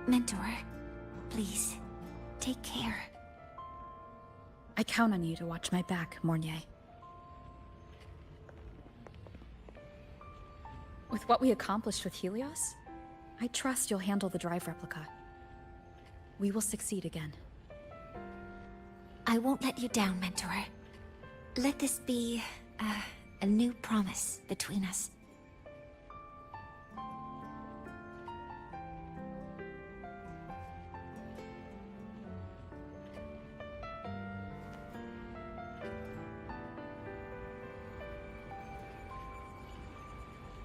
Mentor, please, take care. I count on you to watch my back, Mornier. With what we accomplished with Helios, I trust you'll handle the drive replica. We will succeed again. I won't let you down, Mentor. Let this be a new promise between us.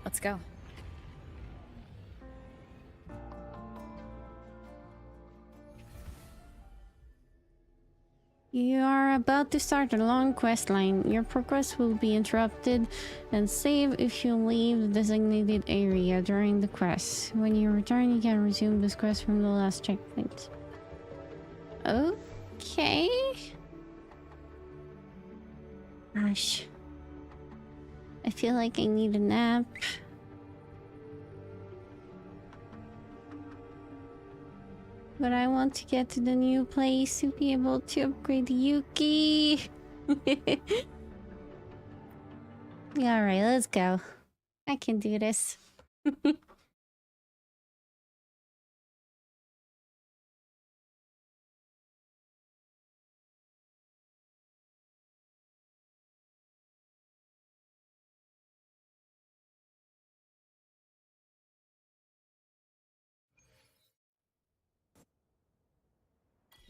Let's go. You are about to start a long quest line. Your progress will be interrupted and save if you leave the designated area during the quest. When you return, you can resume this quest from the last checkpoint. Okay. Gosh. I feel like I need a nap. But I want to get to the new place to be able to upgrade Yuki. Alright, let's go. I can do this.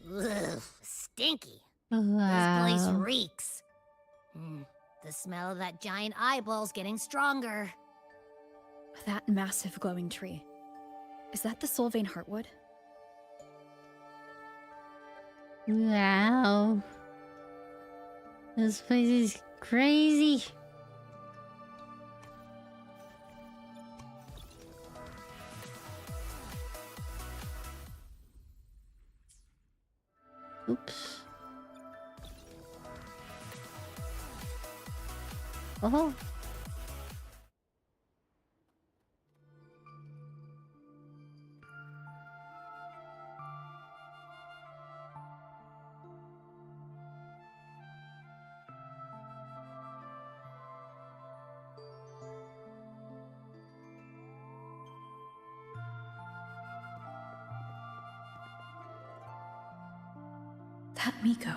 Ugh, stinky. Wow. This place reeks. The smell of that giant eyeball's getting stronger. That massive glowing tree. Is that the Solvane Heartwood? Wow. This place is crazy. Oops. Oh. That Miko.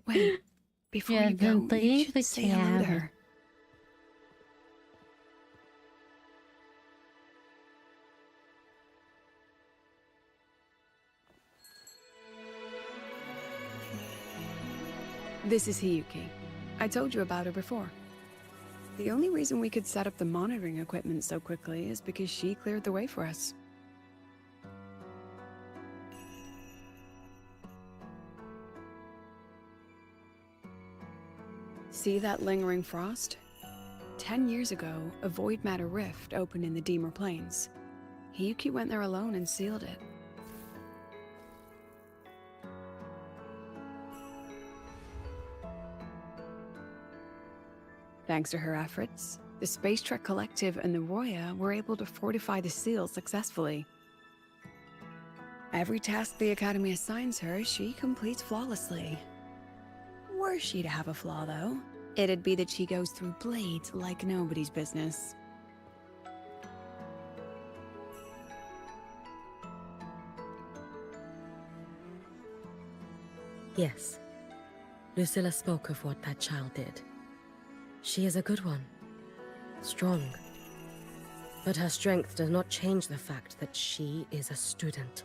Wait, before Yeah, you go, the you should English say hello to have it. her. This is Hiyuki. I told you about her before. The only reason we could set up the monitoring equipment so quickly is because she cleared the way for us. See that lingering frost? 10 years ago, a void matter rift opened in the Deemer Plains. Hiyuki went there alone and sealed it. Thanks to her efforts, the Space Trek Collective and the Roya were able to fortify the seal successfully. Every task the Academy assigns her, she completes flawlessly. Were she to have a flaw, though, it'd be that she goes through blades like nobody's business. Yes. Lucilla spoke of what that child did. She is a good one. Strong. But her strength does not change the fact that she is a student.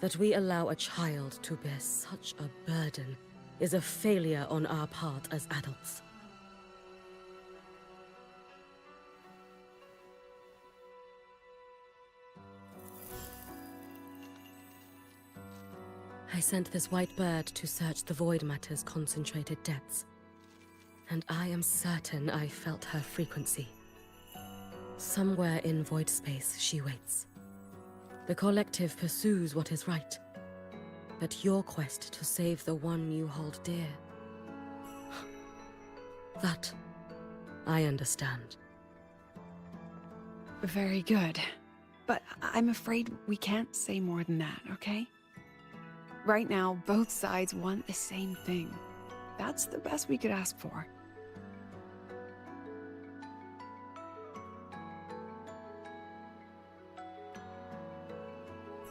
That we allow a child to bear such a burden is a failure on our part as adults. I sent this white bird to search the void matter's concentrated depths, and I am certain I felt her frequency. Somewhere in void space, she waits. The collective pursues what is right, but your quest to save the one you hold dear, that I understand. Very good. But I'm afraid we can't say more than that, okay? Right now, both sides want the same thing. That's the best we could ask for.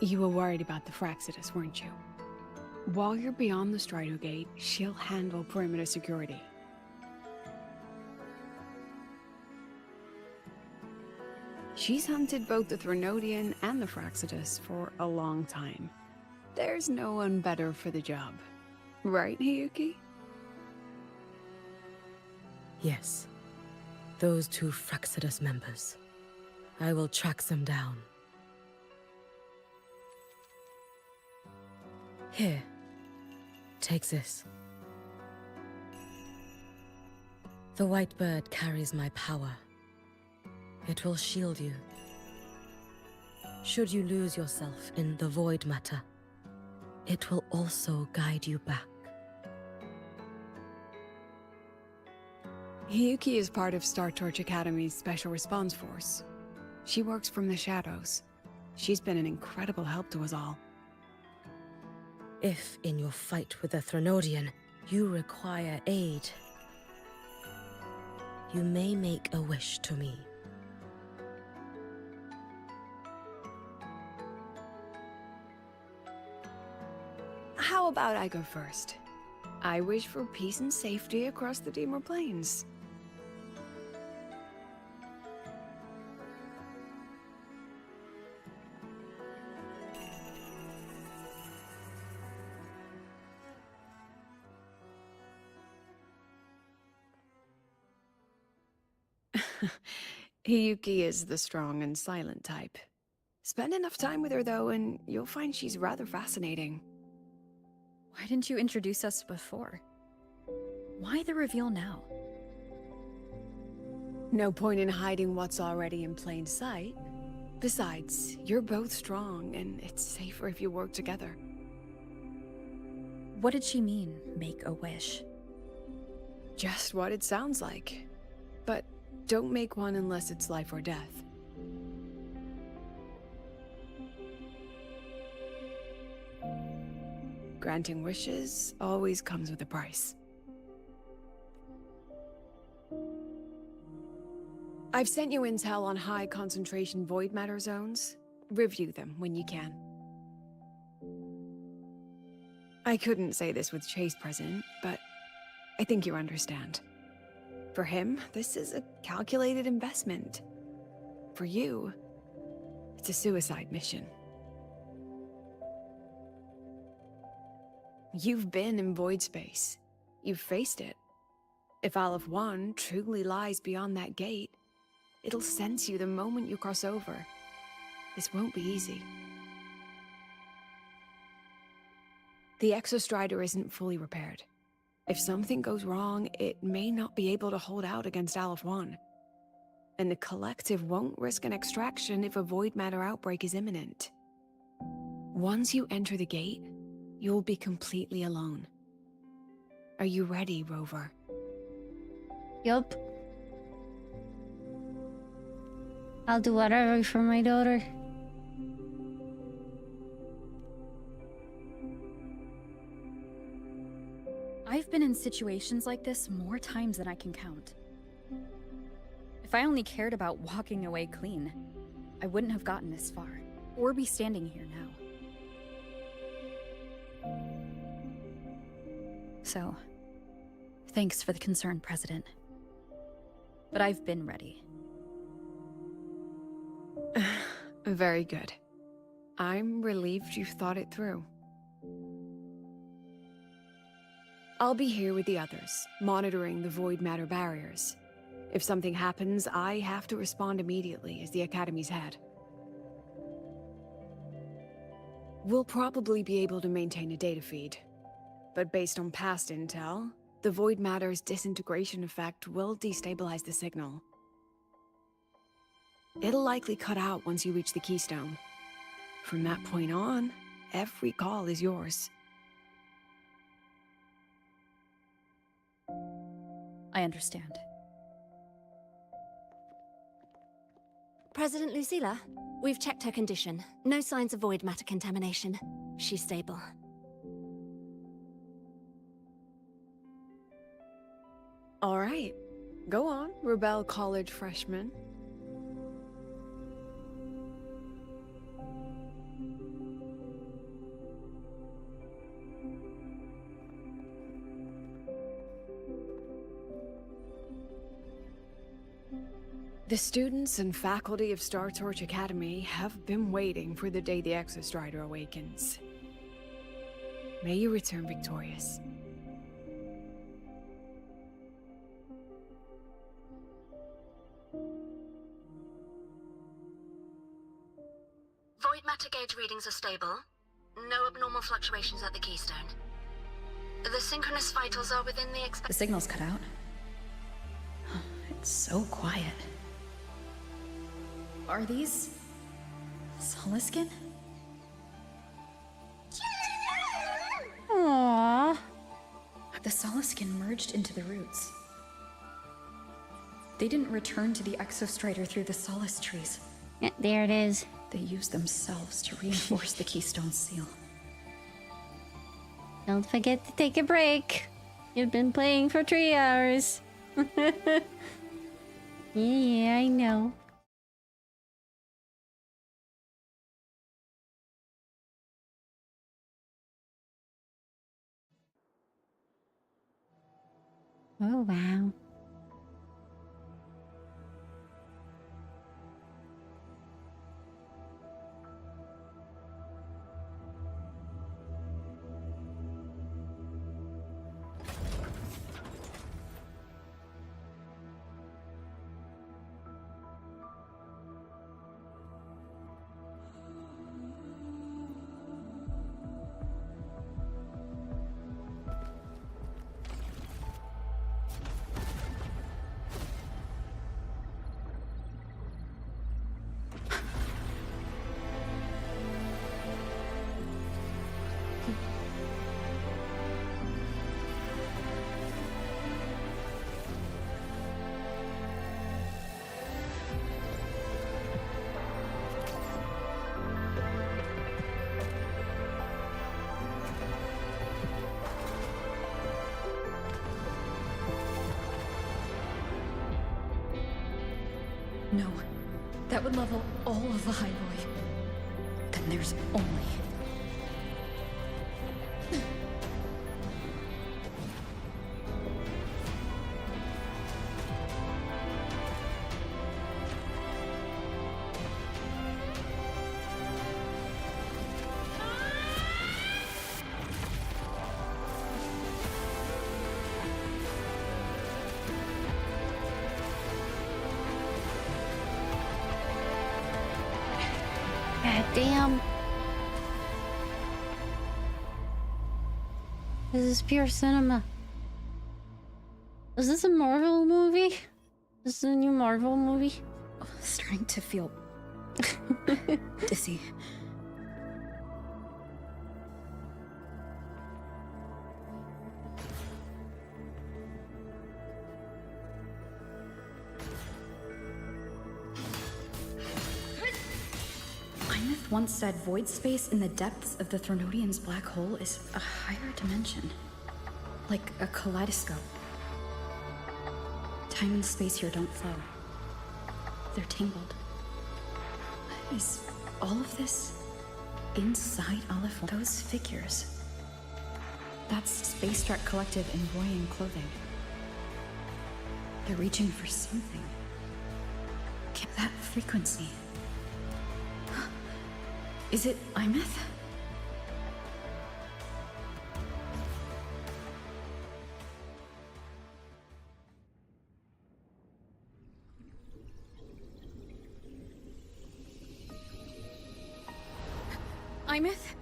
You were worried about the Fraxidus, weren't you? While you're beyond the Strider Gate, she'll handle perimeter security. She's hunted both the Threnodian and the Fraxidus for a long time. There's no one better for the job. Right, Hiyuki? Yes. Those two Fraxidus members. I will track them down. Here. Take this. The white bird carries my power. It will shield you. Should you lose yourself in the void matter, it will also guide you back. Hiyuki is part of Star Torch Academy's Special Response Force. She works from the shadows. She's been an incredible help to us all. If, in your fight with the Threnodian, you require aid, you may make a wish to me. How about I go first? I wish for peace and safety across the Deemer Plains. Hiyuki is the strong and silent type. Spend enough time with her, though, and you'll find she's rather fascinating. Why didn't you introduce us before? Why the reveal now? No point in hiding what's already in plain sight. Besides, you're both strong, and it's safer if you work together. What did she mean, make a wish? Just what it sounds like. But don't make one unless it's life or death. Granting wishes always comes with a price. I've sent you intel on high concentration void matter zones. Review them when you can. I couldn't say this with Chase present, but I think you understand. For him, this is a calculated investment. For you, it's a suicide mission. You've been in void space. You've faced it. If Aleph 1 truly lies beyond that gate, it'll sense you the moment you cross over. This won't be easy. The Exostrider isn't fully repaired. If something goes wrong, it may not be able to hold out against Aleph 1. And the Collective won't risk an extraction if a void matter outbreak is imminent. Once you enter the gate, you'll be completely alone. Are you ready, Rover? Yup. I'll do whatever for my daughter. I've been in situations like this more times than I can count. If I only cared about walking away clean, I wouldn't have gotten this far, or be standing here now. So, thanks for the concern, President. But I've been ready. Very good. I'm relieved you've thought it through. I'll be here with the others, monitoring the void matter barriers. If something happens, I have to respond immediately as the Academy's head. We'll probably be able to maintain a data feed. But based on past intel, the void matter's disintegration effect will destabilize the signal. It'll likely cut out once you reach the keystone. From that point on, every call is yours. I understand. President Lucilla, we've checked her condition. No signs of void matter contamination. She's stable. All right. Go on, Rebel College freshman. The students and faculty of Star Torch Academy have been waiting for the day the Exostrider awakens. May you return victorious. Void matter gauge readings are stable. No abnormal fluctuations at the keystone. The synchronous vitals are within the The signal's cut out. It's so quiet. Are these Soliskin? Aww. The Soliskin merged into the roots. They didn't return to the Exostrider through the Solace trees. Yeah, there it is. They used themselves to reinforce the Keystone Seal. Don't forget to take a break. You've been playing for 3 hours. Yeah, I know. Oh, wow. No, that would level all of the High Void. Then there's only... God damn. This is pure cinema. Is this a Marvel movie? This is a new Marvel movie? Starting to feel... dizzy. Imeth once said void space in the depths of the Thronodian's black hole is a higher dimension. Like a kaleidoscope. Time and space here don't flow. They're tangled. Is all of this inside Aleph? Those figures. That's Space Trek Collective in Voyan clothing. They're reaching for something. That frequency. Is it Imeth? Imeth?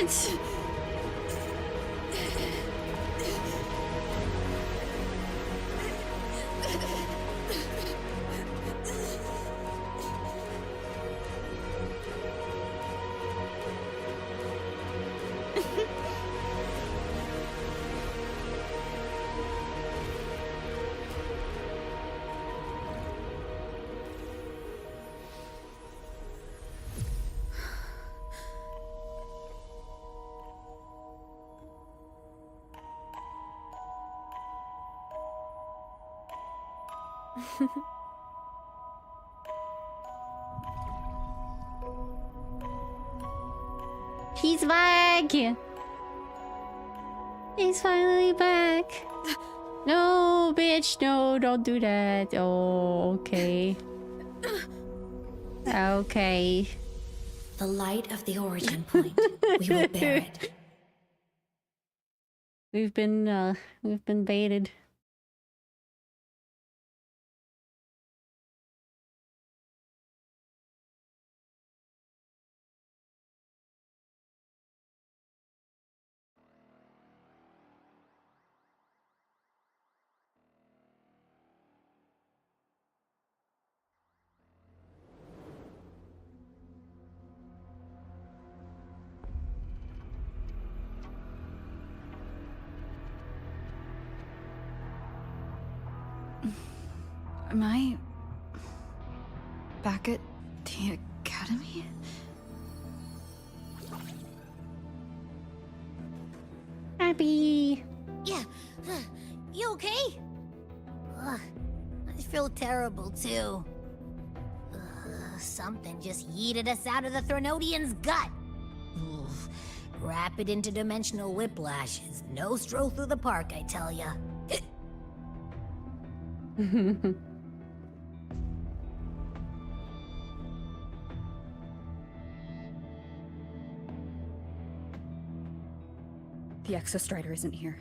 it! He's back! He's finally back! No, bitch, no, don't do that. Oh, okay. Okay. The light of the origin point. We will bear it. We've been baited. Am I back at the academy? Abby! Yeah. You okay? Ugh, I feel terrible too. Something just yeeted us out of the Threnodian's gut. Ugh, rapid interdimensional whiplash is no stroll through the park, I tell ya. The Exostrider isn't here.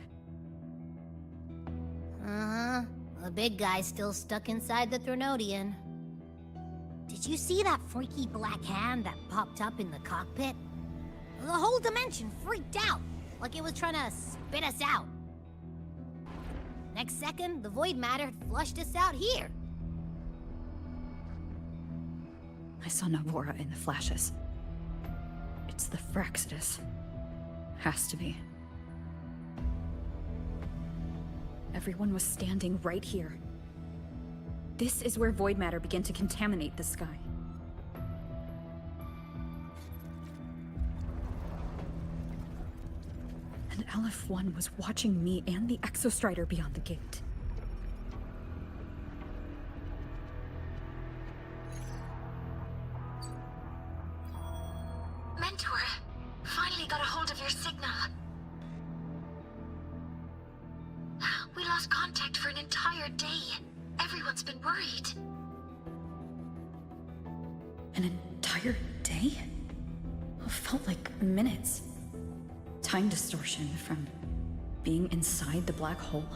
Uh-huh. The big guy's still stuck inside the Threnodian. Did you see that freaky black hand that popped up in the cockpit? The whole dimension freaked out, like it was trying to spit us out. Next second, the void matter had flushed us out here. I saw Navora in the flashes. It's the Fraxidus. Has to be. Everyone was standing right here. This is where void matter began to contaminate the sky. And LF1 was watching me and the Exostrider beyond the gate. Mentor, finally got a hold of your signal. We lost contact for an entire day. Everyone's been worried. An entire day? It felt like minutes. Time distortion from being inside the black hole.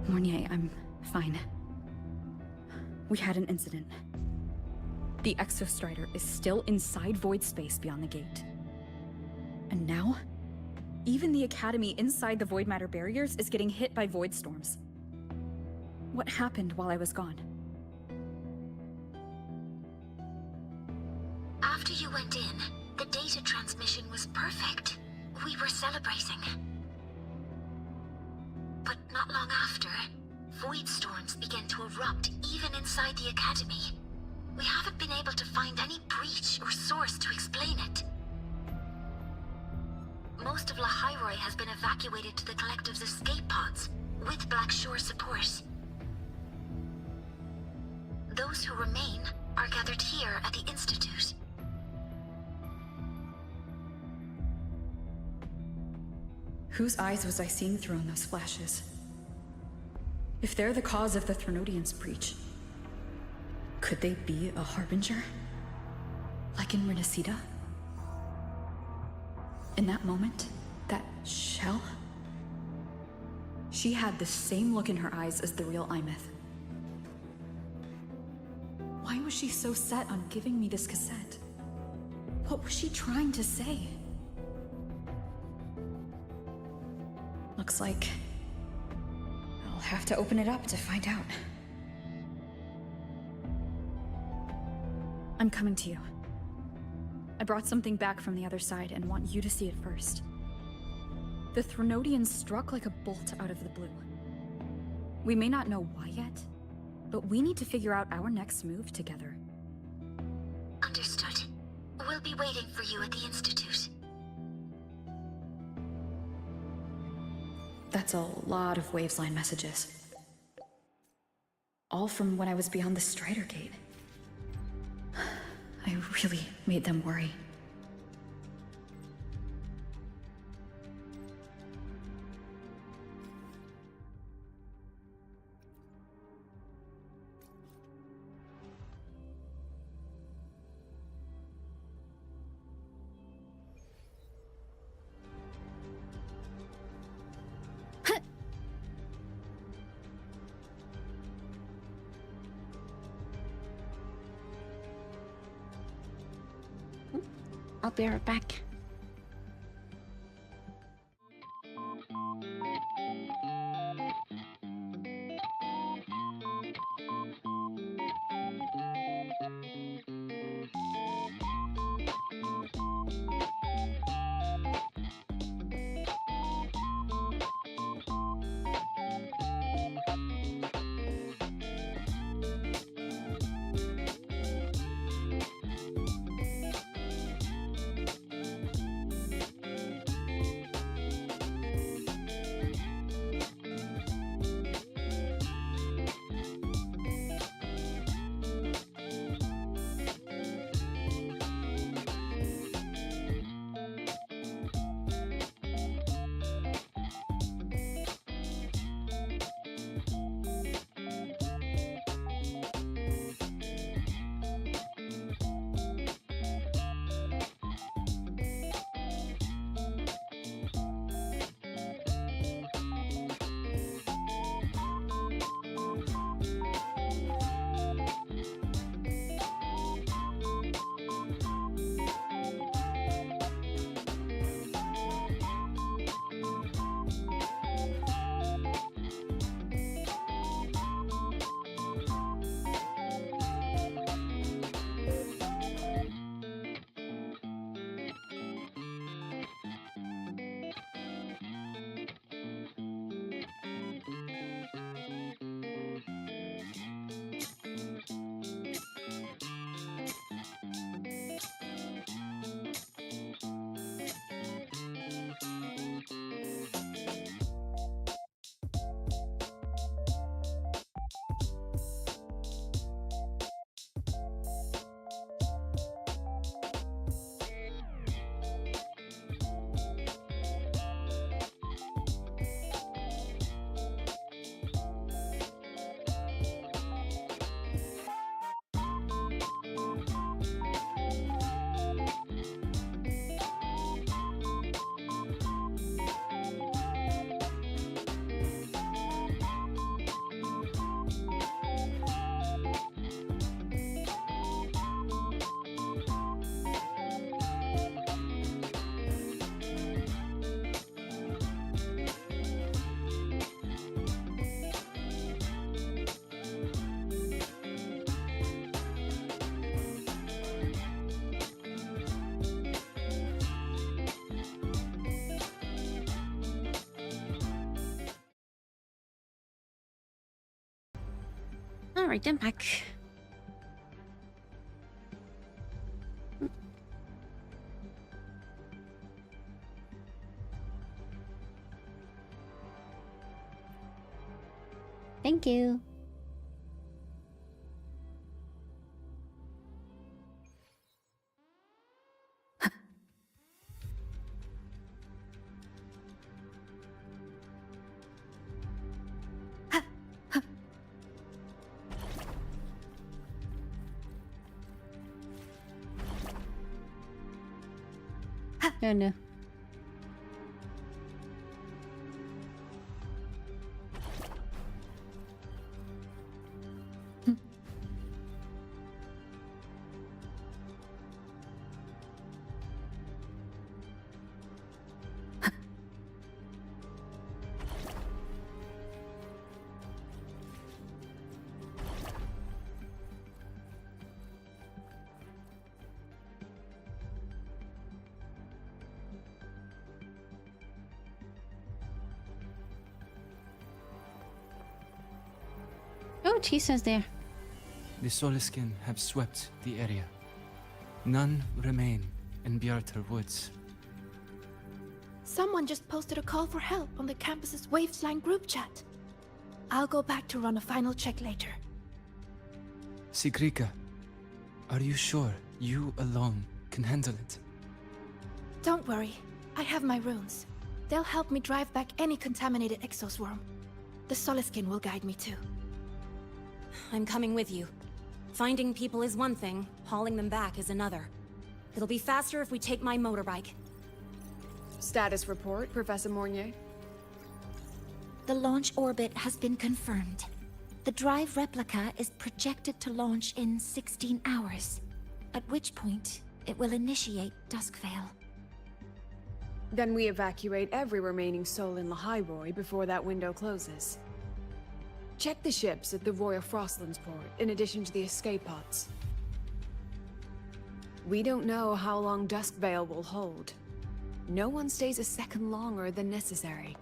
Mornier, I'm fine. We had an incident. The Exostrider is still inside void space beyond the gate. And now, even the Academy inside the void matter barriers is getting hit by void storms. What happened while I was gone? After you went in, the data transmission was perfect. We were celebrating. But not long after, void storms began to erupt even inside the Academy. We haven't been able to find any breach or source to explain it. Most of Lahairoi has been evacuated to the Collective's escape pods, with Black Shore support. Those who remain are gathered here at the Institute. Whose eyes was I seeing through in those flashes? If they're the cause of the Threnodian's breach, could they be a harbinger? Like in Renacida? In that moment, that shell? She had the same look in her eyes as the real Imeth. Why Why was she so set on giving me this cassette? What was she trying to say? Looks like I'll have to open it up to find out. I'm coming to you. I brought something back from the other side and want you to see it first. The Threnodians struck like a bolt out of the blue. We may not know why yet, but we need to figure out our next move together. Understood. We'll be waiting for you at the Institute. That's a lot of Wavesline messages. All from when I was beyond the Strider Gate. I really made them worry. I'll be right back. Alright, I'm back. Thank you. Oh no. what she says there. The Soliskin have swept the area. None remain in Bjartar Woods. Someone just posted a call for help on the campus's Waveslang group chat. I'll go back to run a final check later. Sigrika, are you sure you alone can handle it? Don't worry, I have my runes. They'll help me drive back any contaminated exoswarm. The Soliskin will guide me too. I'm coming with you. Finding people is one thing, hauling them back is another. It'll be faster if we take my motorbike. Status report, Professor Mornier. The launch orbit has been confirmed. The drive replica is projected to launch in 16 hours, at which point it will initiate Duskvale. Then we evacuate every remaining soul in Lahairoi before that window closes. Check the ships at the Royal Frostlands port, in addition to the escape pods. We don't know how long Duskvale will hold. No one stays a second longer than necessary.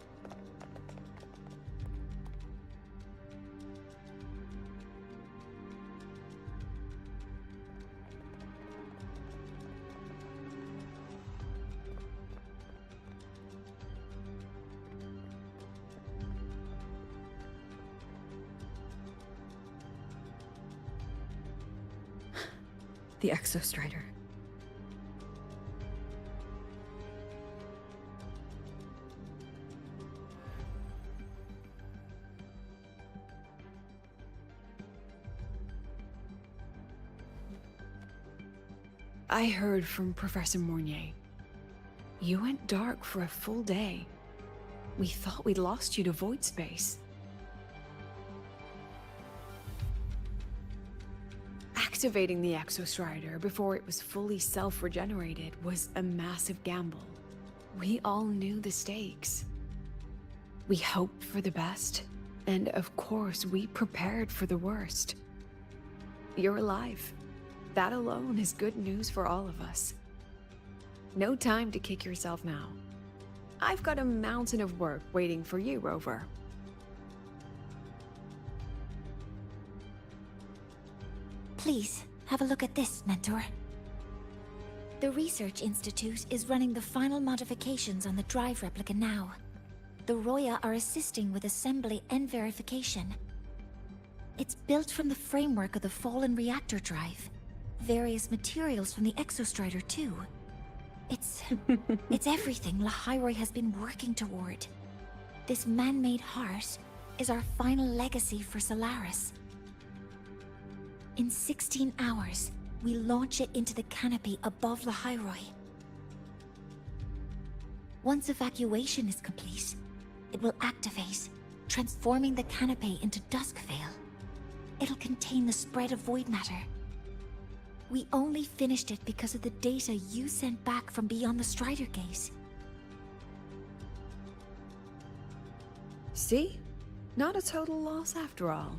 The Exostrider. I heard from Professor Mornier. You went dark for a full day. We thought we'd lost you to void space. Activating the Exostrider before it was fully self-regenerated was a massive gamble. We all knew the stakes. We hoped for the best, and of course we prepared for the worst. You're alive. That alone is good news for all of us. No time to kick yourself now. I've got a mountain of work waiting for you, Rover. Please, have a look at this, Mentor. The Research Institute is running the final modifications on the drive replica now. The Roya are assisting with assembly and verification. It's built from the framework of the fallen reactor drive. Various materials from the Exostrider, too. It's everything Lahairoi has been working toward. This man-made heart is our final legacy for Solaris. In 16 hours, we launch it into the canopy above Lahairoi. Once evacuation is complete, it will activate, transforming the canopy into Duskvale. It'll contain the spread of void matter. We only finished it because of the data you sent back from beyond the Strider Gate. See? Not a total loss after all.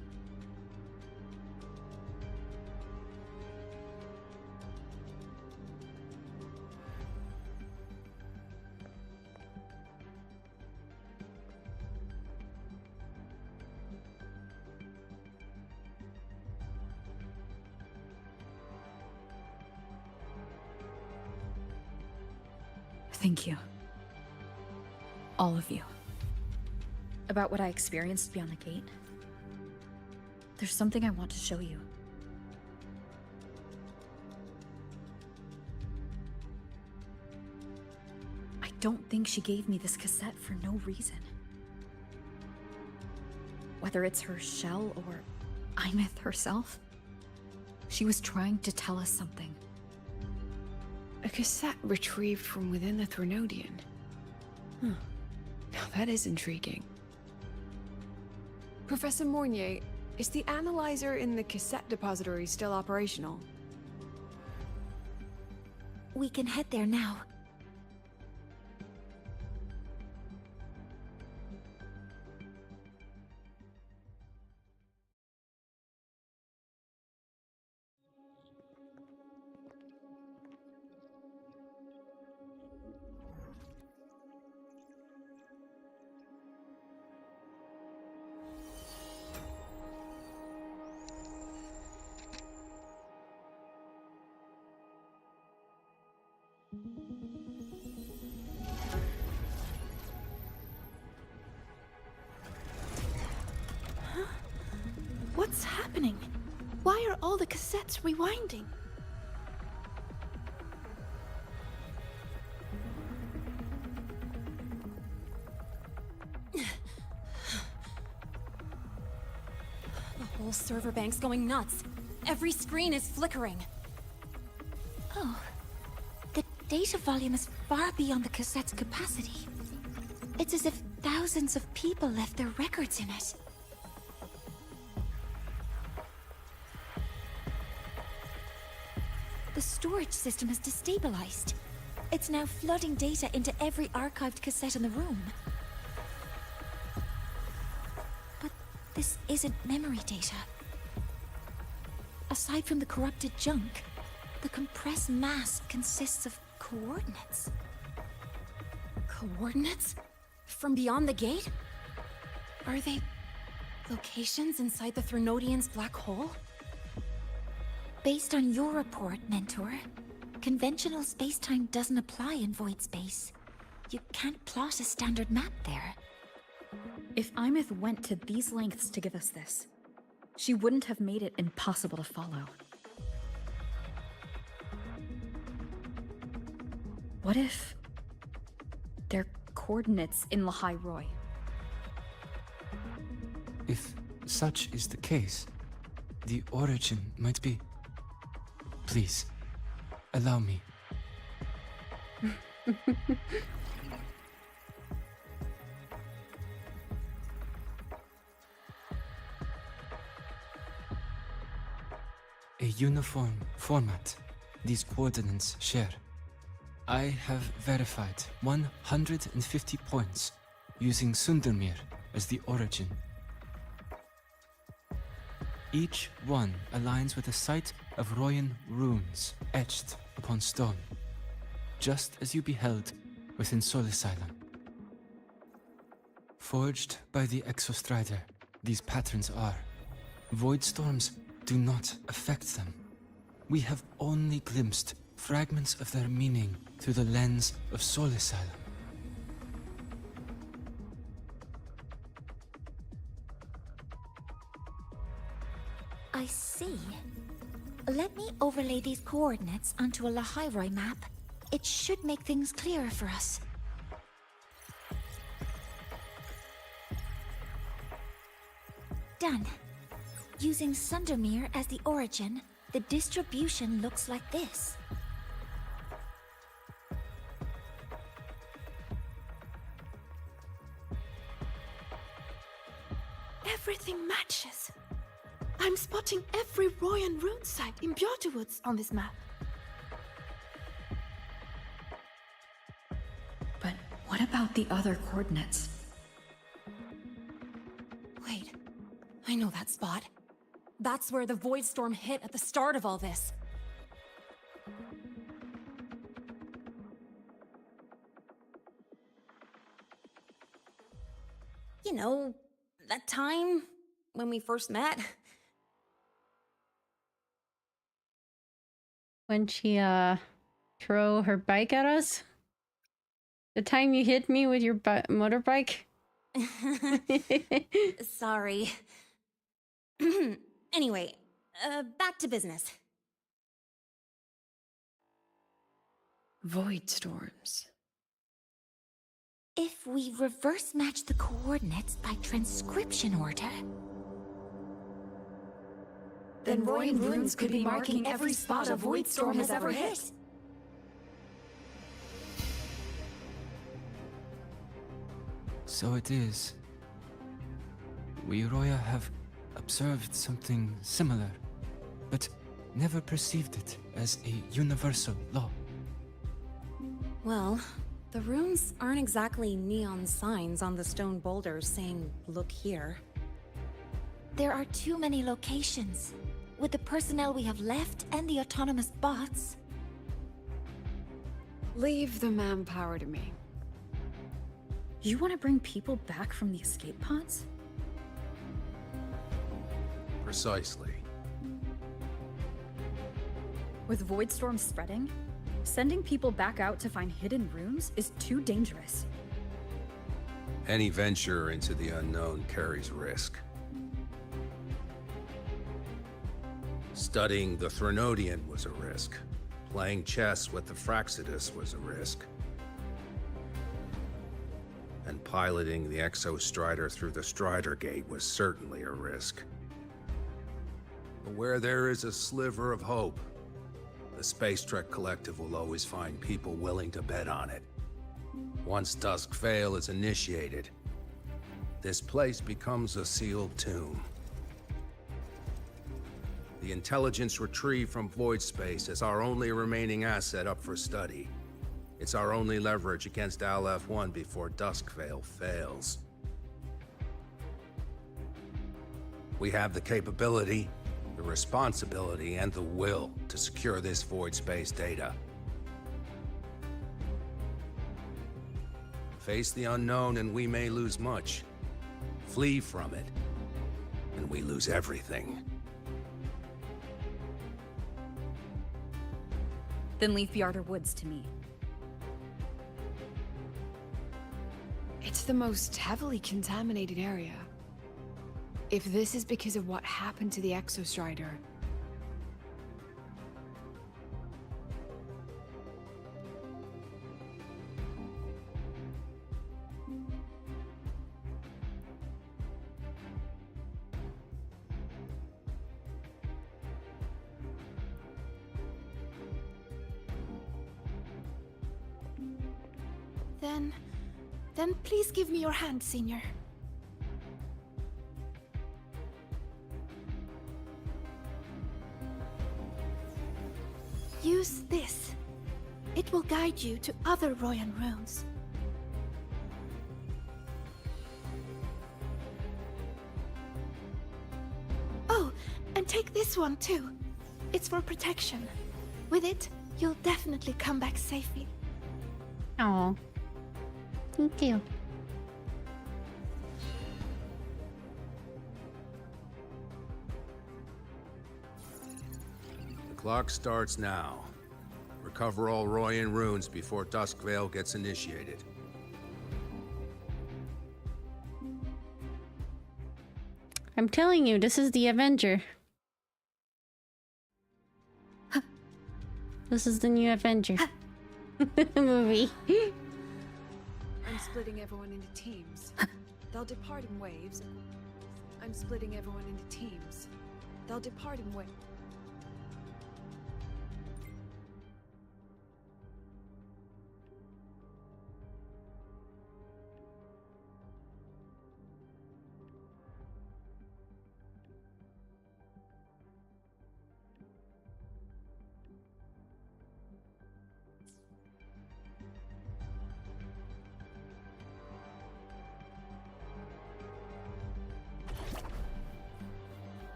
Thank you. All of you. About what I experienced beyond the gate. There's something I want to show you. I don't think she gave me this cassette for no reason. Whether it's her shell or Imeth herself, she was trying to tell us something. A cassette retrieved from within the Threnodian. Huh. Now that is intriguing. Professor Mornier, is the analyzer in the cassette depository still operational? We can head there now. What's happening? Why are all the cassettes rewinding? The whole server bank's going nuts. Every screen is flickering. Oh. The data volume is far beyond the cassette's capacity. It's as if thousands of people left their records in it. The storage system is destabilized. It's now flooding data into every archived cassette in the room. But this isn't memory data. Aside from the corrupted junk, the compressed mass consists of coordinates. Coordinates? From beyond the gate? Are they locations inside the Threnodian's black hole? Based on your report, Mentor, conventional space-time doesn't apply in void space. You can't plot a standard map there. If Imith went to these lengths to give us this, she wouldn't have made it impossible to follow. What if they're coordinates in Lahai Roy? If such is the case, the origin might be... Please, allow me. A uniform format these coordinates share. I have verified 150 points using Sundermere as the origin. Each one aligns with a site of Royan runes etched upon stone, just as you beheld within Solisylum. Forged by the Exostrider, these patterns are. Void storms do not affect them. We have only glimpsed fragments of their meaning through the lens of Solisylum. I see. Let me overlay these coordinates onto a Lahairoi map. It should make things clearer for us. Done. Using Sundermere as the origin, the distribution looks like this. Everything matches. I'm spotting every Royan rune site in Bjortwoods on this map. But what about the other coordinates? Wait, I know that spot. That's where the Void Storm hit at the start of all this. You know, that time when we first met? When she throw her bike at us? The time you hit me with your motorbike? Sorry. Anyway, back to business. Void storms. If we reverse match the coordinates by transcription order... Then Royan runes could be marking every spot a Void Storm has ever hit. So it is. We Roya have observed something similar, but never perceived it as a universal law. Well, the runes aren't exactly neon signs on the stone boulders saying, "Look here." There are too many locations. With the personnel we have left and the autonomous bots... Leave the manpower to me. You want to bring people back from the escape pods? Precisely. With Void Storm spreading, Sending people back out to find hidden runes is too dangerous. Any venture into the unknown carries risk. Studying the Threnodian was a risk. Playing chess with the Fraxidus was a risk. And piloting the Exostrider through the Strider Gate was certainly a risk. But where there is a sliver of hope, the Space Trek Collective will always find people willing to bet on it. Once Dusk Vale is initiated, this place becomes a sealed tomb. The intelligence retrieved from void space is our only remaining asset up for study. It's our only leverage against Aleph-1 before Dusk Vale fails. We have the capability, the responsibility, and the will to secure this void space data. Face the unknown and we may lose much. Flee from it, and we lose everything. Then leave the Outer Woods to me. It's the most heavily contaminated area. If this is because of what happened to the Exostrider, Then please give me your hand, Senior. Use this. It will guide you to other Royan runes. Oh, and take this one too. It's for protection. With it, you'll definitely come back safely. Oh. Thank you. The clock starts now. Recover all Royan runes before Dusk Vale gets initiated. I'm telling you, this is the Avenger. This is the new Avenger movie. I'm splitting everyone into teams. They'll depart in waves. I'm splitting everyone into teams. They'll depart in waves.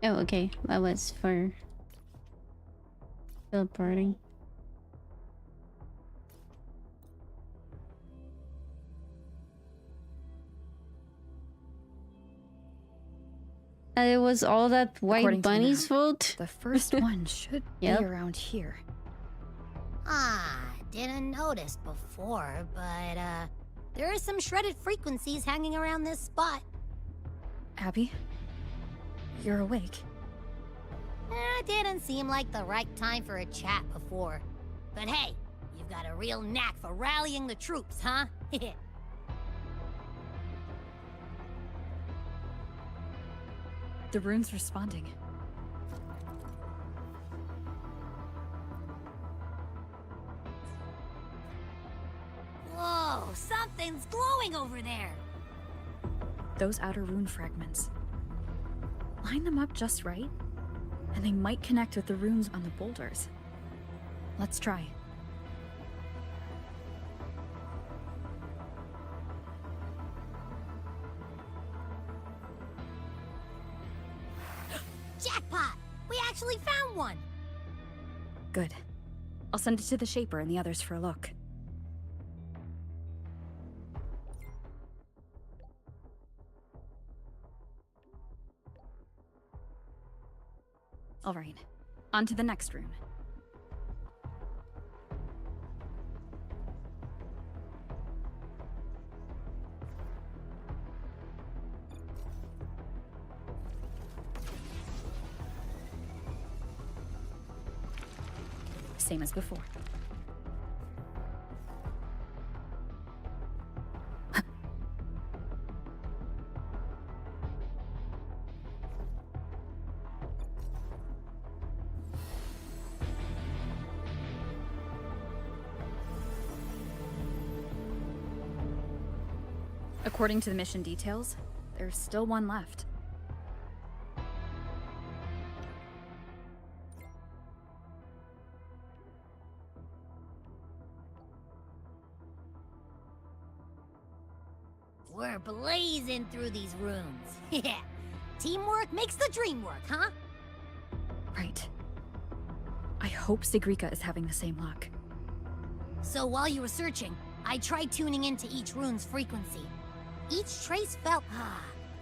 Oh, okay. That was for teleporting. It was all that white According to the bunny's map, fault? The first one should Yep. be around here. Didn't notice before, but, there are some shredded frequencies hanging around this spot. Abby, you're awake. Didn't seem like the right time for a chat before. But hey, you've got a real knack for rallying the troops, huh? The rune's responding. Whoa, something's glowing over there. Those outer rune fragments. Line them up just right, and they might connect with the runes on the boulders. Let's try. actually found one! Good. I'll send it to the Shaper and the others for a look. All right, on to the next rune. Same as before. According to the mission details, there's still one left. We're blazing through these rooms. Yeah. Teamwork makes the dream work, huh? Right. I hope Sigrika is having the same luck. So while you were searching, I tried tuning into each rune's frequency. Each trace felt,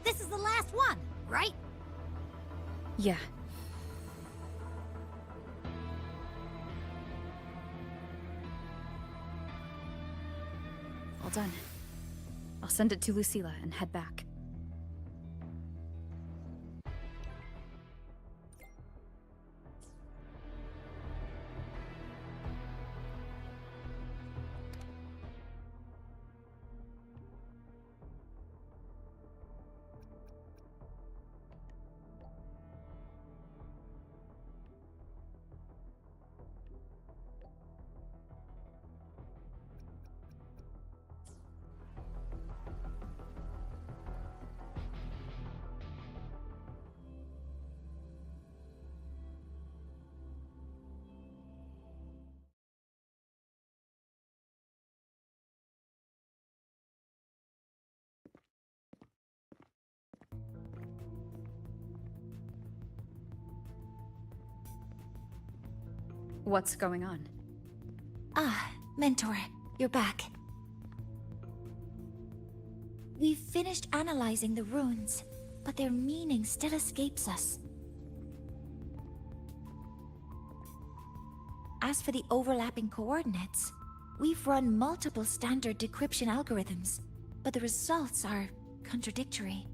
this is the last one, right? Yeah. All done. I'll send it to Lucilla and head back. What's going on? Ah, Mentor, you're back. We've finished analyzing the runes, but their meaning still escapes us. As for the overlapping coordinates, we've run multiple standard decryption algorithms, but the results are contradictory.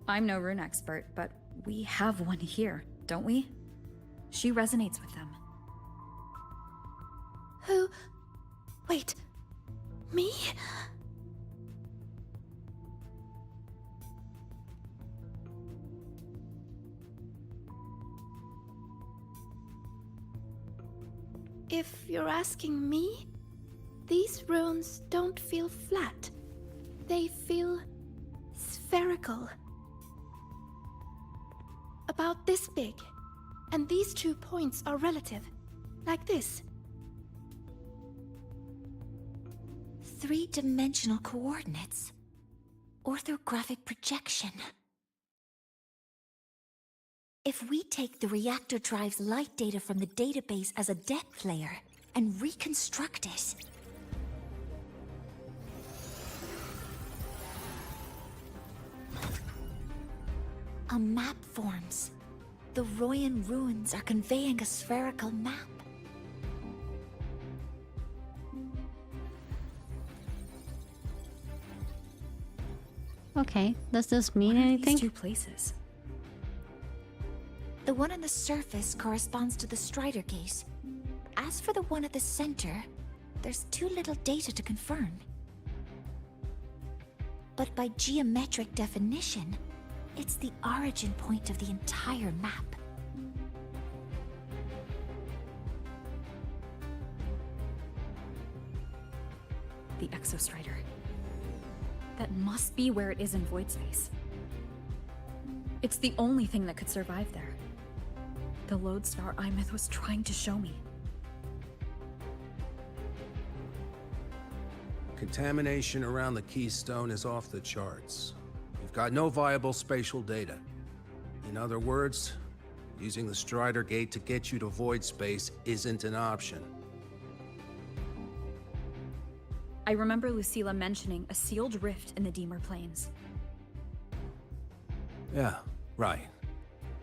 I'm no rune expert, but we have one here, don't we? She resonates with them. Who? Wait. Me? If you're asking me, these runes don't feel flat. They feel spherical. About this big. And these 2 points are relative. Like this. 3-dimensional coordinates. Orthographic projection. If we take the reactor drive's light data from the database as a depth layer and reconstruct it, a map forms. The Royan ruins are conveying a spherical map. Okay, does this mean What are anything? these 2 places? The one on the surface corresponds to the Strider Gate. As for the one at the center, there's too little data to confirm. But by geometric definition, it's the origin point of the entire map. The Exostrider. That must be where it is in Void Space. It's the only thing that could survive there. The lodestar Imeth was trying to show me. contamination around the Keystone is off the charts. You've got no viable spatial data. In other words, using the Strider Gate to get you to void space isn't an option. I remember Lucilla mentioning a sealed rift in the Deemer Plains. Yeah, right.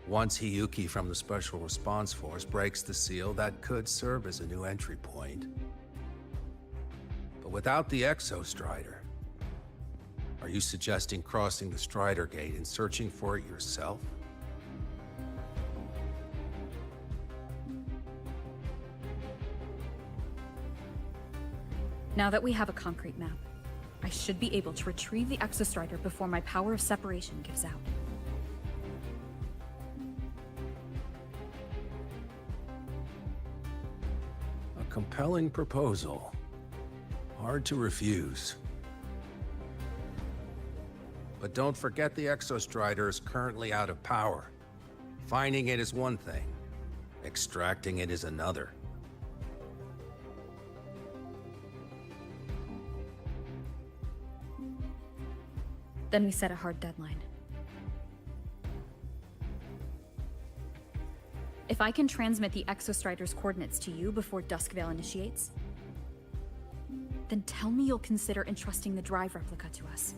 Once Hiyuki from the Special Response Force breaks the seal, that could serve as a new entry point. But without the Exostrider, are you suggesting crossing the Strider Gate and searching for it yourself? Now that we have a concrete map, I should be able to retrieve the Exostrider before my power of separation gives out. A compelling proposal. Hard to refuse. But don't forget the Exostrider is currently out of power. Finding it is one thing. Extracting it is another. Then we set a hard deadline. If I can transmit the Exostrider's coordinates to you before Duskvale initiates, then tell me you'll consider entrusting the drive replica to us.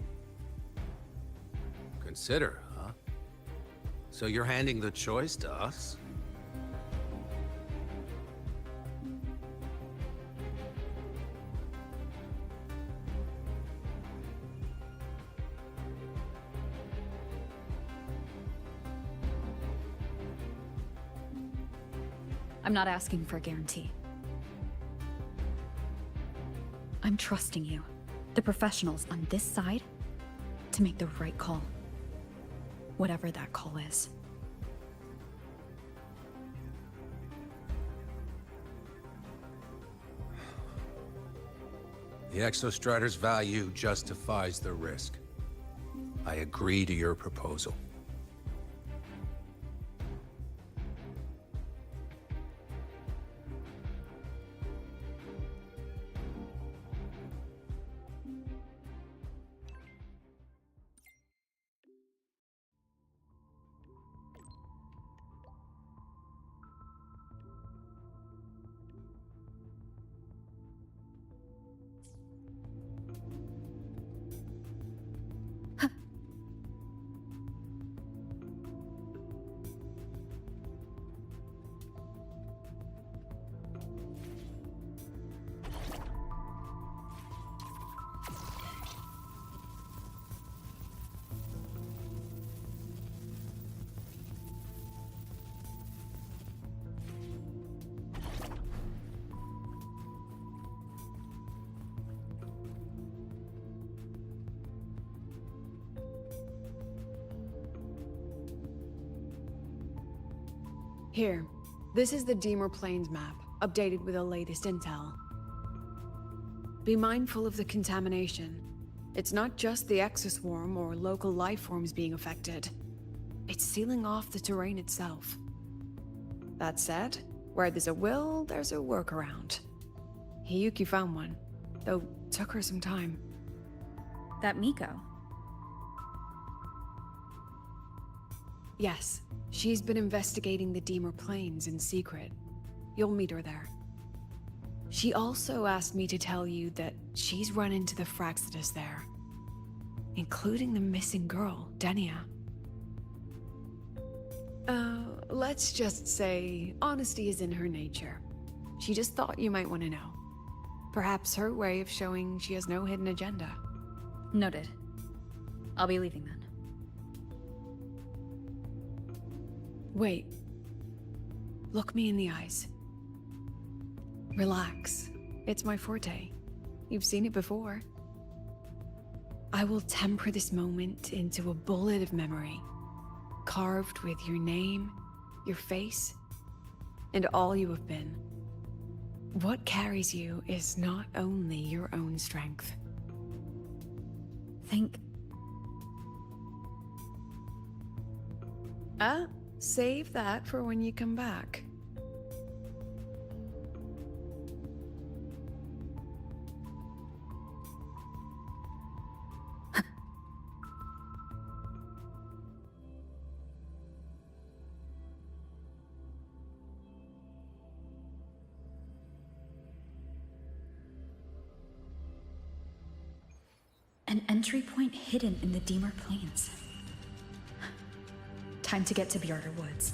Consider, huh? So you're handing the choice to us? I'm not asking for a guarantee. I'm trusting you, the professionals on this side, to make the right call. Whatever that call is. The Exostrider's value justifies the risk. I agree to your proposal. Here, this is the Deemer Plains map, updated with the latest intel. Be mindful of the contamination. It's not just the exoswarm or local life forms being affected. It's sealing off the terrain itself. That said, where there's a will, there's a workaround. Hiyuki found one, though took her some time. That Miko? Yes, she's been investigating the Deemer Plains in secret. You'll meet her there. She also asked me to tell you that she's run into the Fraxidus there, including the missing girl, Denia. Let's just say honesty is in her nature. She just thought you might want to know. Perhaps her way of showing she has no hidden agenda. Noted. I'll be leaving then. Wait. Look me in the eyes. Relax. It's my forte. You've seen it before. I will temper this moment into a bullet of memory, carved with your name, your face, and all you have been. What carries you is not only your own strength. Think. Save that for when you come back. An entry point hidden in the Deemer Plains. Time to get to Bjarter Woods.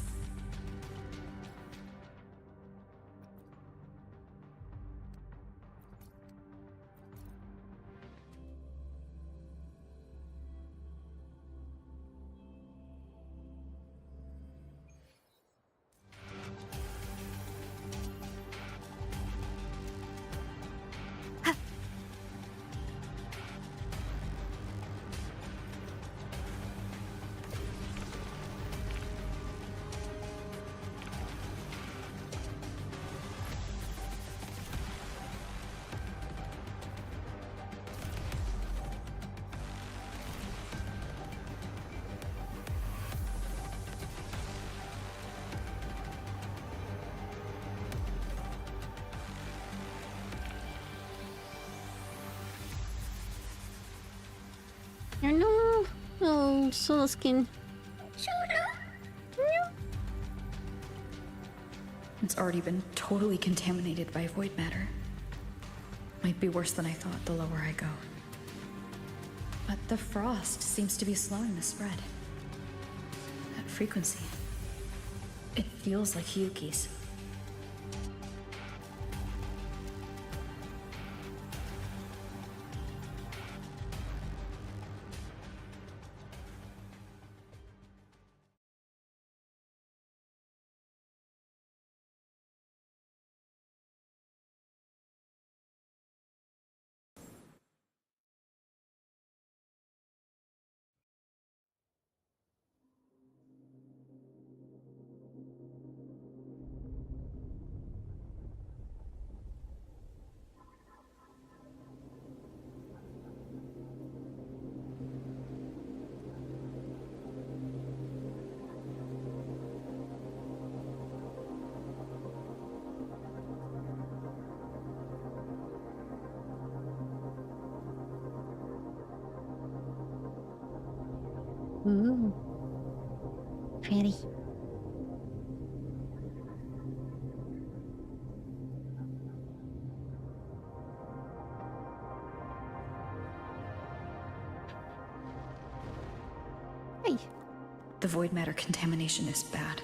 No, oh, soul skin. It's already been totally contaminated by void matter. Might be worse than I thought the lower I go. But the frost seems to be slowing the spread. That frequency. It feels like Hiyuki's. Ooh. Pretty. Hey. The void matter contamination is bad.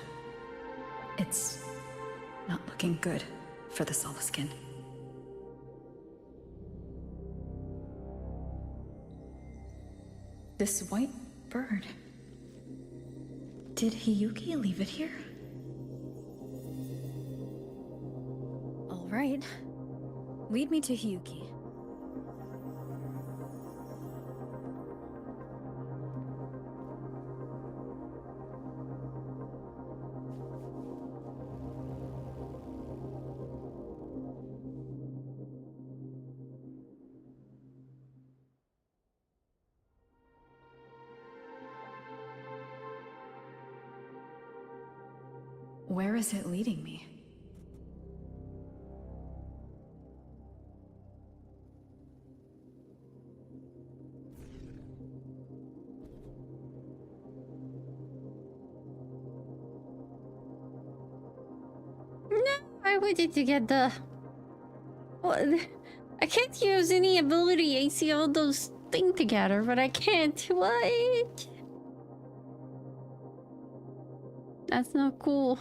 It's not looking good for the Solaskin. This white bird. Did Hiyuki leave it here? All right. Lead me to Hiyuki. Where is it leading me? No, I wanted to get the... What? I can't use any ability. I see all those things together, but I can't. What? That's not cool.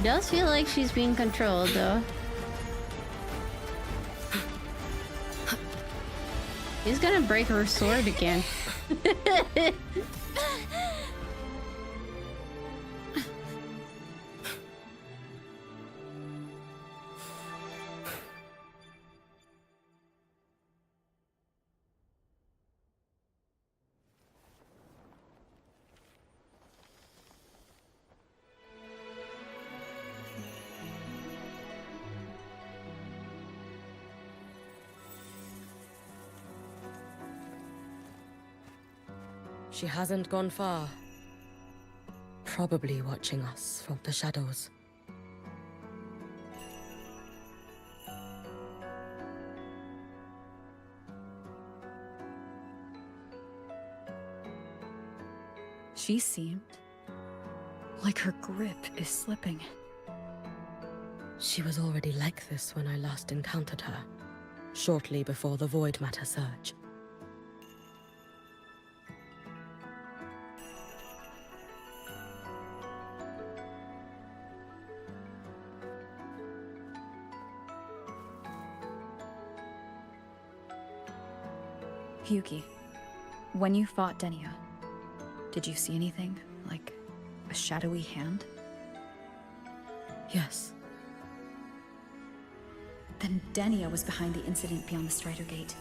Does feel like she's being controlled though. He's gonna break her sword again. She hasn't gone far. Probably watching us from the shadows. She seemed like her grip is slipping. She was already like this when I last encountered her, shortly before the Void Matter surge. Hyuki, when you fought Denia, did you see anything? Like a shadowy hand? Yes. Then Denia was behind the incident beyond the Strider Gate.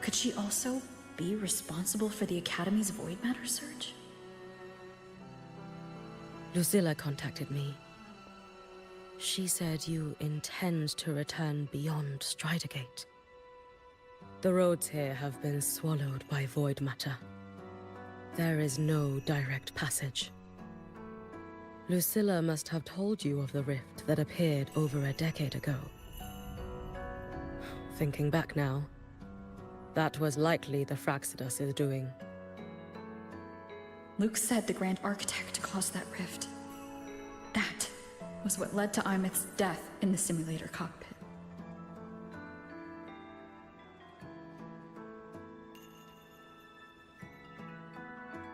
Could she also be responsible for the Academy's Void Matter surge? Lucilla contacted me. She said you intend to return beyond Strider Gate. The roads here have been swallowed by Void Matter. There is no direct passage. Lucilla must have told you of the rift that appeared over a decade ago. Thinking back now, that was likely the Fraxidus' doing. Luke said the Grand Architect caused that rift. That was what led to Imith's death in the simulator cockpit.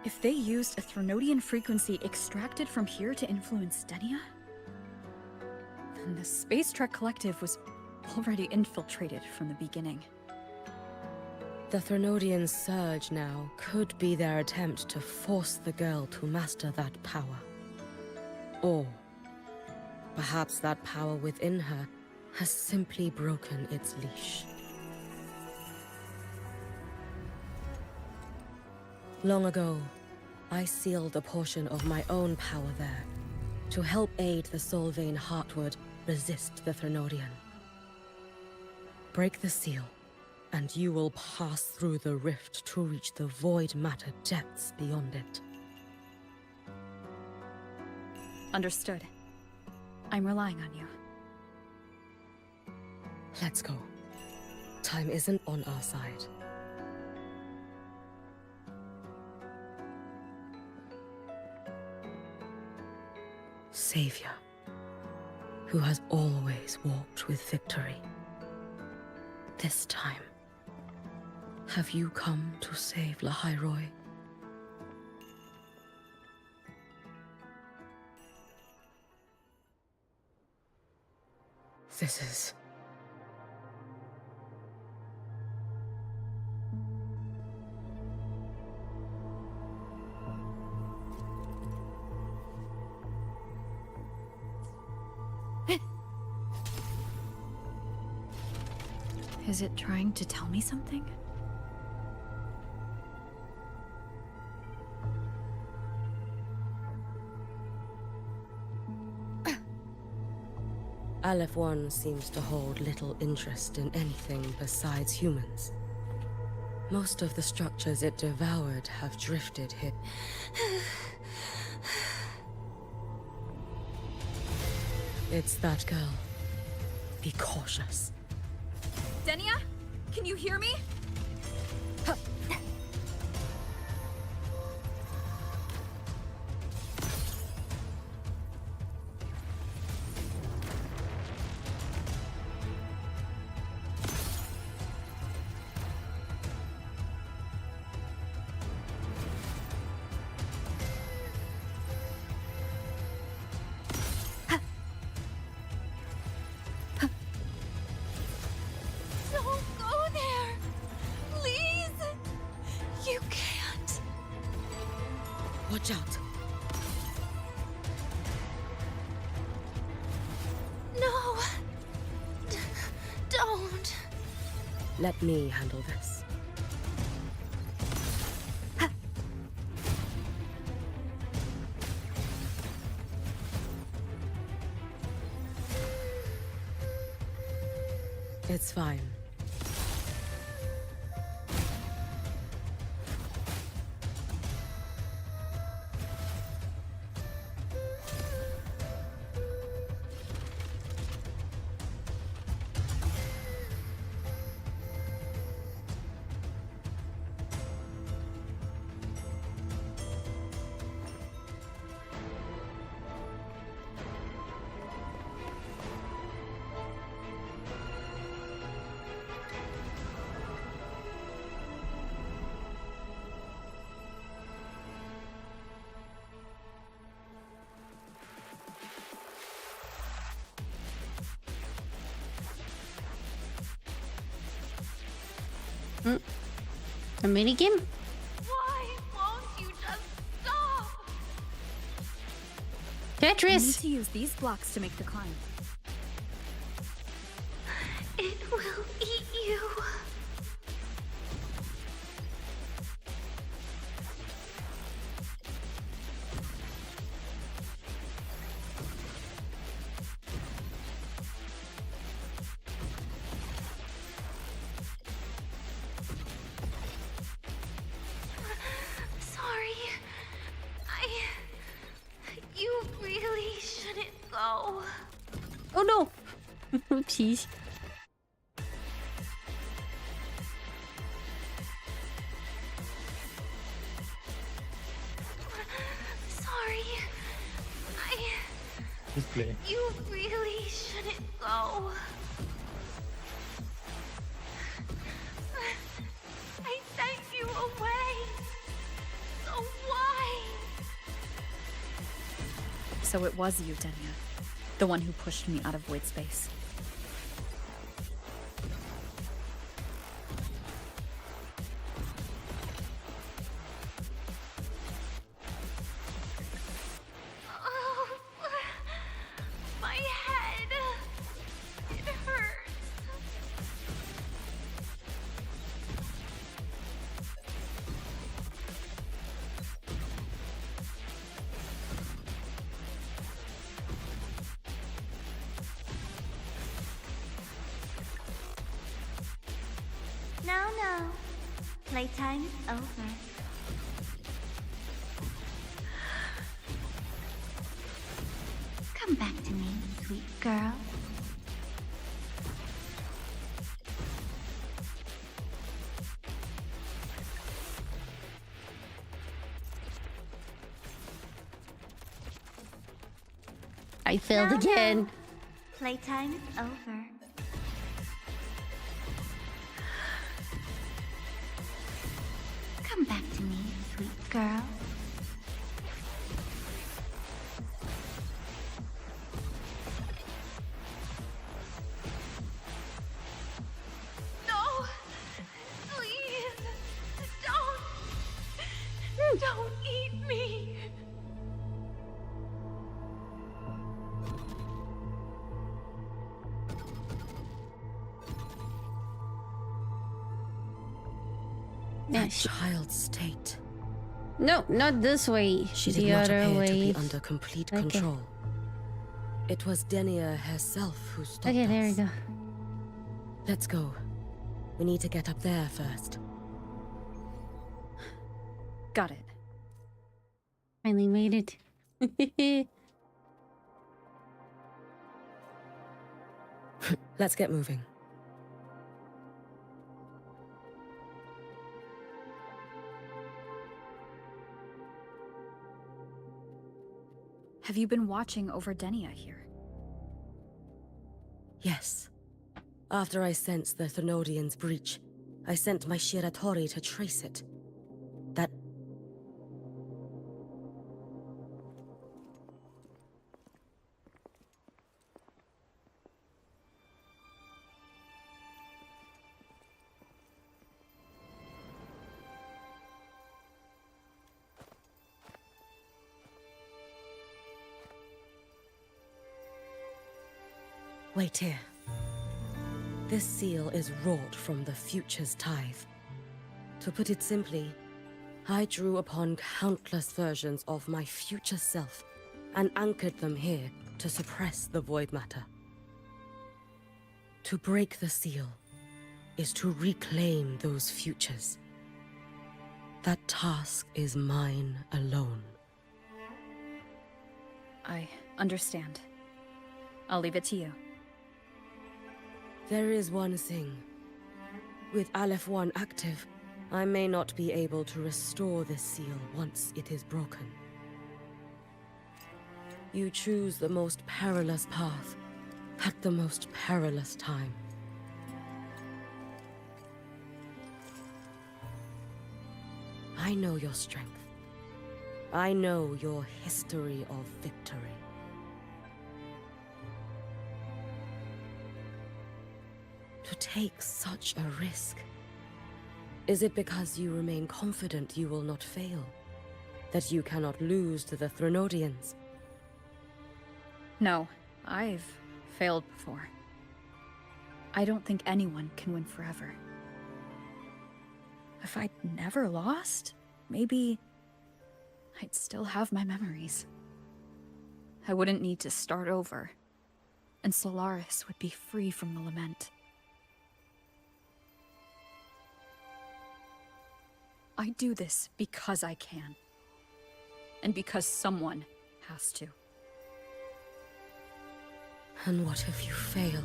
If they used a Threnodian frequency extracted from here to influence Denia, then the Space Trek Collective was already infiltrated from the beginning. The Threnodian surge now could be their attempt to force the girl to master that power. Or perhaps that power within her has simply broken its leash. Long ago, I sealed a portion of my own power there to help aid the Solvane Heartwood resist the Threnodian. Break the seal, and you will pass through the rift to reach the Void Matter depths beyond it. Understood. I'm relying on you. Let's go. Time isn't on our side. Savior, who has always walked with victory. This time, have you come to save Lahairoi? This is... Is it trying to tell me something? Aleph 1 seems to hold little interest in anything besides humans. Most of the structures it devoured have drifted here. It's that girl. Be cautious. Denia? Can you hear me? Don't go there! Please! You can't. Watch out. No! Don't! Let me handle this. It's fine. A minigame? Why won't you just stop? You need Tetris! to use these blocks to make the climb. It will eat you. Sorry. You really shouldn't go. Oh no! Oopsies. Sorry. Just play. You really shouldn't go. I sent you away. So why? So it was you, Denia. The one who pushed me out of void space. Oh, my head. It hurts. No. Playtime's over. Come back to me, sweet girl. I failed again. Playtime's over. Come back to me, sweet girl. No. Please. Don't eat me. That child's state. No, not this way. She the did not other appear way. to be under complete Okay. control. It was Denia herself who stopped Okay, us. there we go. Let's go. We need to get up there first. Got it. Finally made it. Let's get moving. Have you been watching over Denia here? Yes. After I sensed the Thenodian's breach, I sent my Shiratori to trace it. That... Wait here. This seal is wrought from the future's tithe. To put it simply, I drew upon countless versions of my future self and anchored them here to suppress the void matter. To break the seal is to reclaim those futures. That task is mine alone. I understand. I'll leave it to you. There is one thing. With Aleph 1 active, I may not be able to restore this seal once it is broken. You choose the most perilous path at the most perilous time. I know your strength. I know your history of victory. To take such a risk Is it because you remain confident you will not fail? That you cannot lose to the Threnodians? No, I've failed before. I don't think anyone can win forever. If I'd never lost, maybe I'd still have my memories. I wouldn't need to start over, and Solaris would be free from the lament. I do this because I can, and because someone has to. And what if you fail?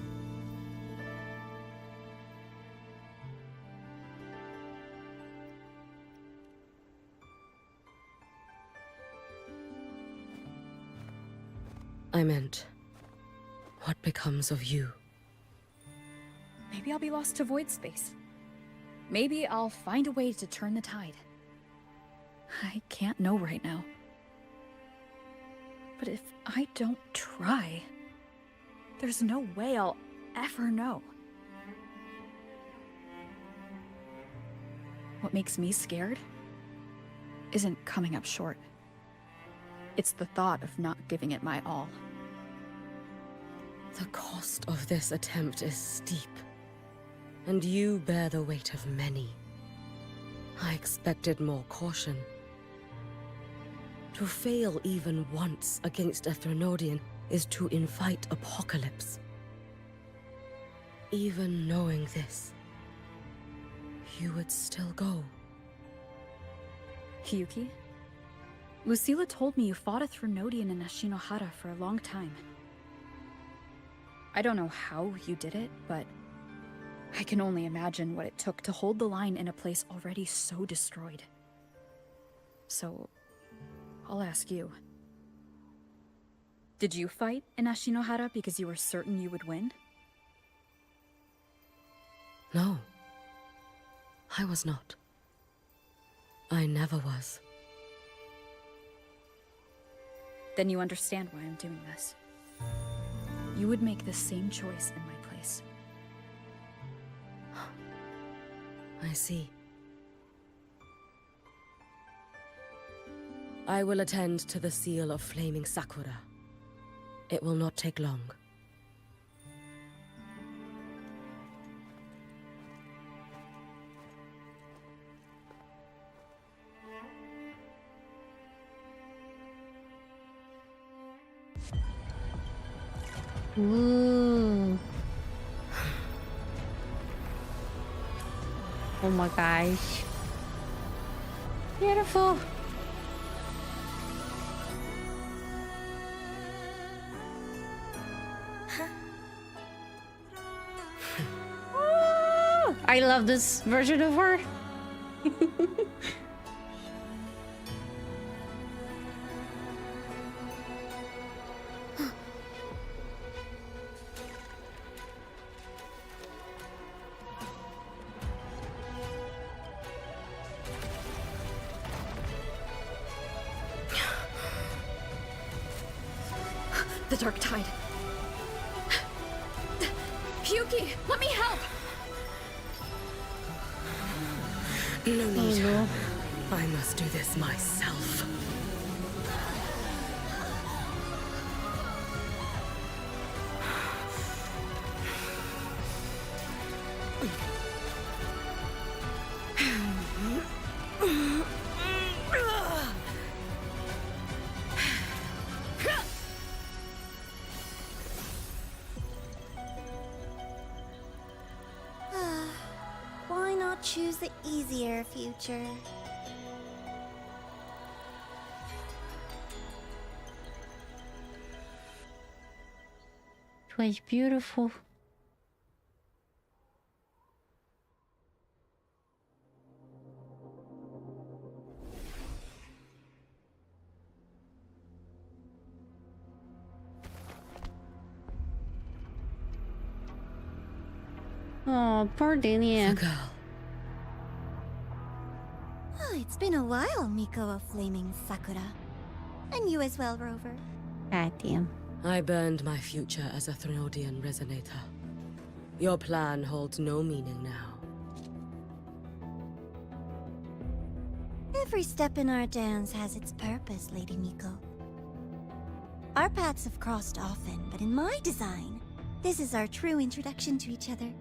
I meant, what becomes of you? Maybe I'll be lost to void space. Maybe I'll find a way to turn the tide. I can't know right now. But if I don't try, there's no way I'll ever know. What makes me scared isn't coming up short. It's the thought of not giving it my all. The cost of this attempt is steep, and you bear the weight of many. I expected more caution. To fail even once against a Threnodian is to invite apocalypse. Even knowing this, you would still go. Hiyuki? Lucilla told me you fought a Threnodian in Ashinohara for a long time. I don't know how you did it, but I can only imagine what it took to hold the line in a place already so destroyed. So, I'll ask you. Did you fight in Ashinohara because you were certain you would win? No. I was not. I never was. Then you understand why I'm doing this. You would make the same choice in my place. I see. I will attend to the seal of flaming Sakura. It will not take long. Ooh. Oh my gosh. Beautiful. I love this version of her. The Dark Tide. Hyuki, let me help! No need. Oh, no. I must do this myself. Why not choose the easier future? It was beautiful. Oh, poor Delia. The girl. Oh, it's been a while, Miko of Flaming Sakura. And you as well, Rover. God damn. I burned my future as a Threnodian resonator. Your plan holds no meaning now. Every step in our dance has its purpose, Lady Miko. Our paths have crossed often, but in my design, this is our true introduction to each other.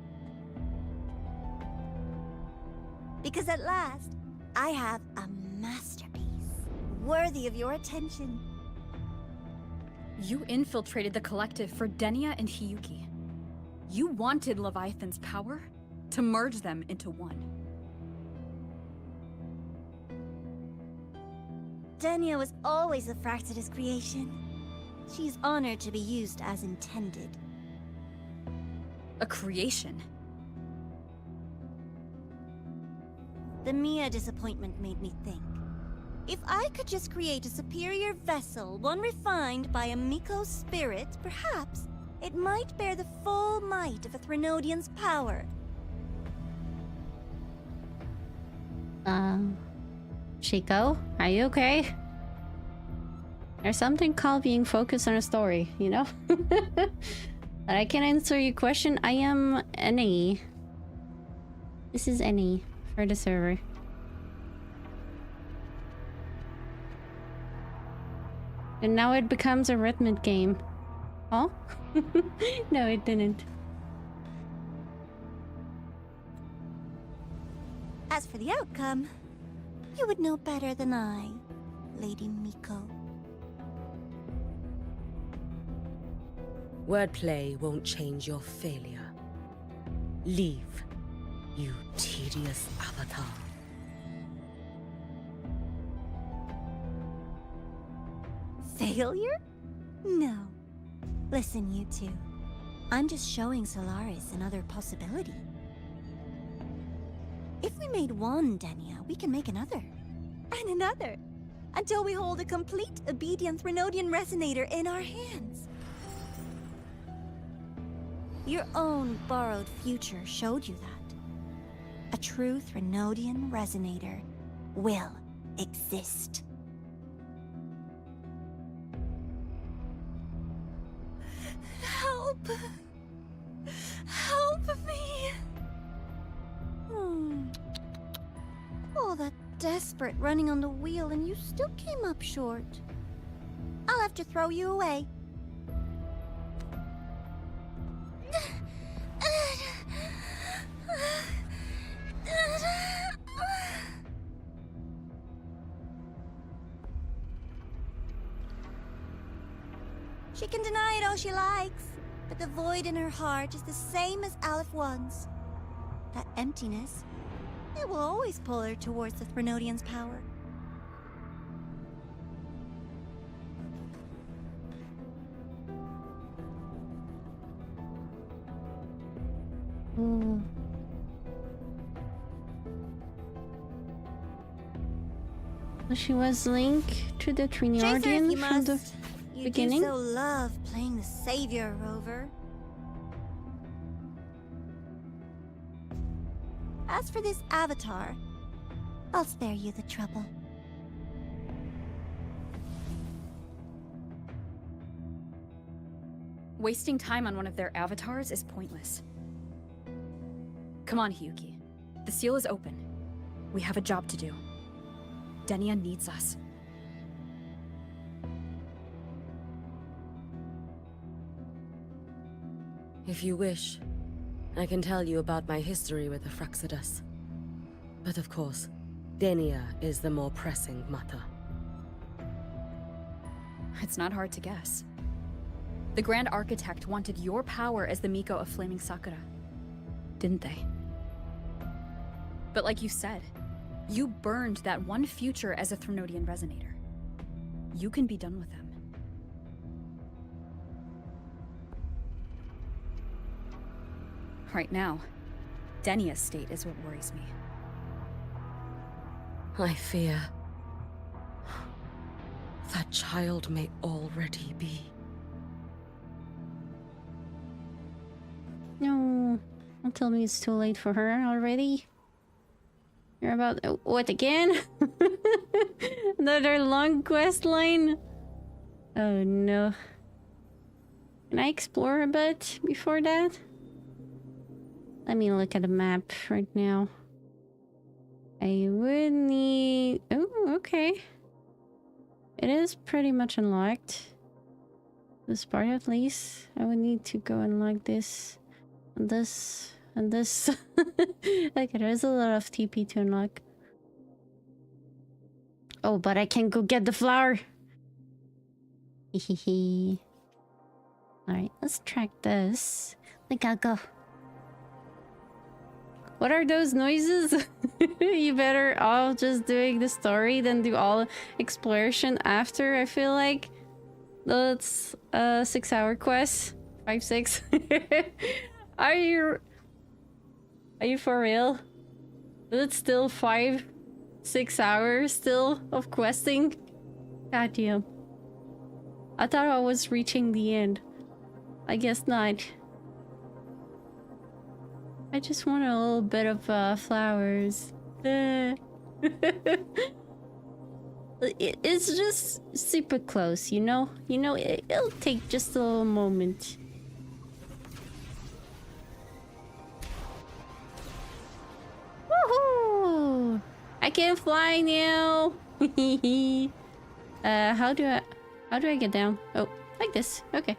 Because at last, I have a masterpiece, worthy of your attention. You infiltrated the collective for Denia and Hiyuki. You wanted Leviathan's power to merge them into one. Denia was always a Fractidus creation. She's honored to be used as intended. A creation? The Mia disappointment made me think. If I could just create a superior vessel, one refined by a Miko's spirit, perhaps it might bear the full might of a Threnodian's power. Chico, are you okay? There's something called being focused on a story, you know? But I can answer your question. I am NA. This is NA for the server. And now it becomes a rhythmic game. Oh? No, it didn't. As for the outcome, you would know better than I, Lady Miko. Wordplay won't change your failure. Leave, you tedious avatar. Failure? No. Listen, you two. I'm just showing Solaris another possibility. If we made one Denia, we can make another. And another. Until we hold a complete obedient Threnodian resonator in our hands. Your own borrowed future showed you that. A true Threnodian resonator will exist. Help! Help me! All that desperate running on the wheel and you still came up short. I'll have to throw you away. She can deny it all she likes, but the void in her heart is the same as Aleph One's. That emptiness, it will always pull her towards the Threnodian's power. Ooh. She was linked to the Trinardian from the beginning. You do so love playing the savior, Rover. As for this avatar, I'll spare you the trouble. Wasting time on one of their avatars is pointless. Come on, Hiyuki. The seal is open. We have a job to do. Denia needs us. If you wish, I can tell you about my history with the Fractidus. But of course, Denia is the more pressing matter. It's not hard to guess. The Grand Architect wanted your power as the Miko of Flaming Sakura, didn't they? But like you said, you burned that one future as a Threnodian resonator. You can be done with them. Right now, Denia's state is what worries me. I fear that child may already be. No, don't tell me it's too late for her already. You're about what again? Another long quest line. Oh no. Can I explore a bit before that? Let me look at the map right now. I would need... Oh, okay. It is pretty much unlocked. This part at least. I would need to go unlock this. And this. And this. Okay, there's a lot of TP to unlock. Oh, but I can go get the flower. Hehehe. Alright, let's track this. I gotta go. What are those noises? You better all just doing the story than do all exploration after, I feel like. That's a 6-hour quest. 5, 6. Are you for real? It's still 5, 6 hours still of questing? God damn. I thought I was reaching the end. I guess not. I just want a little bit of flowers. It's just super close, you know? You know, it'll take just a little moment. Woohoo! I can fly now! How do I get down? Oh, like this. Okay.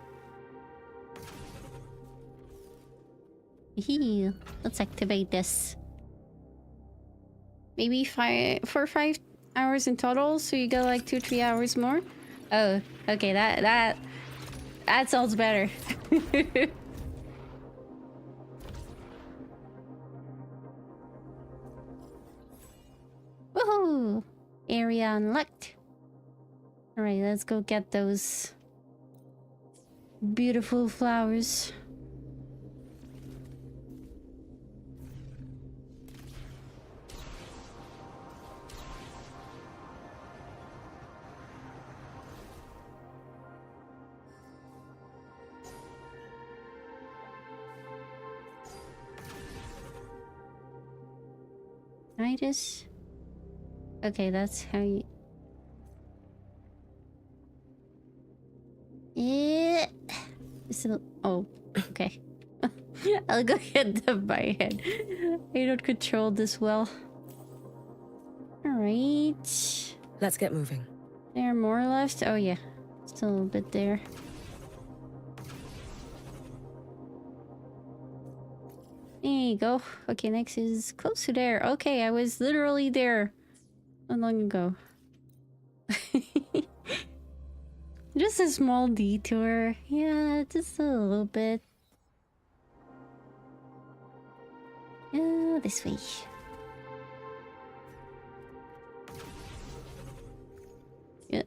Let's activate this. Maybe 5 hours in total, so you get like 2-3 hours more. Oh, okay, that sounds better. Woohoo! Area unlocked. Alright, let's go get those beautiful flowers. I just... Okay, that's how you... Yeah. So, oh, okay. I'll go get them by hand. I don't control this well. Alright. Let's get moving. There are more left? Oh yeah. Still a little bit there. There you go. Okay, next is close to there. Okay, I was literally there not long ago. Just a small detour. Yeah, just a little bit. Yeah, this way. Yeah.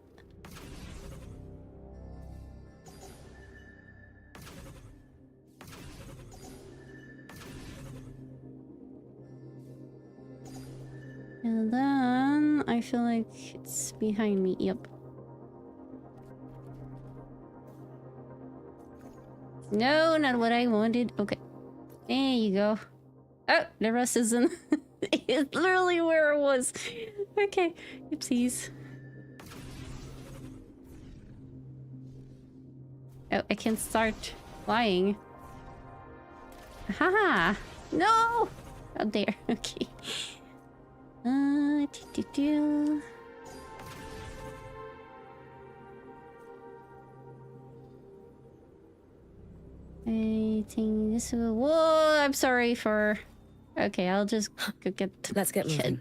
And then I feel like it's behind me. Yep. No, not what I wanted. Okay. There you go. Oh, the rest isn't. It's literally where it was. Okay. Oopsies. Oh, I can start flying. Haha! No! Oh, there. Okay. I think this will... Whoa! I'm sorry for... Okay, I'll just go get... Let's get moving.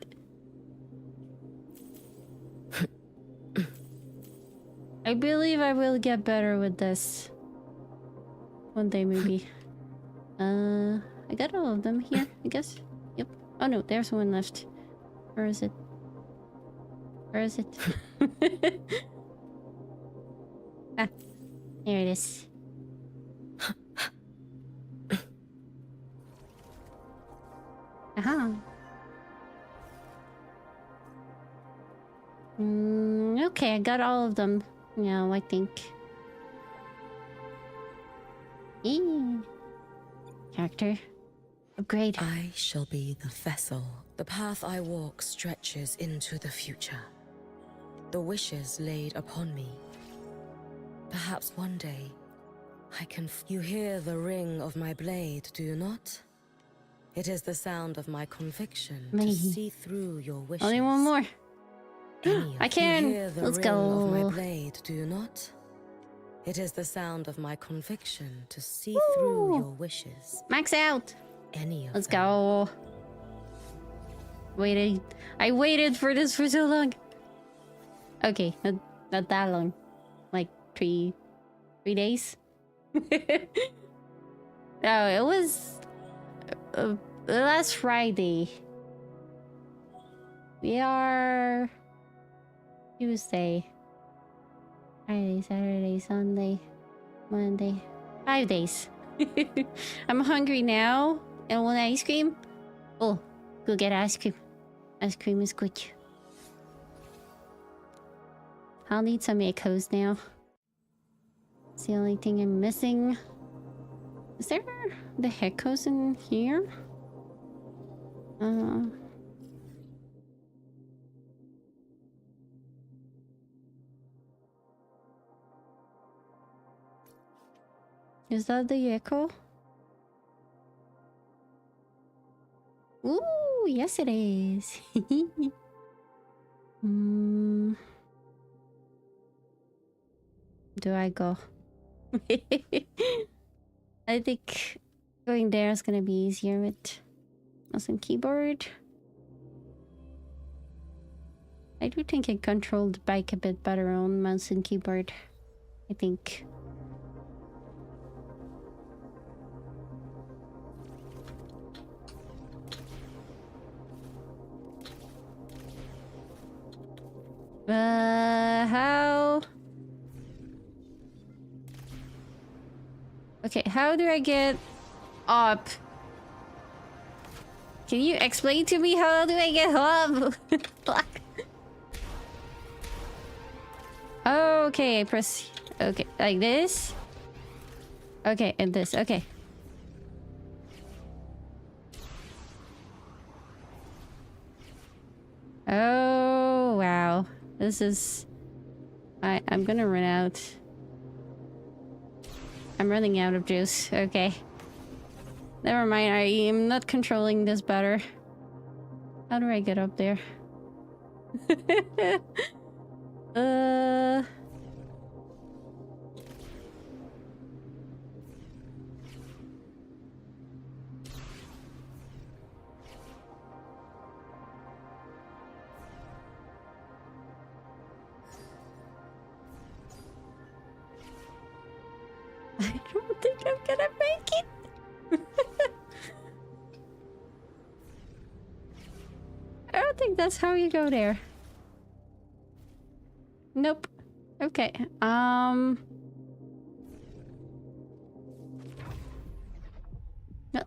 I believe I will get better with this. One day, maybe. I got all of them here, I guess. Yep. Oh no, there's one left. Where is it? Where is it? Ah, there it is. Aha. Okay, I got all of them now, I think. Character. Upgrade. I shall be the vessel. The path I walk stretches into the future. The wishes laid upon me. Perhaps one day, I can... You hear the ring of my blade, do you not? It is the sound of my conviction Me. to see through your wishes. Only one more. Any I of can. you hear the Let's ring of my go. blade, do you not? It is the sound of my conviction to see Woo. through your wishes. Max out. Any of Let's them. go. I waited for this for so long. Okay, not that long. Like three days. No, it was last Friday. We are Tuesday, Friday, Saturday, Sunday, Monday. 5 days. I'm hungry now and want ice cream. Oh, go get ice cream. Ice cream is good. I'll need some echoes now. It's the only thing I'm missing. Is there the echoes in here? Is that the echo? Ooh, yes it is. Do I go? I think going there is gonna be easier with mouse and keyboard. I do think I controlled the bike a bit better on mouse and keyboard. I think. How? Okay, how do I get up? Can you explain to me how do I get up? Okay, I press. Okay, like this. Okay, and this. Okay. Oh wow, this is. I'm gonna run out. I'm running out of juice. Okay. Never mind, I am not controlling this better. How do I get up there? I don't think I'm gonna make it. I don't think that's how you go there. Nope. Okay. Well,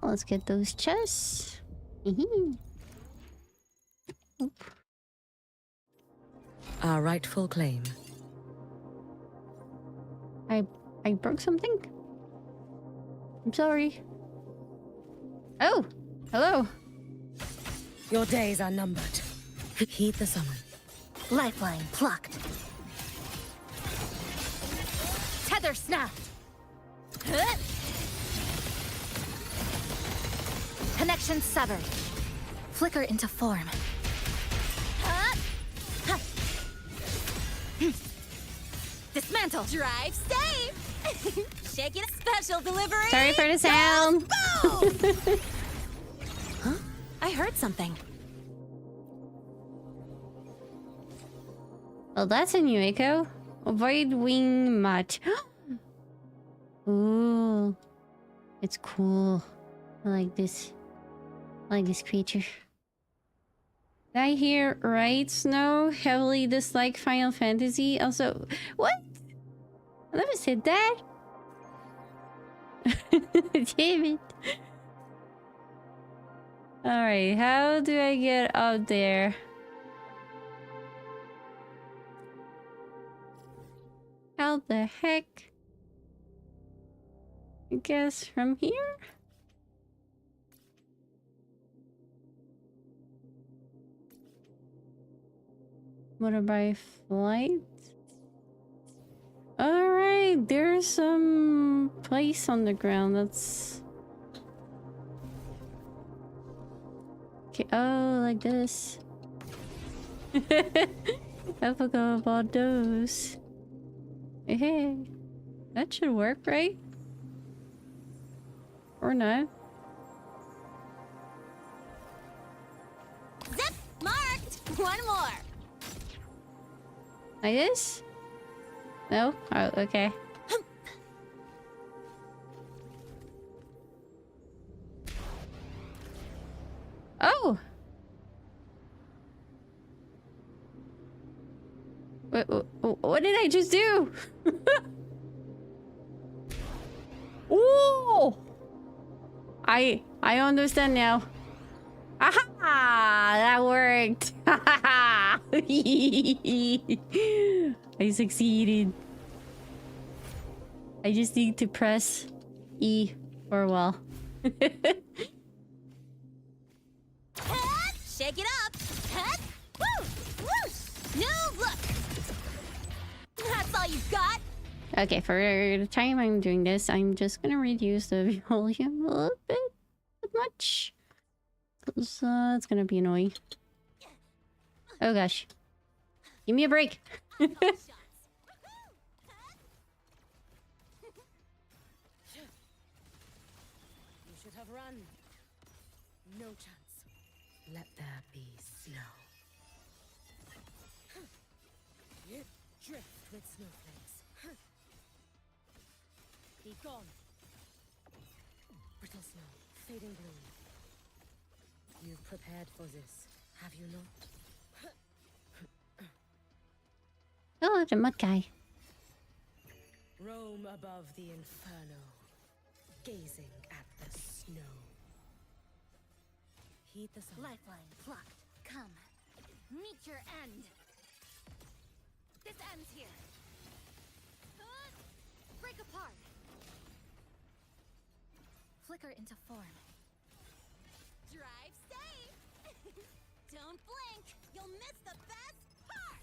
let's get those chests. Our rightful claim. I broke something? I'm sorry. Oh! Hello! Your days are numbered. Heed the summon. Lifeline plucked. Tether snapped. Huh? Connection severed. Flicker into form. Huh? Huh. Dismantle. Drive safe. Shake it. Special delivery. Sorry for the sound. Huh? I heard something. Well, that's a new echo. Avoid wing much. Ooh. It's cool. I like this. I like this creature. Did I hear right? Snow heavily dislike Final Fantasy. Also, what? I never said that. Damn it. Alright, how do I get up there? How the heck? I guess from here? Motorbike flight? Alright, there's some place on the ground that's... Okay, oh, like this. I forgot about those. Hey, that should work, right? Or not? Zip! Marked! One more! Like this? No? Oh, okay. Oh! What did I just do? Ooh! I understand now. Aha! That worked. I succeeded. I just need to press E for a while. Shake it up! Woo! Whoosh! New look! That's all you've got? Okay, for the time I'm doing this, I'm just gonna reduce the volume a little bit. Not much. Cause it's gonna be annoying. Oh gosh. Give me a break. You should have run. No chance. Let there be snow. Drift with snowflakes. Be gone. Brittle snow, fading bloom. You've prepared for this, have you not? Oh, the mud guy. Roam above the inferno, gazing at the snow. Heed the sun. Lifeline plucked. Come. Meet your end. This ends here. Break apart. Flicker into form. Drive safe. Don't blink. You'll miss the best part.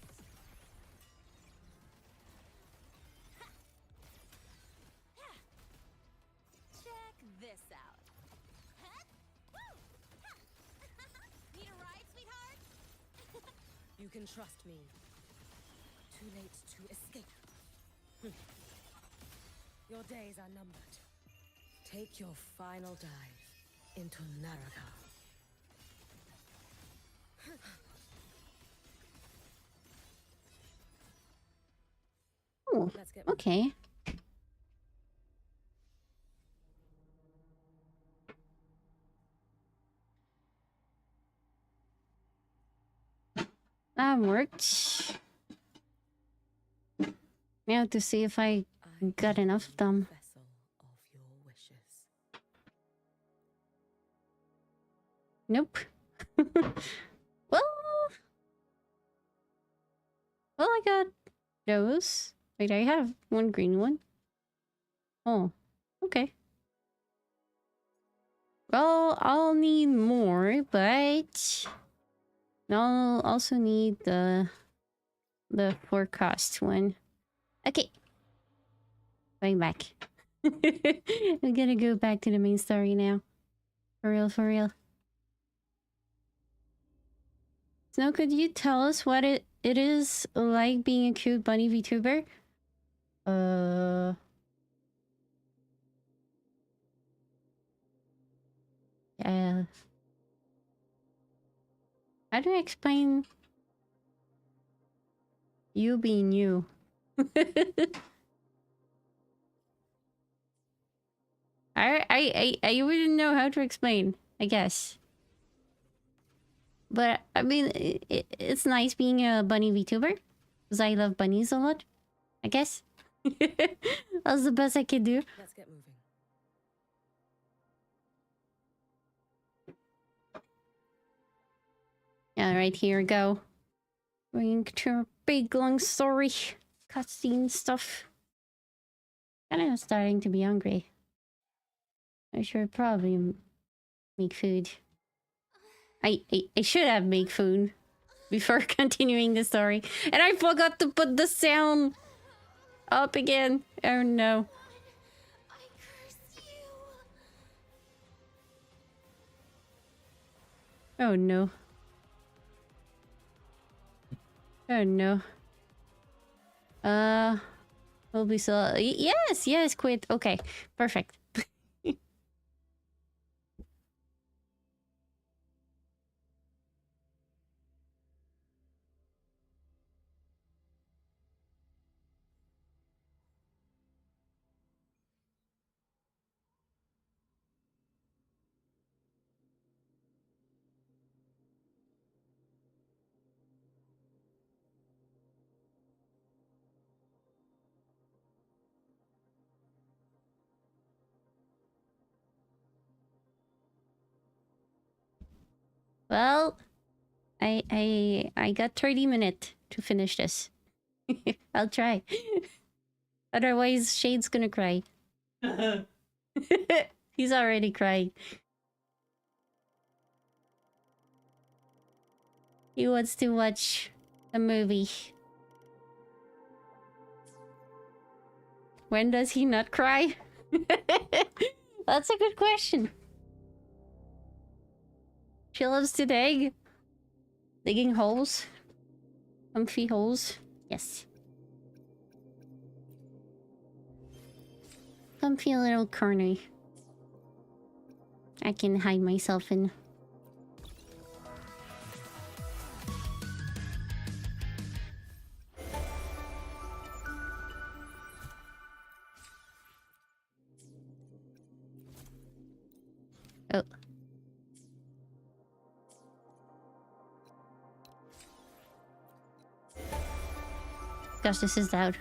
Check this out. Need a ride, sweetheart? You can trust me. Too late to escape. Your days are numbered. Take your final dive into Naraka. Oh, okay. That worked. Now to see if I got enough of them. Nope. Well, I got those. Wait, I have one green one. Oh, okay. Well, I'll need more, but I'll also need the forecast one. Okay. Going back. I'm gonna go back to the main story now. For real, for real. Snow, could you tell us what it is like being a cute bunny VTuber? Yeah. How do I explain you being you? I wouldn't know how to explain, I guess. But I mean, it's nice being a bunny VTuber because I love bunnies a lot, I guess. That's the best I can do. Let's get moving. All right, here we go. Going to a big long story, cutscene stuff. Kind of starting to be hungry. I should probably make food. I should have made food before continuing the story, and I forgot to put the sound up again. Oh no. Oh no. Oh no. We'll be so... Yes, yes, quit. Okay, perfect. Well, I got 30 minutes to finish this. I'll try. Otherwise, Shade's gonna cry. He's already crying. He wants to watch a movie. When does he not cry? That's a good question. She loves to dig. Digging holes. Comfy holes. Yes. Comfy little corner I can hide myself in. Oh. Gosh, this is loud.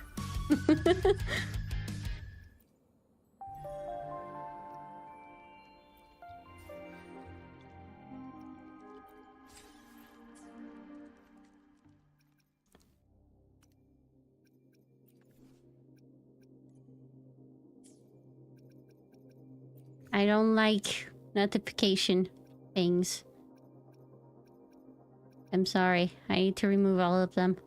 I don't like notification things. I'm sorry. I need to remove all of them.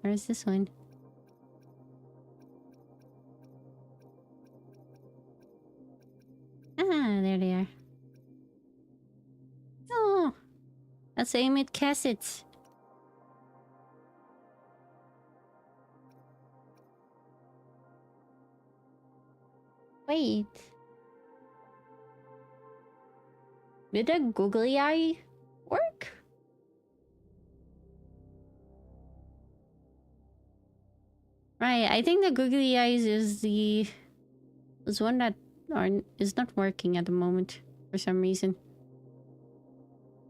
Where's this one? Ah, there they are. Oh, that's aim at cassettes. Wait. Did a googly eye work? Right, I think the googly eyes is one that is not working at the moment for some reason.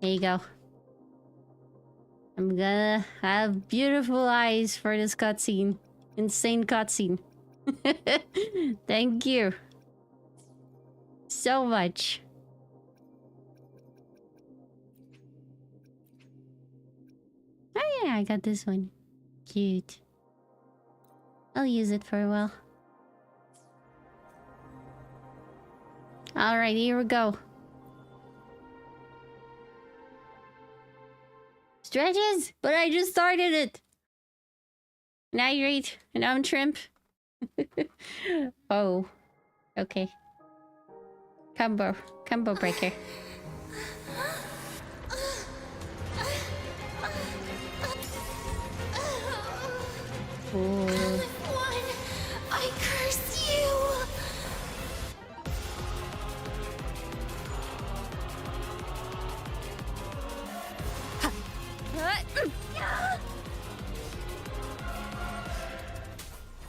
There you go. I'm gonna have beautiful eyes for this cutscene. Insane cutscene. Thank you so much. Oh yeah, I got this one. Cute. I'll use it for a while. Alright, here we go. Stretches? But I just started it! Nitrate, and I'm shrimp. Oh. Okay. Combo breaker. Ooh. I curse you!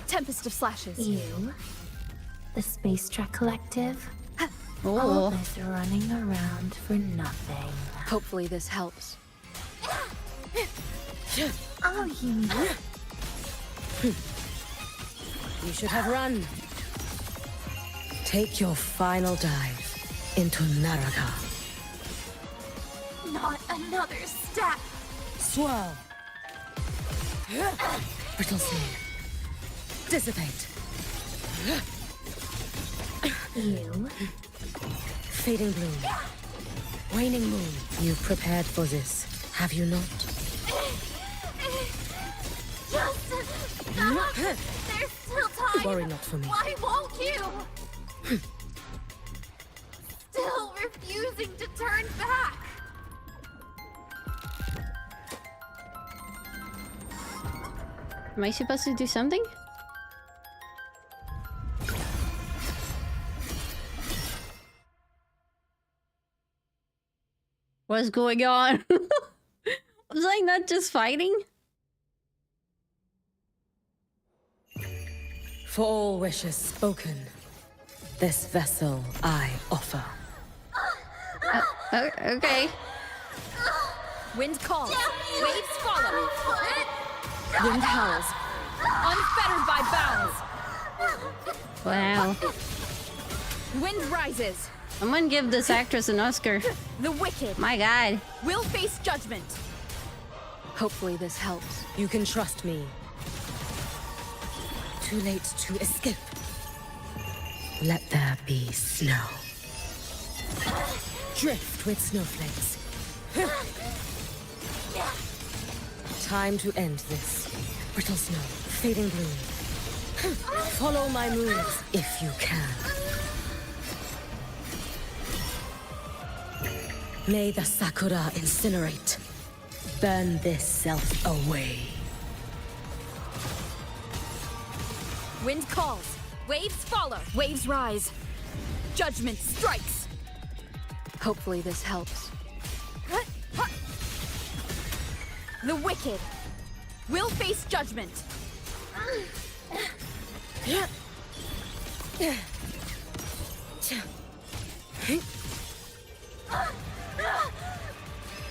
Tempest of slashes. You? The Space Trek Collective? Oh. All this running around for nothing. Hopefully this helps. Oh, you... You should have run. Take your final dive into Naraka. Not another step! Swirl. Brittle sea. Dissipate. You? Fading bloom. Waning moon. You prepared for this, have you not? Just stop! There's still time! Worry not for me. Why won't you? Still refusing to turn back! Am I supposed to do something? What's going on? Was I not just fighting? For all wishes spoken, this vessel I offer. Okay. Wind calls, waves follow. Wind howls, unfettered by bounds. Wow. Wind rises. Someone give this actress an Oscar. The wicked My god. will face judgment. Hopefully this helps. You can trust me. Too late to escape. Let there be snow. Drift with snowflakes. Time to end this. Brittle snow, fading bloom. Follow my moves if you can. May the Sakura incinerate. Burn this self away. Wind calls, waves follow. Waves rise. Judgment strikes. Hopefully this helps. The wicked will face judgment.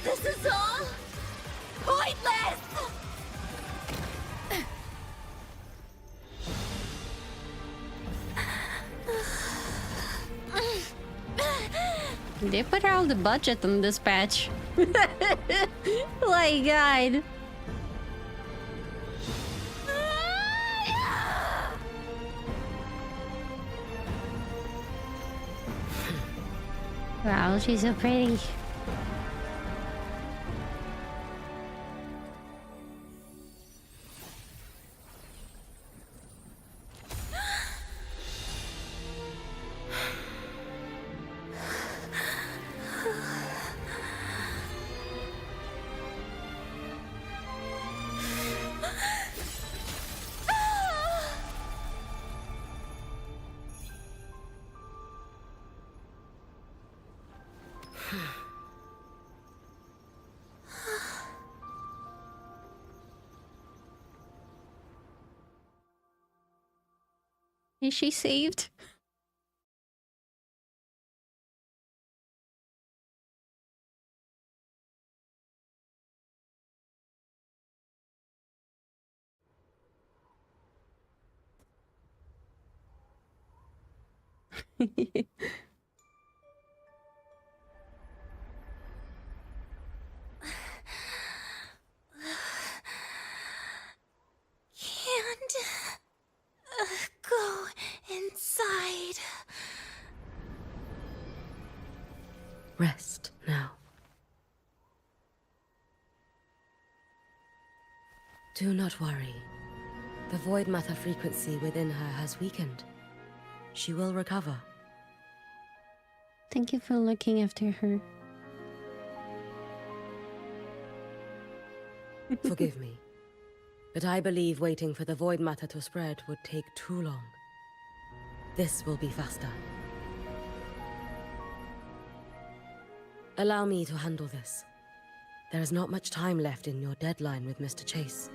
This is all pointless! They put all the budget on this patch. My god. Wow, she's so pretty. Is she saved? Can't go inside. Rest now. Do not worry. The void matter frequency within her has weakened. She will recover. Thank you for looking after her. Forgive me, but I believe waiting for the void matter to spread would take too long. This will be faster. Allow me to handle this. There is not much time left in your deadline with Mr. Chase.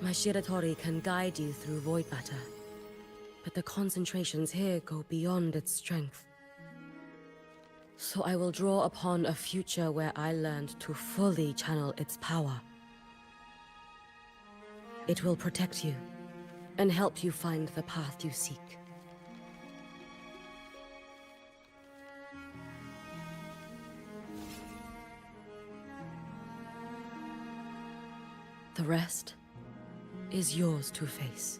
My Shiratori can guide you through void matter, but the concentrations here go beyond its strength. So I will draw upon a future where I learned to fully channel its power. It will protect you and help you find the path you seek. The rest is yours to face.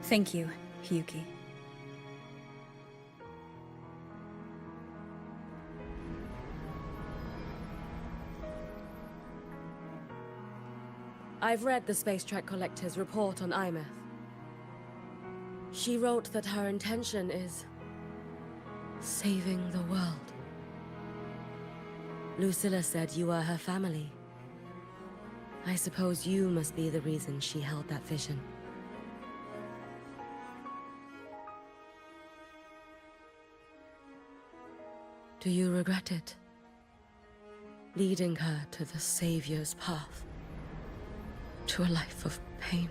Thank you, Hiyuki. I've read the Space Trek Collector's report on Imeth. She wrote that her intention is saving the world. Lucilla said you are her family. I suppose you must be the reason she held that vision. Do you regret it? Leading her to the Savior's path? To a life of pain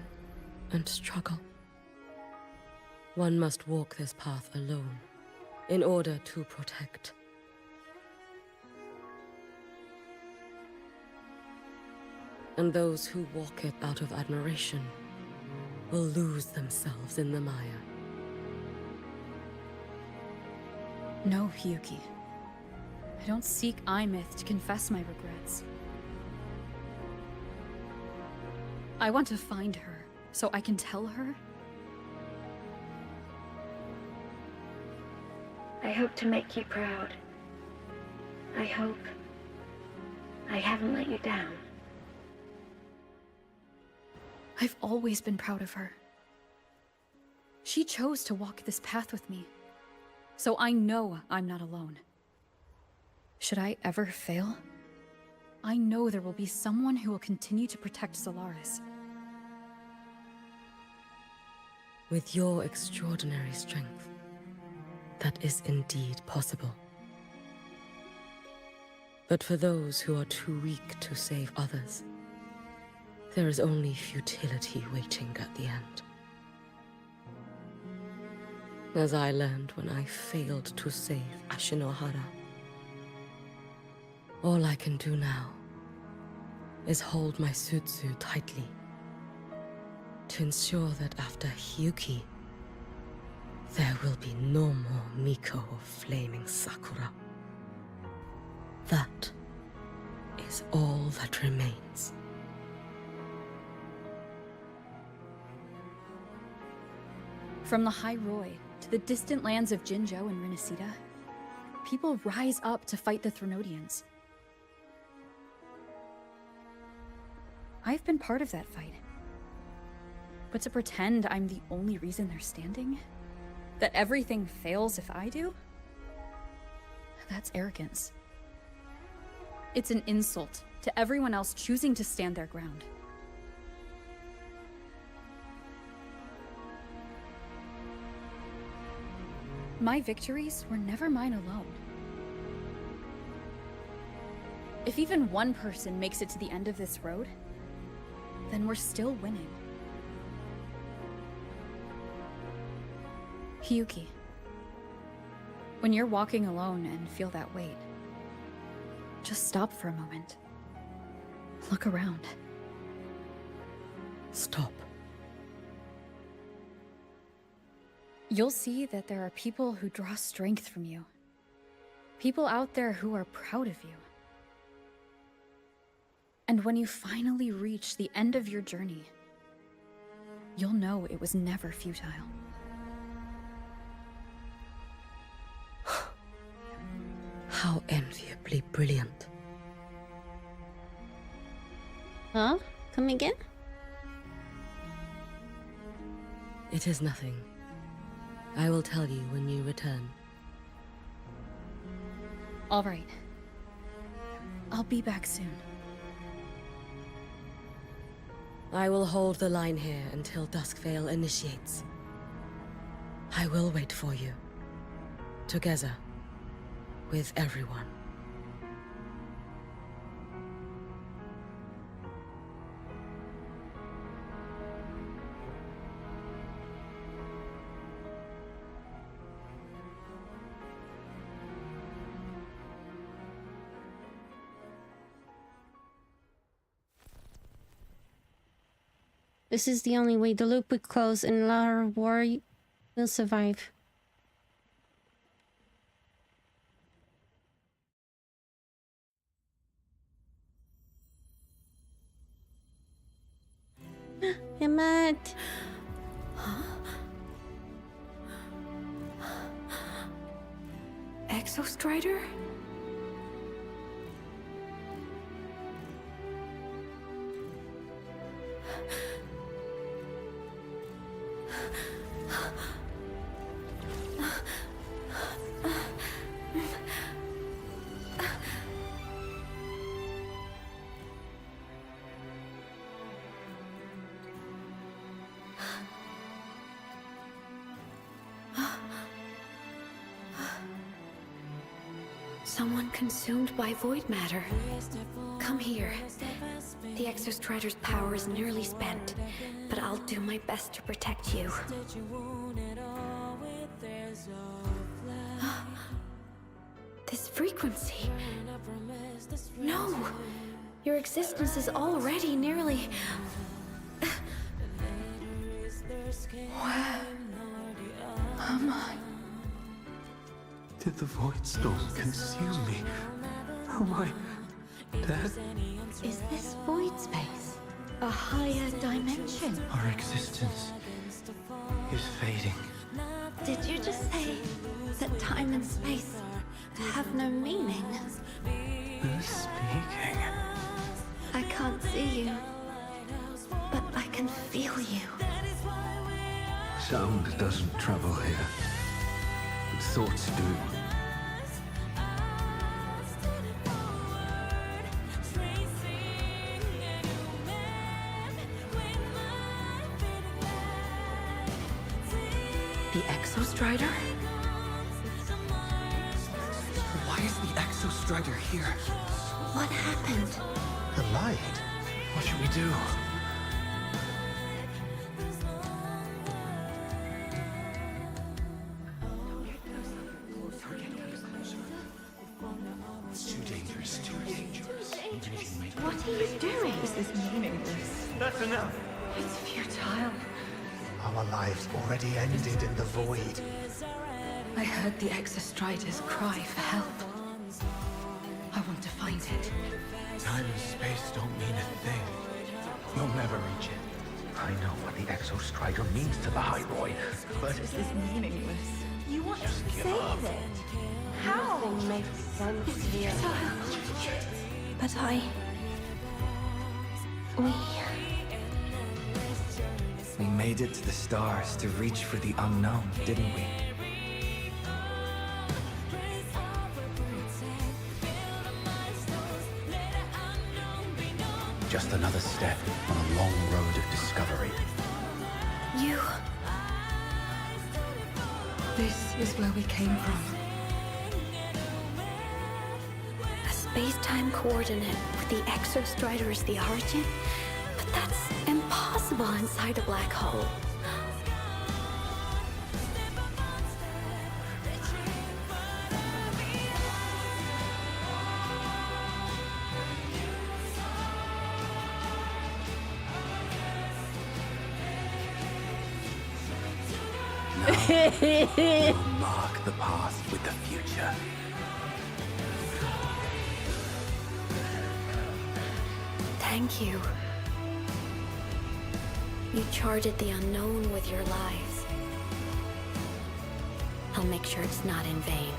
and struggle? One must walk this path alone, in order to protect. And those who walk it out of admiration will lose themselves in the mire. No, Hiyuki. I don't seek Imeth to confess my regrets. I want to find her, so I can tell her. I hope to make you proud. I hope I haven't let you down. I've always been proud of her. She chose to walk this path with me, so I know I'm not alone. Should I ever fail, I know there will be someone who will continue to protect Solaris. With your extraordinary strength, that is indeed possible. But for those who are too weak to save others, there is only futility waiting at the end. As I learned when I failed to save Ashinohara. All I can do now is hold my Sutsu tightly to ensure that after Hiyuki, there will be no more Miko of flaming Sakura. That is all that remains. From the High Roy to the distant lands of Jinzhou and Rinasita, people rise up to fight the Threnodians. I've been part of that fight. But to pretend I'm the only reason they're standing? That everything fails if I do? That's arrogance. It's an insult to everyone else choosing to stand their ground. My victories were never mine alone. If even one person makes it to the end of this road, then we're still winning. Hiyuki, when you're walking alone and feel that weight, just stop for a moment. Look around. Stop. You'll see that there are people who draw strength from you. People out there who are proud of you. And when you finally reach the end of your journey, you'll know it was never futile. How enviably brilliant. Huh? Come again? It is nothing. I will tell you when you return. All right. I'll be back soon. I will hold the line here until Duskvale initiates. I will wait for you. Together. With everyone. This is the only way the loop will close and Lara War will survive. Emmet! Exostrider? Someone consumed by void matter. Come here. The Exostrider's power is nearly spent, but I'll do my best to protect you. This frequency. No! Your existence is already nearly... Where am I? Did the Void Storm consume me? Am I dead? Is this void space a higher dimension? Our existence is fading. Did you just say that time and space have no meaning? Who's speaking? I can't see you, but I can feel you. Sound doesn't travel here. But thoughts do. The Exostrider? Why is the Exostrider here? What happened? The light. What should we do? It's too dangerous, too dangerous. What are you doing? This is meaningless. That's enough. It's futile. Our lives already ended in the void. I heard the Exostrider's cry for help. I want to find it. Time and space don't mean a thing. You'll never reach it. I know what the Exostrider means to the High-Roy, but... This is meaningless. You want Just to give save up. it? How? Nothing makes sense here. But We made it to the stars to reach for the unknown, didn't we? Just another step on a long road of discovery. You... This is where we came from. A space-time coordinate with the Exostrider as the origin? But that's impossible inside a black hole. We'll mark the path with the future. Thank you. You charted the unknown with your lives. I'll make sure it's not in vain.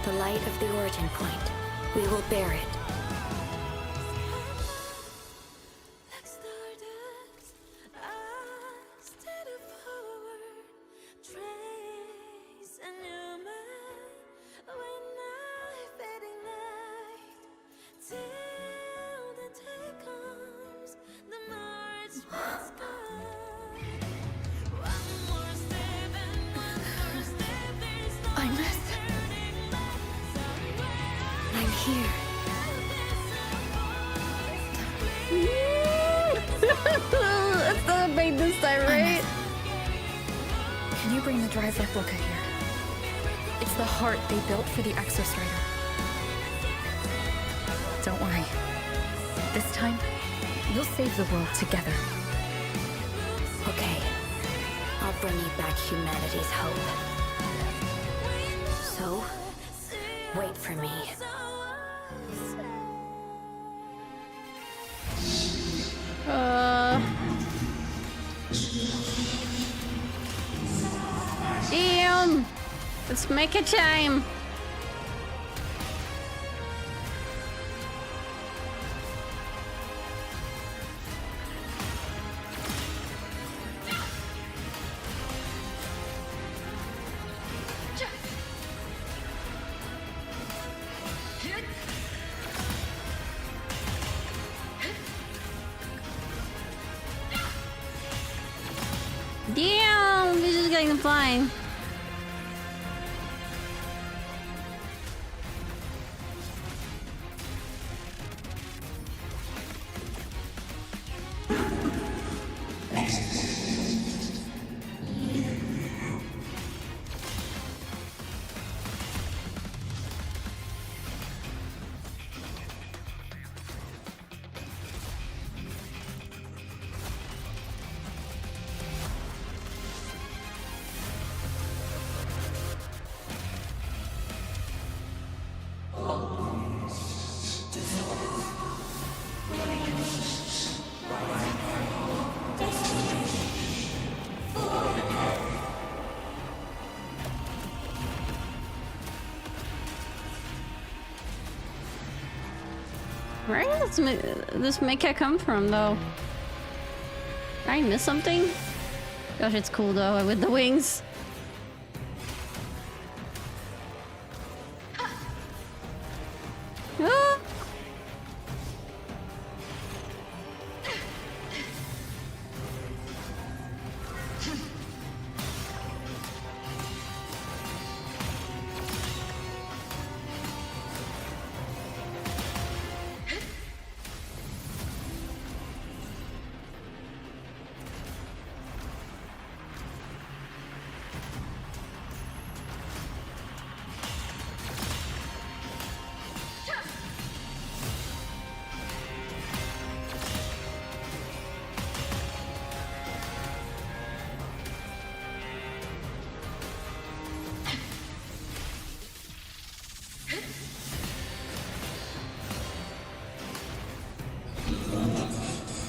The light of the origin point. We will bear it. I'm here. It's not a bait this time, right? Can you bring the drive replica here? It's the heart they built for the Exostrider. Don't worry. This time, we'll save the world together. Okay. I'll bring you back humanity's hope. So, wait for me. Damn! Let's make a time! Damn, we're just getting flying. Where does this mecha come from, though? Did I miss something? Gosh, it's cool, though, with the wings. Ah!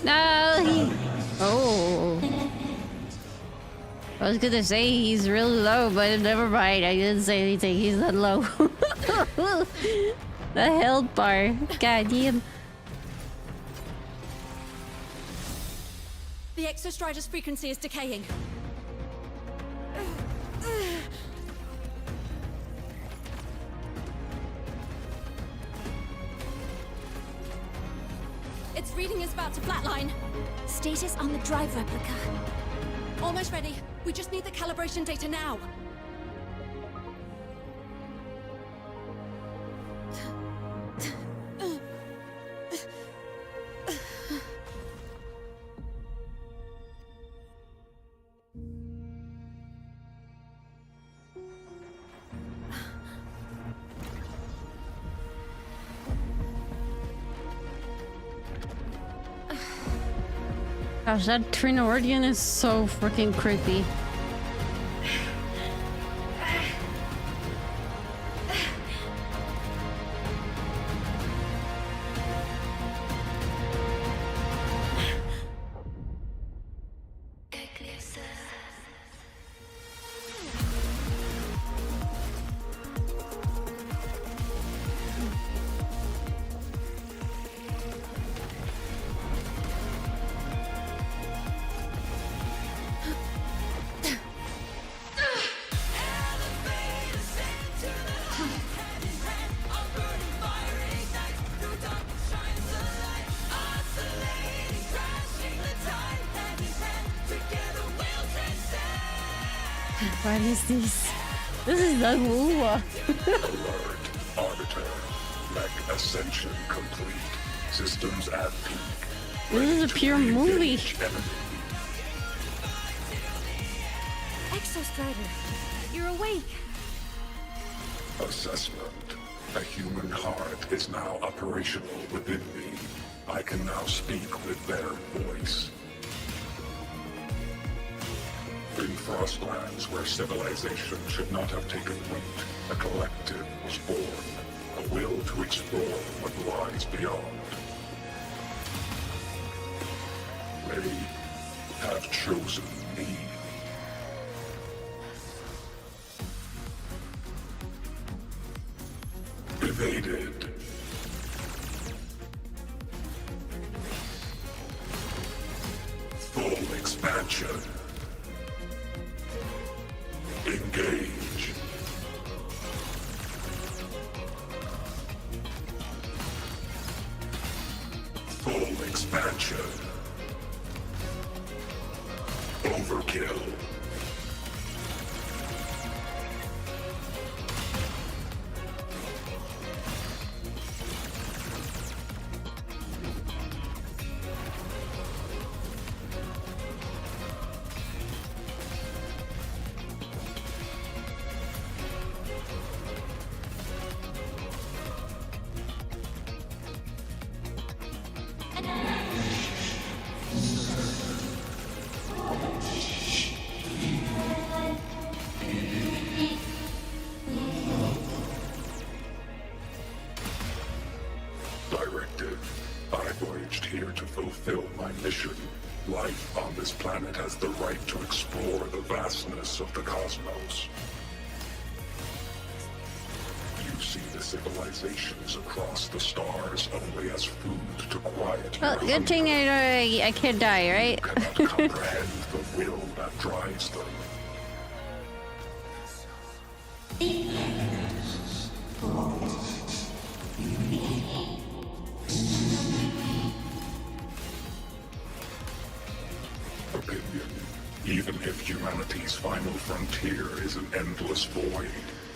No, he... Oh. I was gonna say he's really low, but never mind. I didn't say anything. He's not low. The health bar. God damn. The Exostrider's frequency is decaying. Its reading is about to flatline. Status on the drive replica. Almost ready. We just need the calibration data now. Gosh, that Trinordian is so freaking creepy. What is this? This is the Wuwa. Alert, Arbiter. Mech ascension complete. Systems at peak. This is a pure movie. Exostrider, you're awake. Assessment. A human heart is now operational within me. I can now speak with their voice. In Frostlands, where civilization should not have taken root, a collective was born. A will to explore what lies beyond. They have chosen me. Evaded. Full expansion. Engage. Full expansion. Overkill. Directive, I voyaged here to fulfill my mission. Life on this planet has the right to explore the vastness of the cosmos. You see the civilizations across the stars only as food to quiet Well, your good thing I could die, right? cannot comprehend the will that drives them. Opinion. Even if humanity's final frontier is an endless void,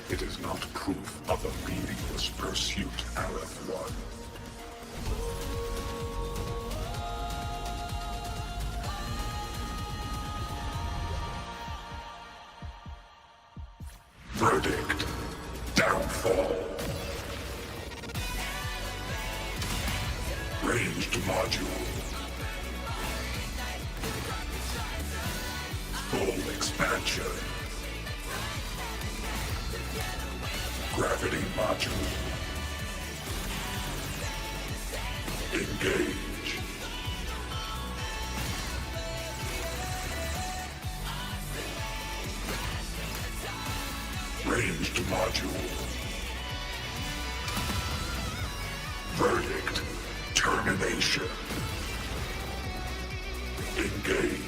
it is not proof of a meaningless pursuit, Aleph-1. Verdict. Downfall. Ranged module. Full expansion. Gravity module. Engage. Ranged module. Verdict. Termination. Engage.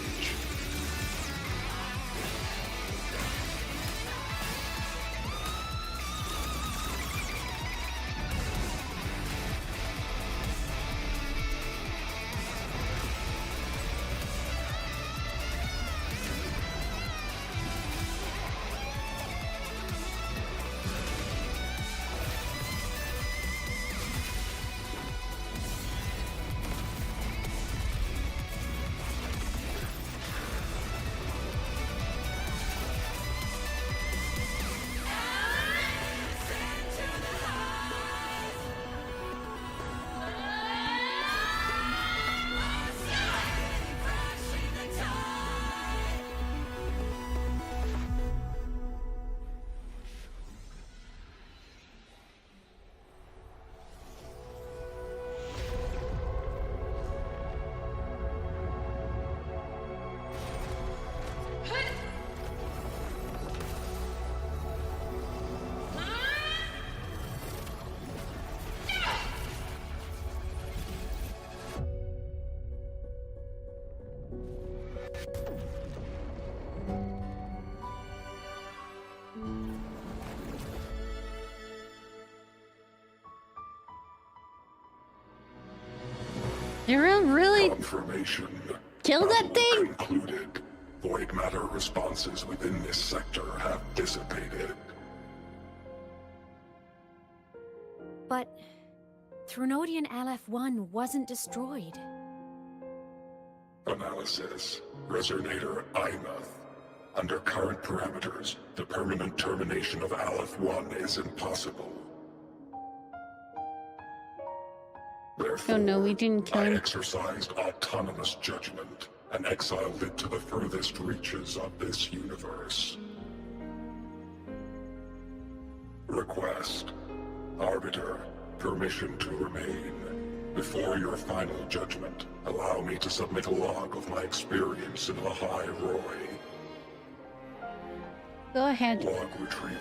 You really Confirmation. kill that thing? Concluded. Void matter responses within this sector have dissipated. But Thrunodian Aleph-1 wasn't destroyed. Analysis. Resonator Imuth. Under current parameters, the permanent termination of Aleph-1 is impossible. Therefore, Oh no, we didn't kill I him. exercised autonomous judgment and exiled it to the furthest reaches of this universe. Request. Arbiter, permission to remain. Before your final judgment, allow me to submit a log of my experience in the High Roy. Go ahead. Log retrieval.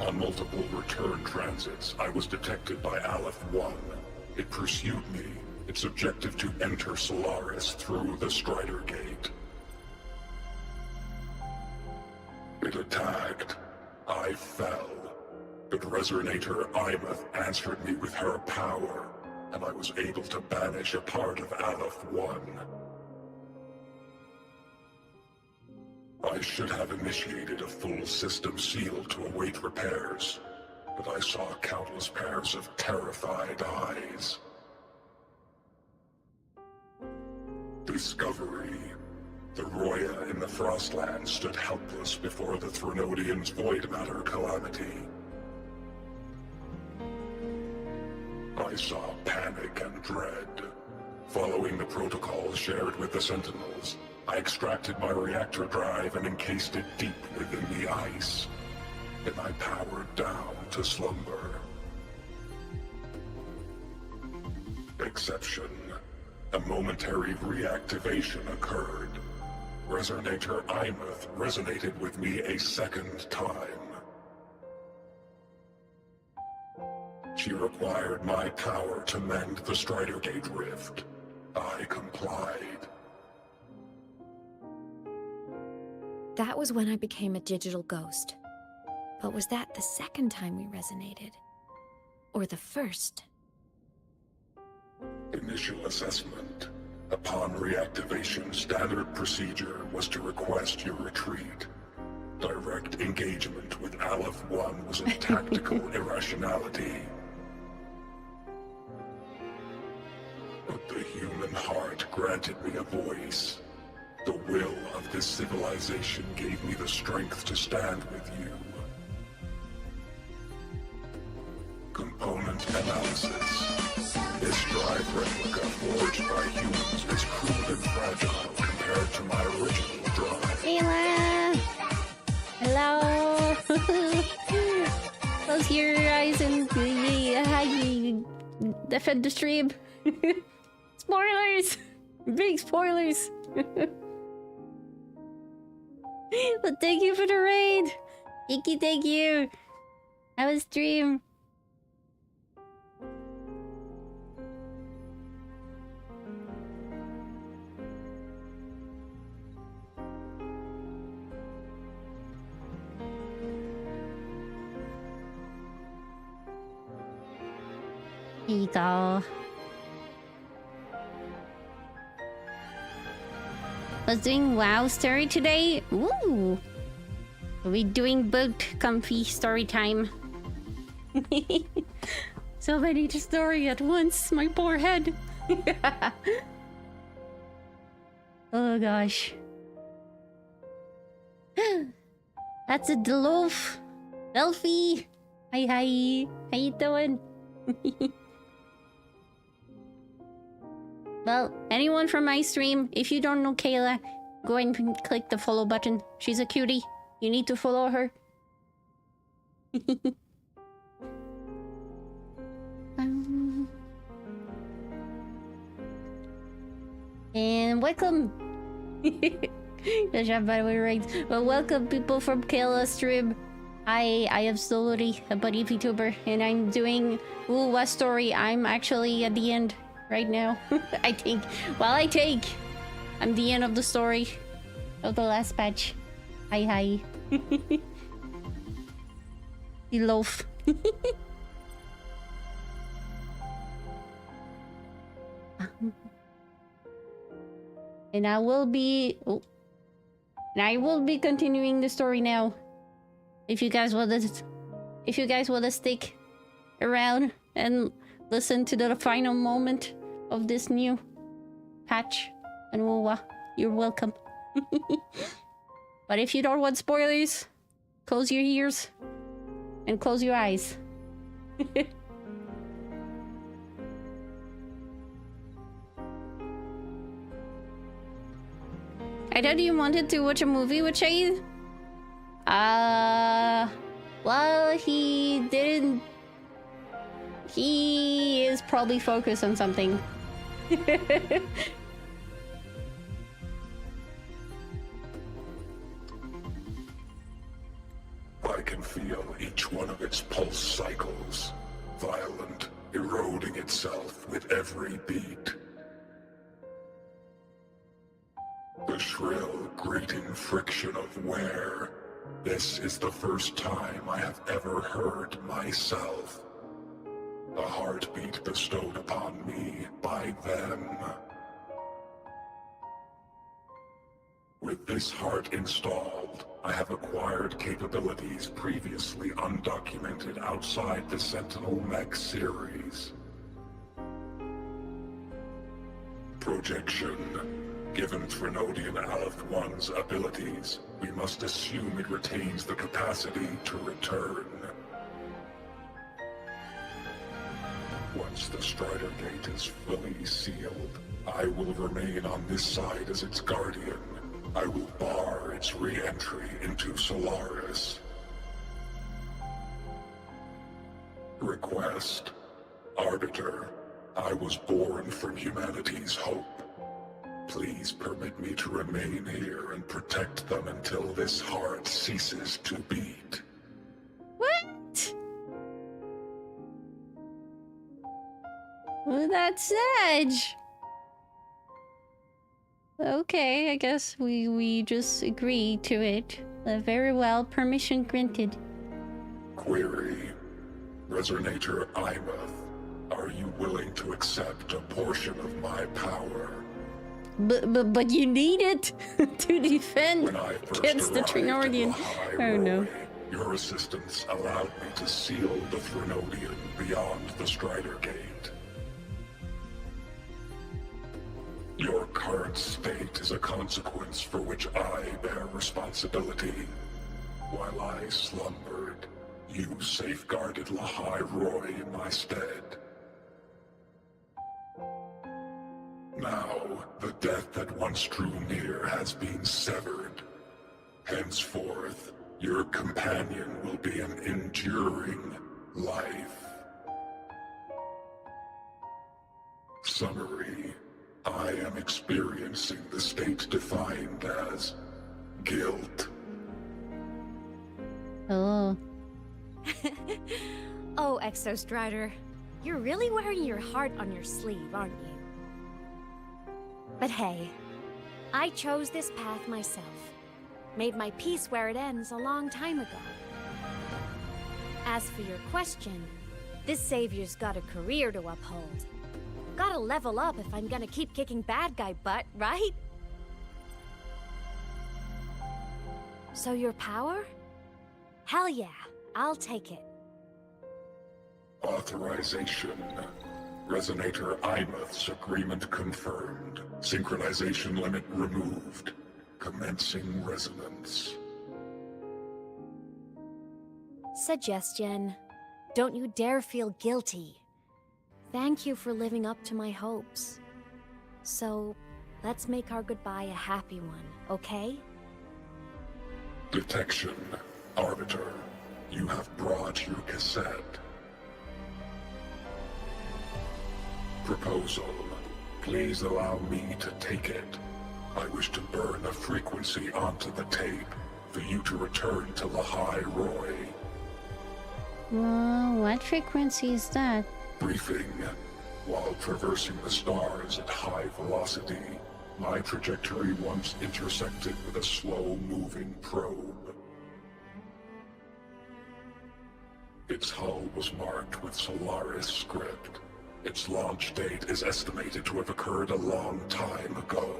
On multiple return transits, I was detected by Aleph-1. It pursued me, its objective to enter Solaris through the Strider Gate. It attacked. I fell. But Resonator Imuth answered me with her power, and I was able to banish a part of Aleph-1. I should have initiated a full system seal to await repairs, but I saw countless pairs of terrified eyes. Discovery. The Roya in the Frostland stood helpless before the Threnodians' void matter calamity. I saw panic and dread. Following the protocols shared with the Sentinels, I extracted my reactor drive and encased it deep within the ice. Then I powered down to slumber. Exception. A momentary reactivation occurred. Resonator Imeth resonated with me a second time. She required my power to mend the Strider Gate rift. I complied. That was when I became a digital ghost. But was that the second time we resonated? Or the first? Initial assessment. Upon reactivation, standard procedure was to request your retreat. Direct engagement with Aleph 1 was a tactical irrationality. But the human heart granted me a voice. The will of this civilization gave me the strength to stand with you. Component analysis. This drive replica forged by humans is crude and fragile compared to my original drive. Kayla! Hello! Close your eyes and defend the stream. Spoilers! Big spoilers! But thank you for the raid! Thank you! Have a stream! Here you go. I was doing WoW story today. Ooh. Are we doing both comfy story time? So many to story at once, my poor head. Oh gosh. That's a Deloaf. Delphi. Hi. How you doing? Well, anyone from my stream, if you don't know Kayla, go ahead and click the follow button. She's a cutie. You need to follow her. And welcome. Good job, by the way, right? Well, welcome people from Kayla's stream. I am Slowly, a buddy VTuber, and I'm doing Wuwa story. I'm actually at the end right now. I think. Well, I'm the end of the story of the last patch. Hi. You loaf. And I will be continuing the story now. If you guys wanna stick around and listen to the final moment of this new patch and Wuwa, you're welcome. But if you don't want spoilers, close your ears and close your eyes. I thought you wanted to watch a movie with Shade. Well, he didn't. He is probably focused on something. I can feel each one of its pulse cycles, violent, eroding itself with every beat. The shrill, grating friction of wear. This is the first time I have ever heard myself. A heartbeat bestowed upon me by them. With this heart installed, I have acquired capabilities previously undocumented outside the Sentinel Mech series. Projection. Given Trinodian Aleph 1's abilities, we must assume it retains the capacity to return. Once the Strider Gate is fully sealed, I will remain on this side as its guardian. I will bar its re-entry into Solaris. Request. Arbiter, I was born from humanity's hope. Please permit me to remain here and protect them until this heart ceases to beat. What? Well, that's Edge. Okay, I guess we just agree to it. Very well, permission granted. Query. Resonator Imath, are you willing to accept a portion of my power? But you need it to defend against the Trinodian. Oh no. Your assistance allowed me to seal the Trinodian beyond the Strider Gate. Your current state is a consequence for which I bear responsibility. While I slumbered, you safeguarded Lahai Roy in my stead. Now, the death that once drew near has been severed. Henceforth, your companion will be an enduring life. Summary. I am experiencing the state defined as guilt. Oh. Oh, Exostrider. You're really wearing your heart on your sleeve, aren't you? But hey, I chose this path myself. Made my peace where it ends a long time ago. As for your question, this savior's got a career to uphold. Gotta level up if I'm gonna keep kicking bad guy butt, right? So your power? Hell yeah, I'll take it. Authorization. Resonator Imath's agreement confirmed. Synchronization limit removed. Commencing resonance. Suggestion. Don't you dare feel guilty. Thank you for living up to my hopes. So, let's make our goodbye a happy one, okay? Detection. Arbiter, you have brought your cassette. Proposal. Please allow me to take it. I wish to burn a frequency onto the tape for you to return to Lahai Roy. What frequency is that? Briefing. While traversing the stars at high velocity, my trajectory once intersected with a slow-moving probe. Its hull was marked with Solaris script. Its launch date is estimated to have occurred a long time ago.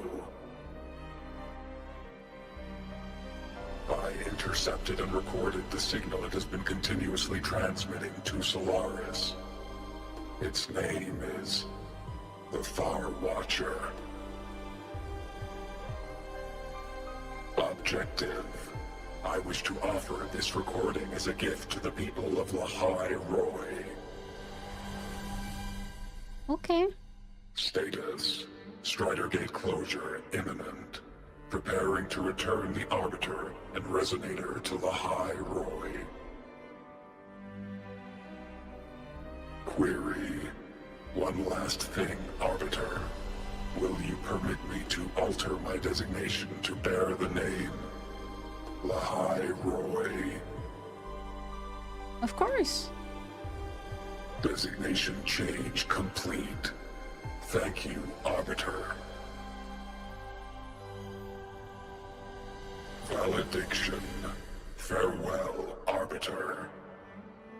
I intercepted and recorded the signal it has been continuously transmitting to Solaris. Its name is the Far Watcher. Objective. I wish to offer this recording as a gift to the people of Lahai Roy. Okay. Status. Strider Gate closure imminent. Preparing to return the Arbiter and Resonator to Lahai Roy. Query. One last thing, Arbiter. Will you permit me to alter my designation to bear the name Lahai Roy? Of course. Designation change complete. Thank you, Arbiter. Valediction. Farewell, Arbiter.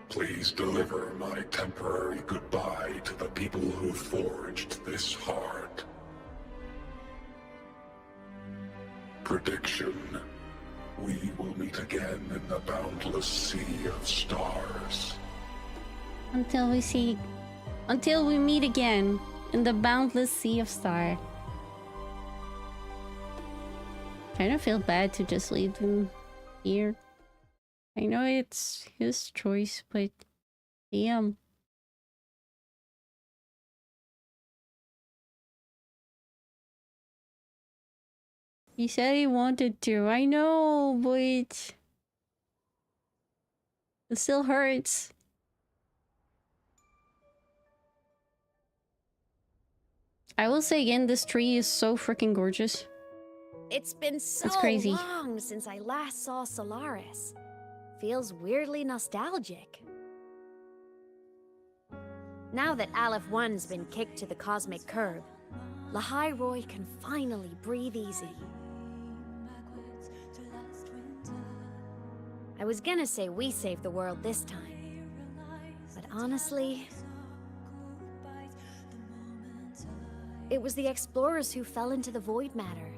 Please deliver my temporary goodbye to the people who forged this heart. Prediction. We will meet again in the boundless sea of stars. Until we meet again in the boundless sea of stars. Kind of feel bad to just leave him here. I know it's his choice, but damn. He said he wanted to. I know, but it still hurts. I will say again, this tree is so freaking gorgeous. It's been so crazy. long since I last saw Solaris. Feels weirdly nostalgic. Now that Aleph 1's been kicked to the cosmic curb, Lahai Roy can finally breathe easy. I was gonna say we saved the world this time, but honestly, it was the explorers who fell into the void matter.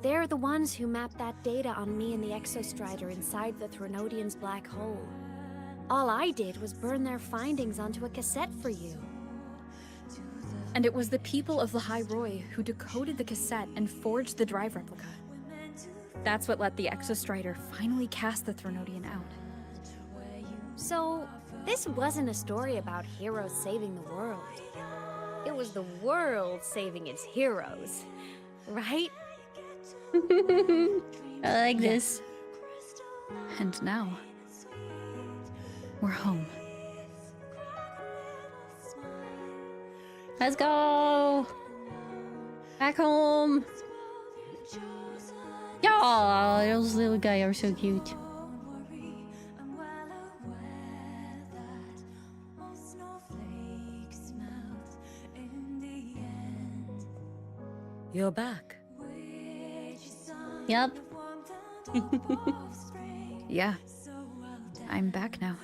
They're the ones who mapped that data on me and the Exostrider inside the Threnodian's black hole. All I did was burn their findings onto a cassette for you. And it was the people of Lahai Roy who decoded the cassette and forged the drive replica. That's what let the Exostrider finally cast the Threnodian out. So, this wasn't a story about heroes saving the world. It was the world saving its heroes, right? I like this. And now, we're home. Let's go! Back home! Yeah, those little guys are so cute. You're back. Yep. Yeah, I'm back now.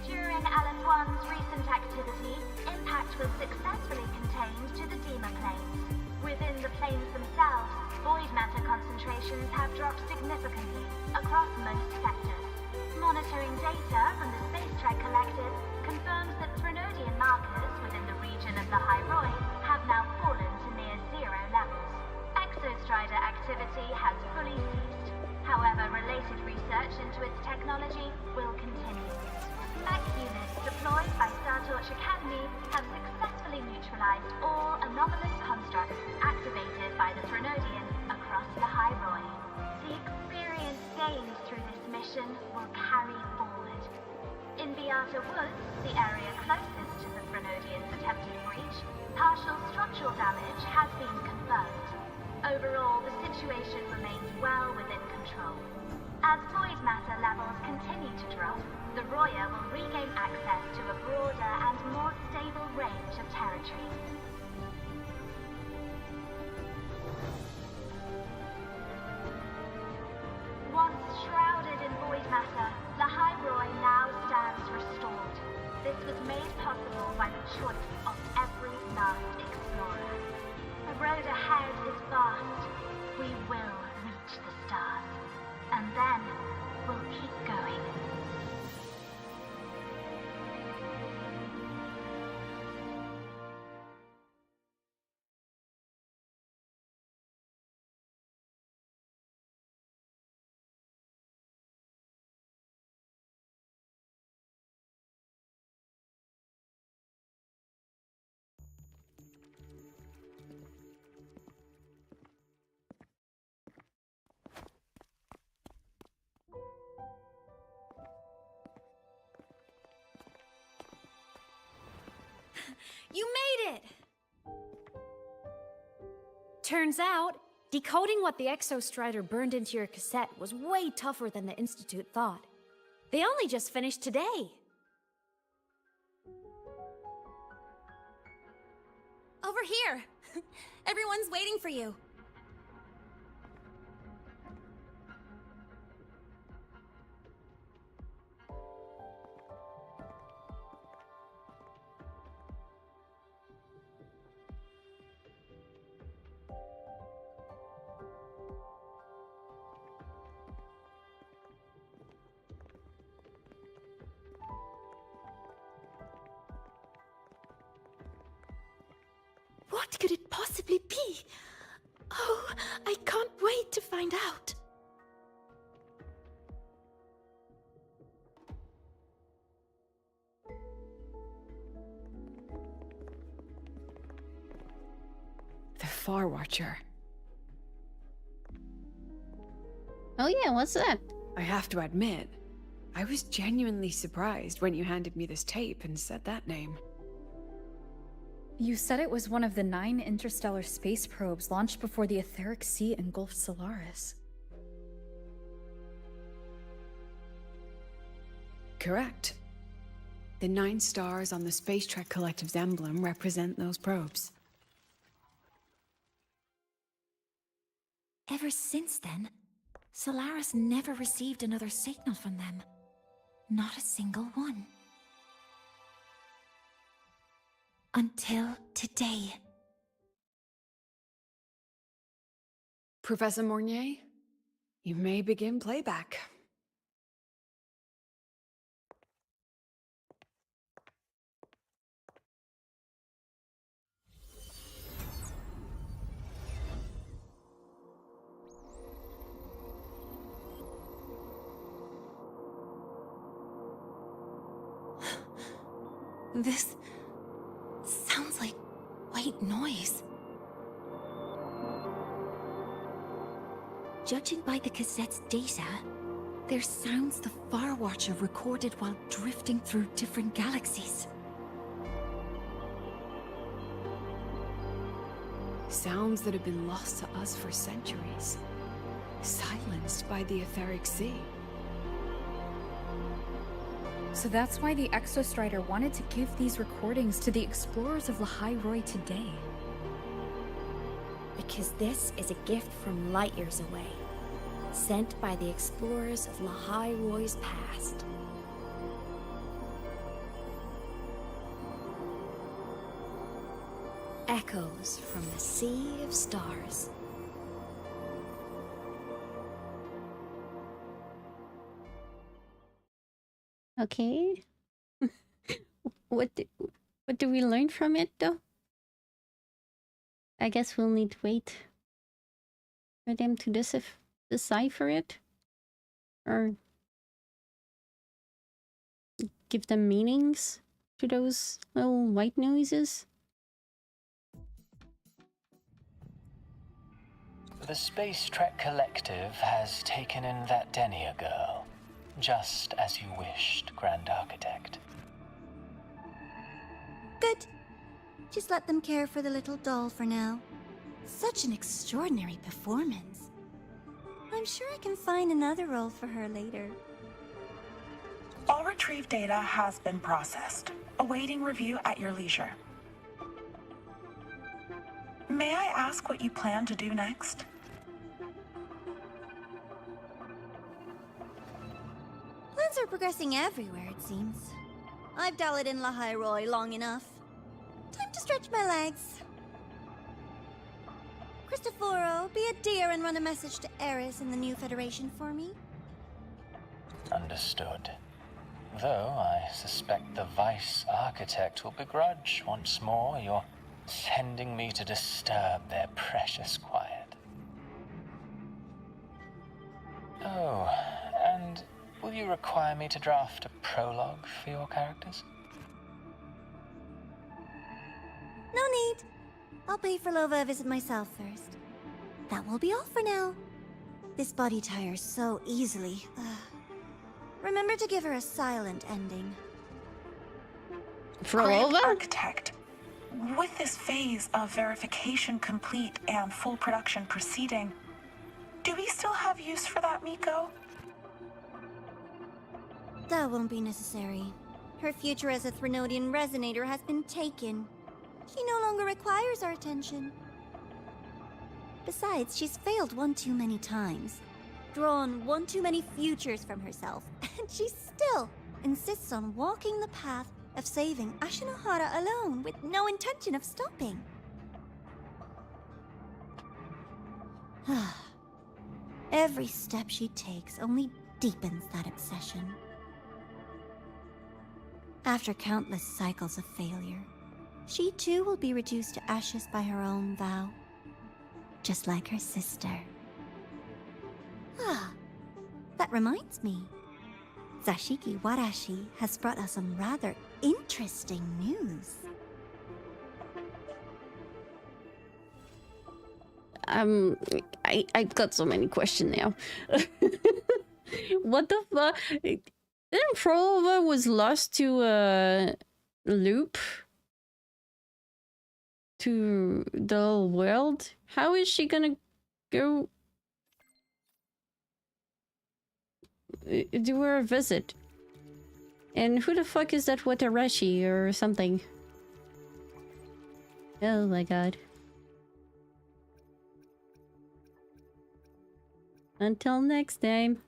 During Aleph 1's recent activity, impact was successfully contained to the Dema planes. Within the planes themselves, void matter concentrations have dropped significantly across most sectors. Monitoring data from the space trek collected confirms that Threnodian markers within the region of the High Roy have now fallen to near zero levels. Exostrider activity has fully ceased. However, related research into its technology will continue. Mech units deployed by Startorch Academy have successfully neutralized all anomalous constructs activated by the Threnodian across the High Roy. The experience gained through this mission will carry forward. In Beata Woods, the area closest to the Threnodian's attempted breach, partial structural damage has been confirmed. Overall, the situation remains well within control. As void matter levels continue to drop, the Roya will regain access to a broader and more stable range of territory. Once shrouded in void matter, Lahai Roy now stands restored. This was made possible by the choice of every last explorer. The road ahead is vast. We will reach the stars. And then we'll keep going. You made it! Turns out, decoding what the Exostrider burned into your cassette was way tougher than the Institute thought. They only just finished today. Over here! Everyone's waiting for you. What could it possibly be? Oh, I can't wait to find out. The Far Watcher. Oh yeah, what's that? I have to admit, I was genuinely surprised when you handed me this tape and said that name. You said it was one of the 9 interstellar space probes launched before the etheric sea engulfed Solaris. Correct. The 9 stars on the Space Trek Collective's emblem represent those probes. Ever since then, Solaris never received another signal from them. Not a single one. Until today. Professor Mornier, you may begin playback. This sounds like white noise. Judging by the cassette's data, they're sounds the Far Watcher recorded while drifting through different galaxies. Sounds that have been lost to us for centuries. Silenced by the etheric sea. So that's why the Exostrider wanted to give these recordings to the explorers of Lahai-Roi today. Because this is a gift from light years away, sent by the explorers of Lahai-Roi's past. Echoes from the Sea of Stars. Okay. What do we learn from it, though? I guess we'll need to wait for them to decipher it, or give them meanings to those little white noises. The Space Trek Collective has taken in that Denia girl, just as you wished, Grand Architect. Good. Just let them care for the little doll for now. Such an extraordinary performance. I'm sure I can find another role for her later. All retrieved data has been processed, awaiting review at your leisure. May I ask what you plan to do next? Plans are progressing everywhere, it seems. I've dallied in Lahai-Roi long enough. Time to stretch my legs. Cristoforo, be a dear and run a message to Eris in the new Federation for me. Understood. Though I suspect the Vice Architect will begrudge once more your sending me to disturb their precious quiet. Oh, and will you require me to draft a prologue for your characters? No need. I'll pay for Lova a visit myself first. That will be all for now. This body tires so easily. Remember to give her a silent ending. For Lova? Architect, With this phase of verification complete and full production proceeding, do we still have use for that, Miko? That won't be necessary. Her future as a Threnodian resonator has been taken. She no longer requires our attention. Besides, she's failed one too many times, drawn one too many futures from herself, and she still insists on walking the path of saving Ashinohara alone with no intention of stopping. Every step she takes only deepens that obsession. After countless cycles of failure, she too will be reduced to ashes by her own vow, just like her sister. That reminds me. Zashiki Warashi has brought us some rather interesting news. I've got so many questions now. What the fuck? Didn't Prolova was lost to a loop? To the world? How is she gonna go do her a visit? And who the fuck is that Watarashi or something? Oh my god. Until next time.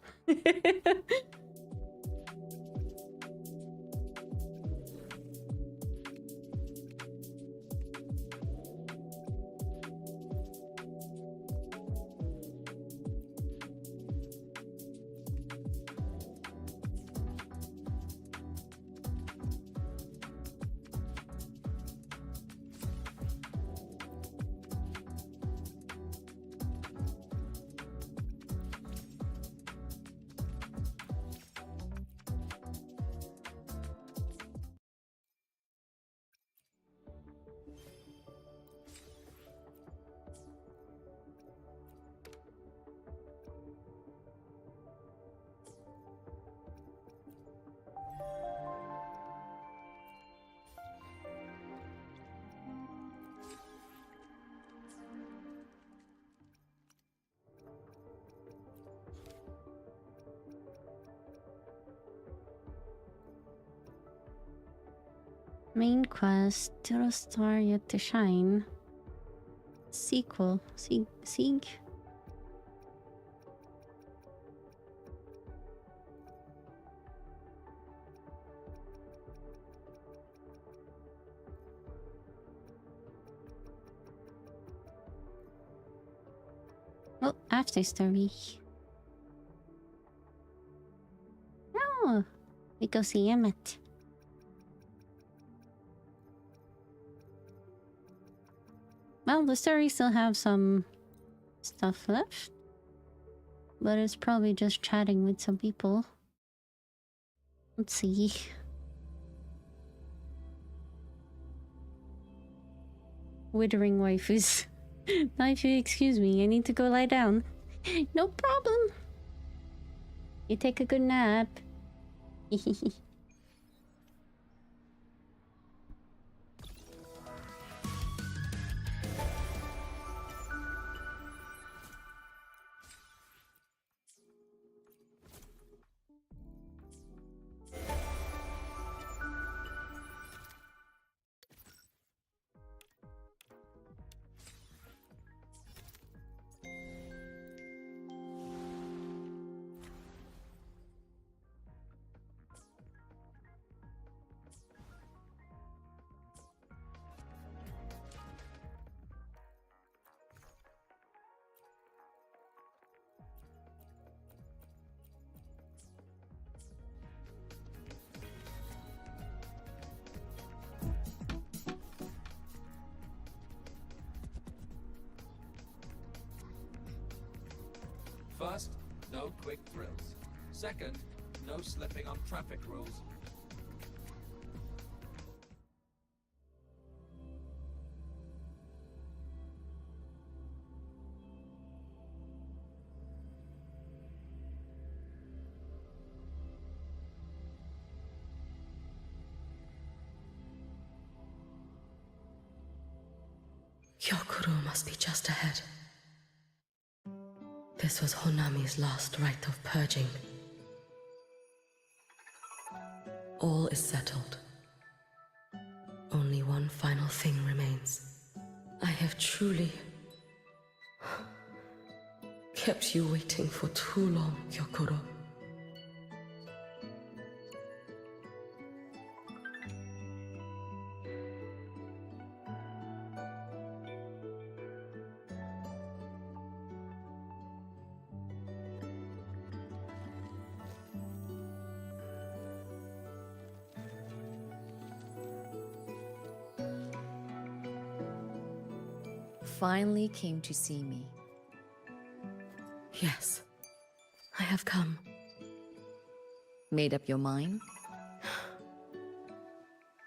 Main quest, Still a Star Yet to Shine. Sequel. Sieg? Oh, after story. Oh, we go see Emmett. Well, the story still have some stuff left, but it's probably just chatting with some people. Let's see. Withering waifus. Waifu, excuse me, I need to go lie down. No problem. You take a good nap. First, no quick thrills. Second, no slipping on traffic rules. Hyokuro must be just ahead. This was Honami's last rite of purging. All is settled. Only one final thing remains. I have truly kept you waiting for too long, Hyokuro. Finally came to see me. Yes, I have come. Made up your mind?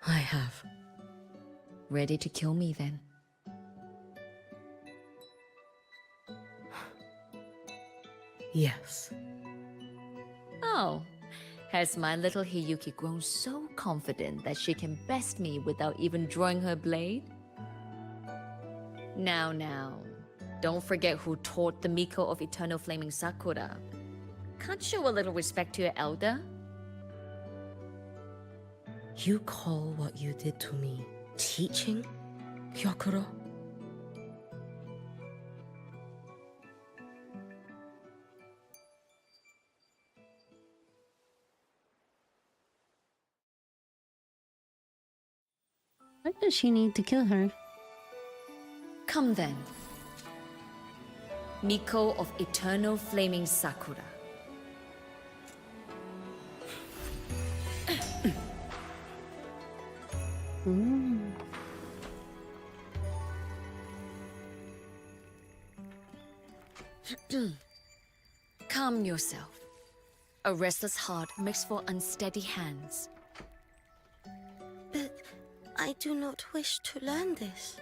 I have. Ready to kill me then? Yes. Oh, has my little Hiyuki grown so confident that she can best me without even drawing her blade? Now, don't forget who taught the Miko of Eternal Flaming Sakura. Can't show a little respect to your elder? You call what you did to me teaching, Hyokuro? Why does she need to kill her? Come then. Miko of Eternal Flaming Sakura. Calm yourself. A restless heart makes for unsteady hands. But I do not wish to learn this.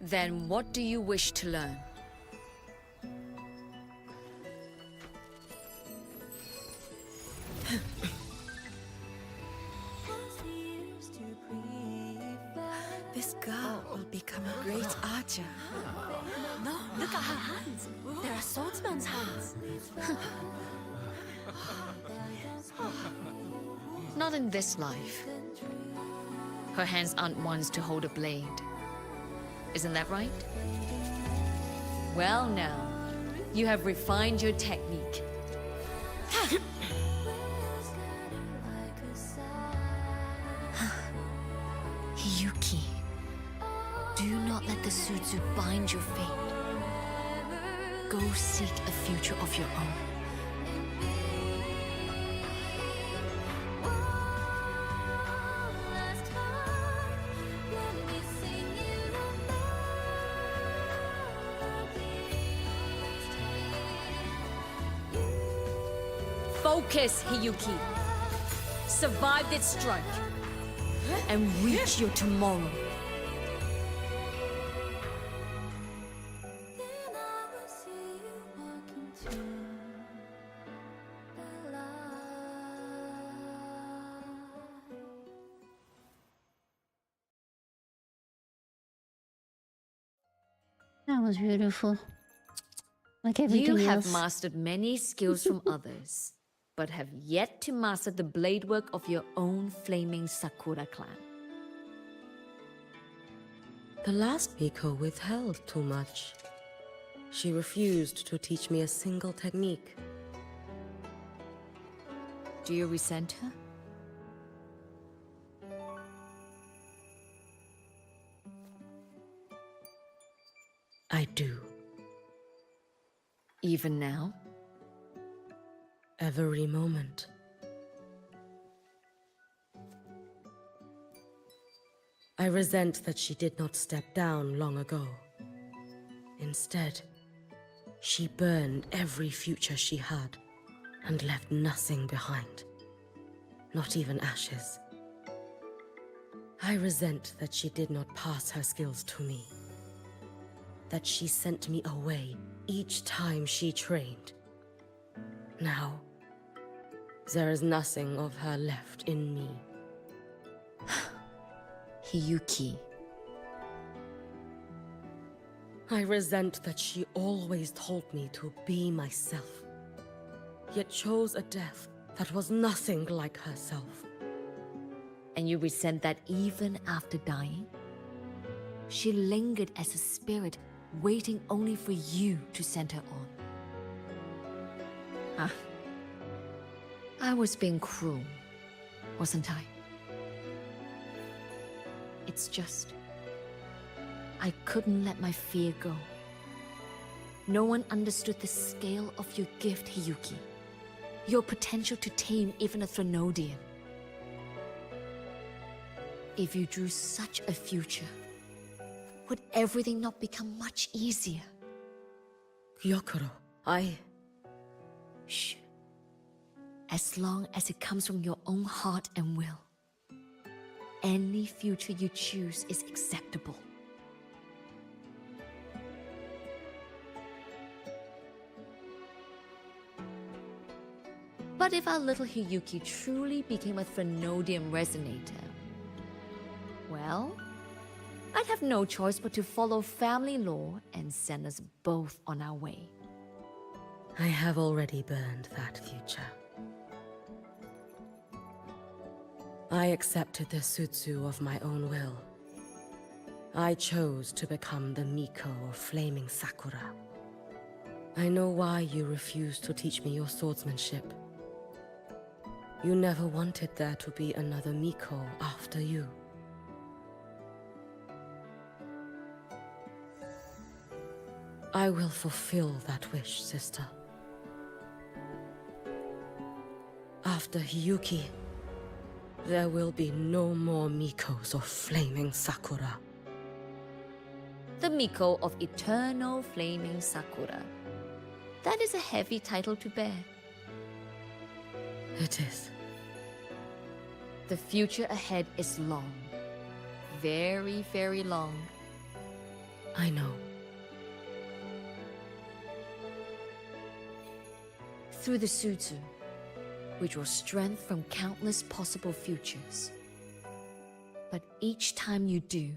Then what do you wish to learn? This girl will become a great archer. No, look at her hands. They're a swordsman's hands. Not in this life. Her hands aren't ones to hold a blade. Isn't that right? Well now, you have refined your technique. Hiyuki, do not let the Suzu bind your fate. Go seek a future of your own. Focus, Hiyuki. Survive this strike. And reach your tomorrow. That was beautiful. Like everything You have else. mastered many skills from others, but have yet to master the blade work of your own flaming Sakura clan. The last Miko withheld too much. She refused to teach me a single technique. Do you resent her? I do. Even now? Every moment. I resent that she did not step down long ago. Instead, she burned every future she had and left nothing behind. Not even ashes. I resent that she did not pass her skills to me. That she sent me away each time she trained. Now, there is nothing of her left in me. Hiyuki, I resent that she always told me to be myself, yet chose a death that was nothing like herself. And you resent that even after dying? She lingered as a spirit, waiting only for you to send her on. Huh. I was being cruel, wasn't I? It's just, I couldn't let my fear go. No one understood the scale of your gift, Hiyuki. Your potential to tame even a Threnodian. If you drew such a future, would everything not become much easier? Gyokuro, Shh. As long as it comes from your own heart and will, any future you choose is acceptable. But if our little Hiyuki truly became a Threnodian resonator, well, I'd have no choice but to follow family law and send us both on our way. I have already burned that future. I accepted the Sutsu of my own will. I chose to become the Miko of Flaming Sakura. I know why you refused to teach me your swordsmanship. You never wanted there to be another Miko after you. I will fulfill that wish, sister. After Hiyuki, there will be no more Mikos of Flaming Sakura. The Miko of Eternal Flaming Sakura. That is a heavy title to bear. It is. The future ahead is long. Very, very long. I know. Through the Sutsu, we draw strength from countless possible futures. But each time you do,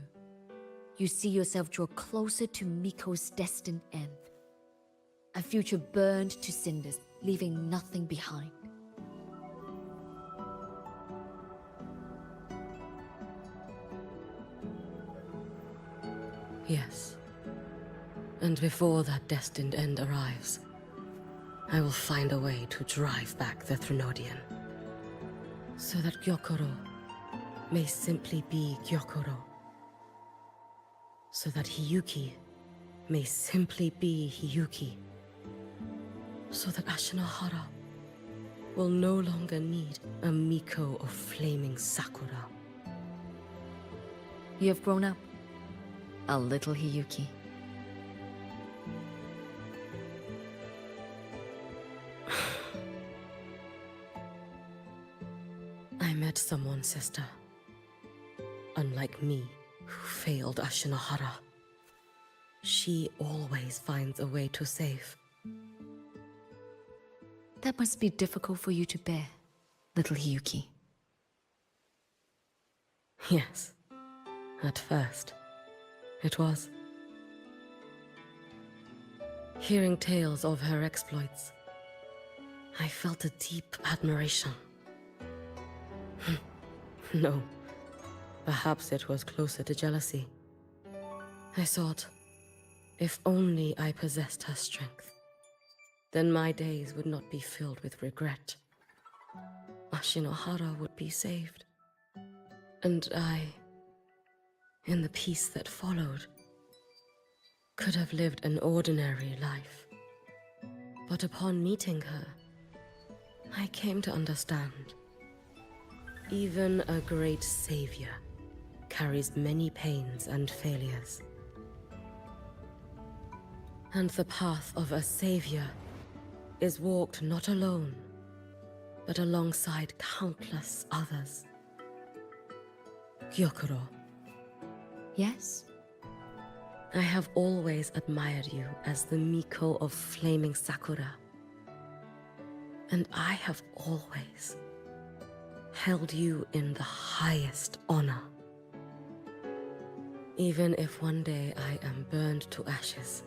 you see yourself draw closer to Miko's destined end. A future burned to cinders, leaving nothing behind. Yes. And before that destined end arrives, I will find a way to drive back the Threnodian. So that Gyokuro may simply be Gyokuro. So that Hiyuki may simply be Hiyuki. So that Ashinahara will no longer need a Miko of Flaming Sakura. You have grown up, a little Hiyuki. I met someone, sister. Unlike me, who failed Ashinahara. She always finds a way to save. That must be difficult for you to bear, little Hiyuki. Yes. At first, it was. Hearing tales of her exploits, I felt a deep admiration. No, perhaps it was closer to jealousy. I thought, if only I possessed her strength, then my days would not be filled with regret. Ashinohara would be saved. And I, in the peace that followed, could have lived an ordinary life. But upon meeting her, I came to understand. Even a great savior carries many pains and failures. And the path of a savior is walked not alone, but alongside countless others. Gyokuro. Yes? I have always admired you as the Miko of Flaming Sakura. And I have always held you in the highest honor. Even if one day I am burned to ashes.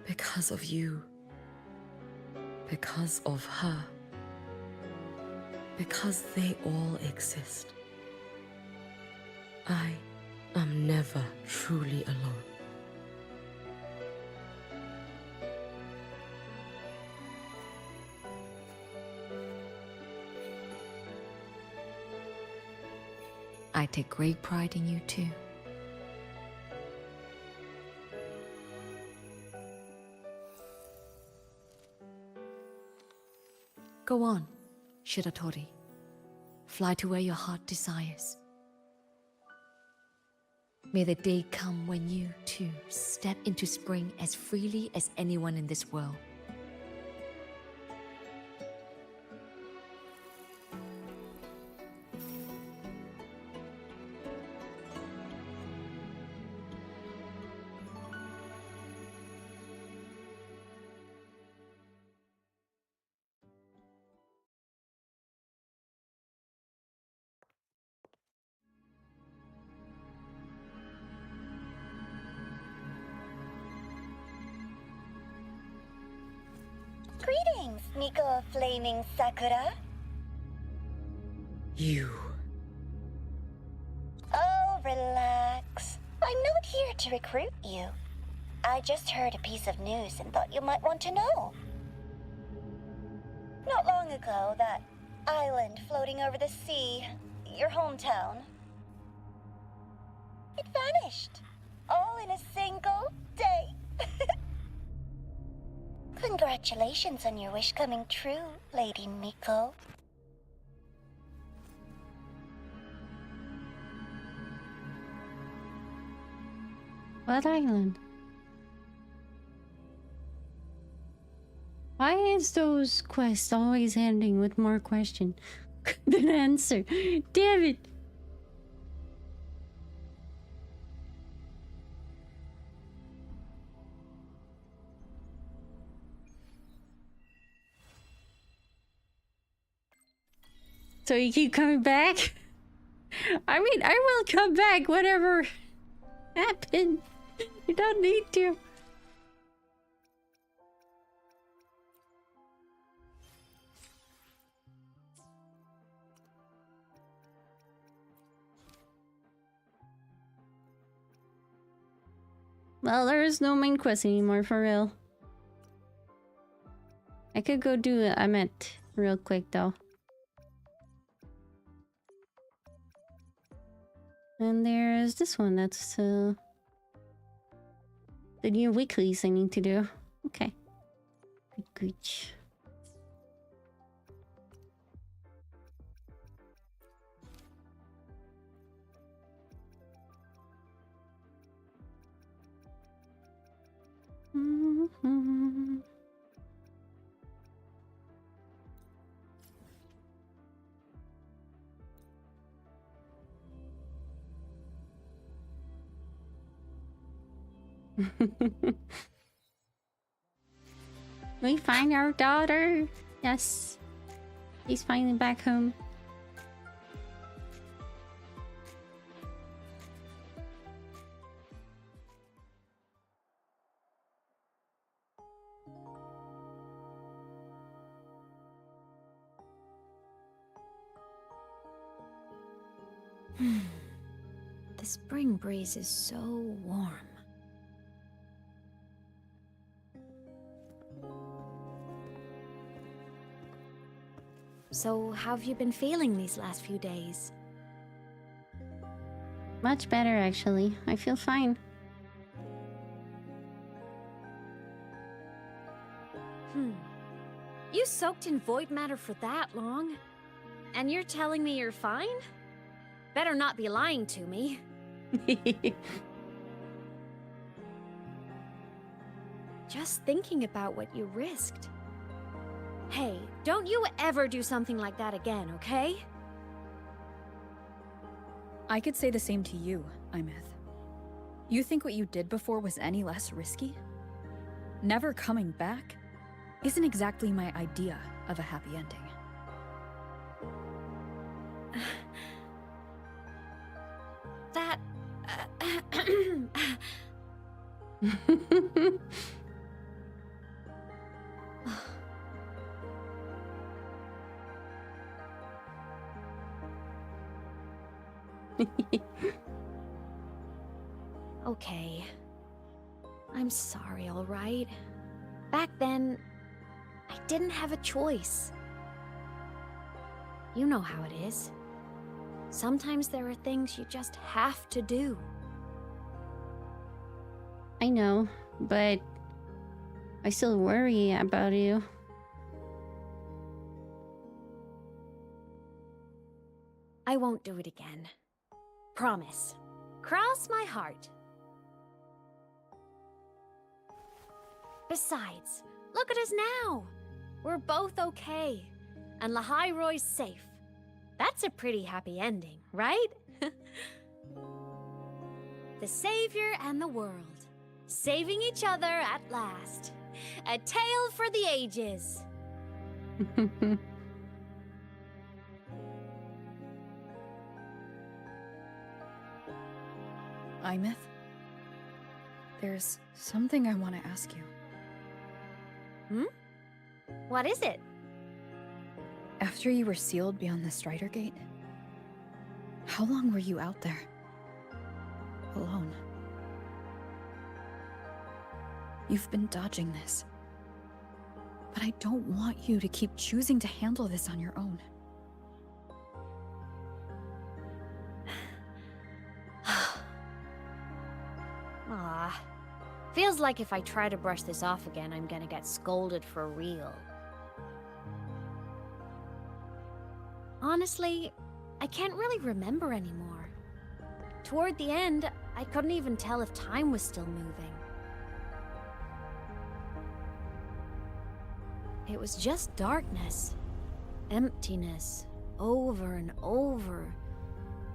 Because of you. Because of her. Because they all exist. I am never truly alone. I take great pride in you too. Go on, Shiratori. Fly to where your heart desires. May the day come when you, too, step into spring as freely as anyone in this world. Greetings, Miko of Flaming Sakura. You. Oh, relax. I'm not here to recruit you. I just heard a piece of news and thought you might want to know. Not long ago, that island floating over the sea, your hometown, it vanished. All in a single day. Congratulations on your wish coming true, Lady Miko. What island? Why is those quests always ending with more question than answer? Damn it! So you keep coming back? I mean, I will come back whatever happened. You don't need to. Well, there is no main quest anymore, for real. I could go do a Met real quick, though. And there's this one, that's the new weeklies I need to do. Okay. Good. Mm-hmm. We find our daughter. Yes. He's finally back home. The spring breeze is so warm. So, how have you been feeling these last few days? Much better, actually. I feel fine. You soaked in void matter for that long? And you're telling me you're fine? Better not be lying to me. Just thinking about what you risked. Hey, don't you ever do something like that again, okay? I could say the same to you, Imeth. You think what you did before was any less risky? Never coming back isn't exactly my idea of a happy ending. That... Okay. I'm sorry, alright? Back then, I didn't have a choice. You know how it is. Sometimes there are things you just have to do. I know, but I still worry about you. I won't do it again. Promise. Cross my heart. Besides, look at us now. We're both okay. And Lahai Roy's safe. That's a pretty happy ending, right? The savior and the world. Saving each other at last. A tale for the ages. Imeth, there's something I want to ask you. What is it? After you were sealed beyond the Strider Gate, how long were you out there? Alone. You've been dodging this. But I don't want you to keep choosing to handle this on your own. Ah, feels like if I try to brush this off again, I'm gonna get scolded for real. Honestly, I can't really remember anymore. Toward the end, I couldn't even tell if time was still moving. It was just darkness. Emptiness. Over and over.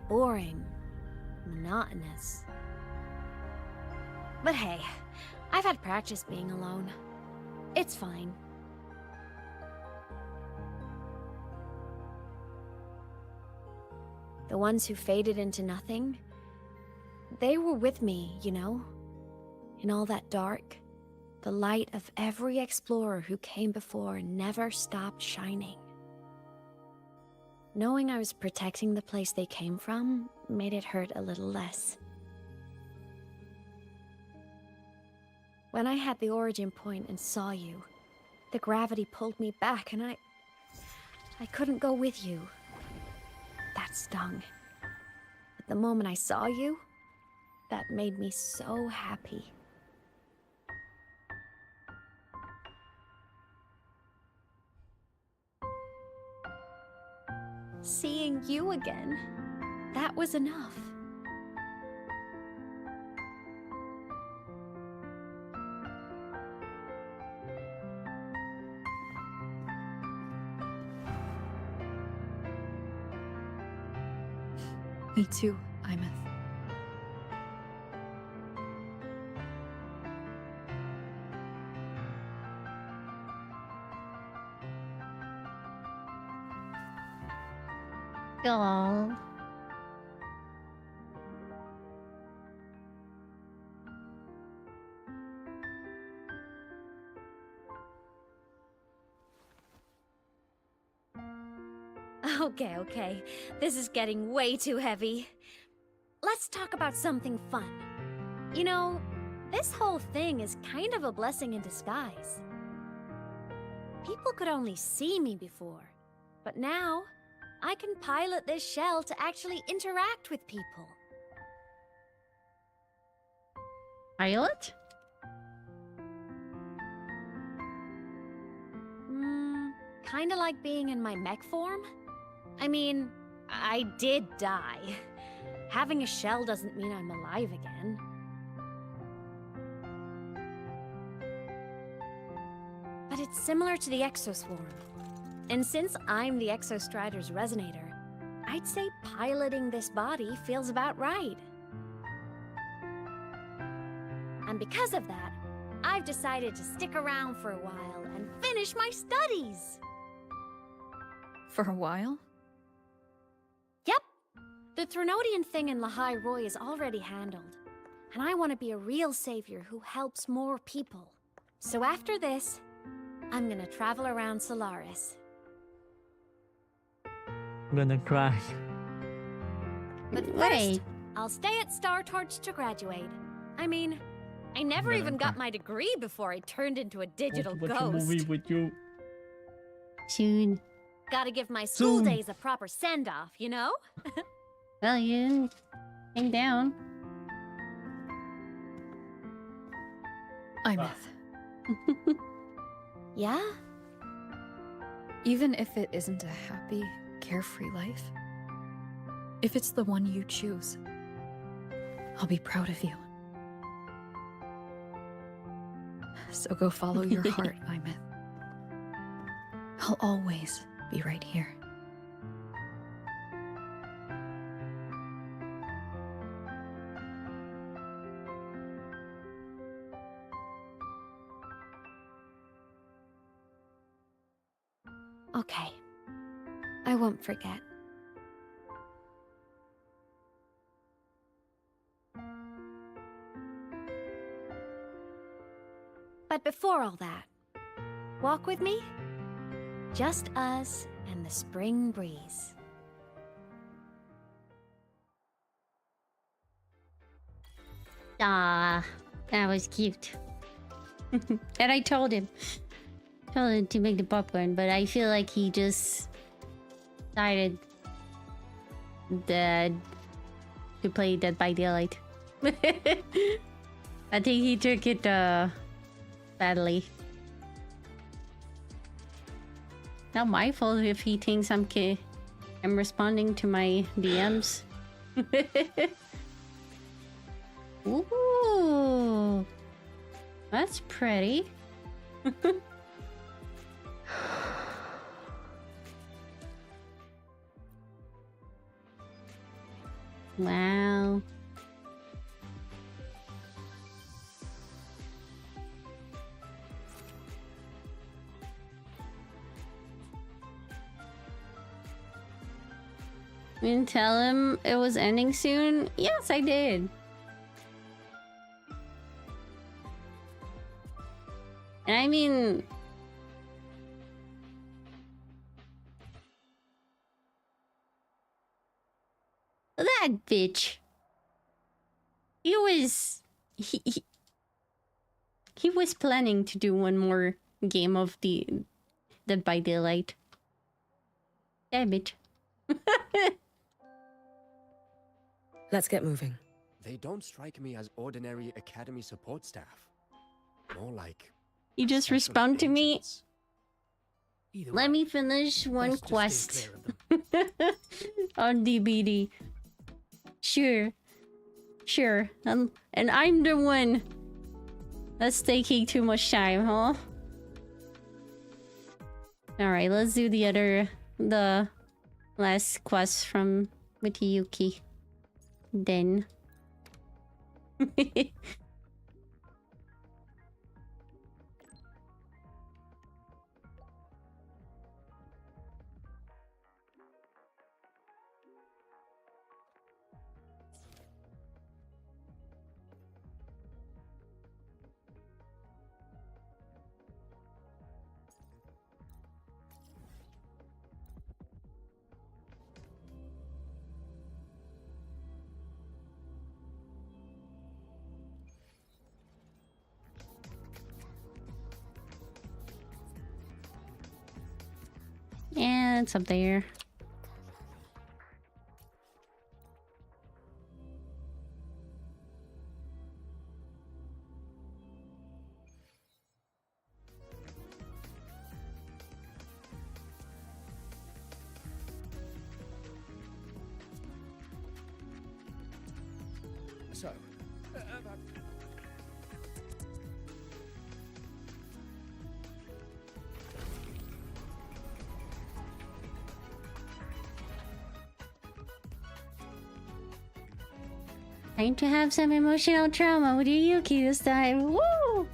Boring. Monotonous. But hey, I've had practice being alone. It's fine. The ones who faded into nothing, they were with me, you know? In all that dark, the light of every explorer who came before never stopped shining. Knowing I was protecting the place they came from made it hurt a little less. When I had the origin point and saw you, the gravity pulled me back and I couldn't go with you. That stung. But the moment I saw you, that made me so happy. Seeing you again, that was enough. Me too, Imeth. Aww. Okay. This is getting way too heavy. Let's talk about something fun. You know, this whole thing is kind of a blessing in disguise. People could only see me before, but now I can pilot this shell to actually interact with people. Pilot? Kinda like being in my mech form. I mean, I did die. Having a shell doesn't mean I'm alive again. But it's similar to the exoswarm. And since I'm the Exostrider's resonator, I'd say piloting this body feels about right. And because of that, I've decided to stick around for a while and finish my studies. For a while? Yep. The Threnodian thing in Lahai Roy is already handled. And I want to be a real savior who helps more people. So after this, I'm gonna travel around Solaris. I'm gonna cry. But first, Wait. I'll stay at Star Torch to graduate. I mean, I never even got my degree before I turned into a digital ghost. with you. Soon. Gotta give my school Soon. days a proper send-off, you know? Well, you came down. Imeth. Yeah? Even if it isn't a happy, carefree life, if it's the one you choose, I'll be proud of you. So go follow your heart, Imeth. I'll always be right here. Okay. I won't forget. But before all that, walk with me? Just us and the spring breeze. Ah, that was cute. And I told him to make the popcorn, but I feel like he just decided that to play Dead by Daylight. I think he took it badly. Not my fault if he thinks I'm responding to my DMs. Ooh, that's pretty. Wow. You didn't tell him it was ending soon? Yes, I did. And I mean... that bitch. He was... He was planning to do one more game of the Dead by Daylight. Damn it. Let's get moving. They don't strike me as ordinary academy support staff. More like... You just special respond to me. agents. Either Let way, me finish one best to stay quest clear of them. on DBD. Sure. Sure. And I'm the one that's taking too much time, huh? Alright, let's do the last quest from Mitiyuki. Then. Yeah, it's up there. So, Time to have some emotional trauma with Yuki this time. Woo!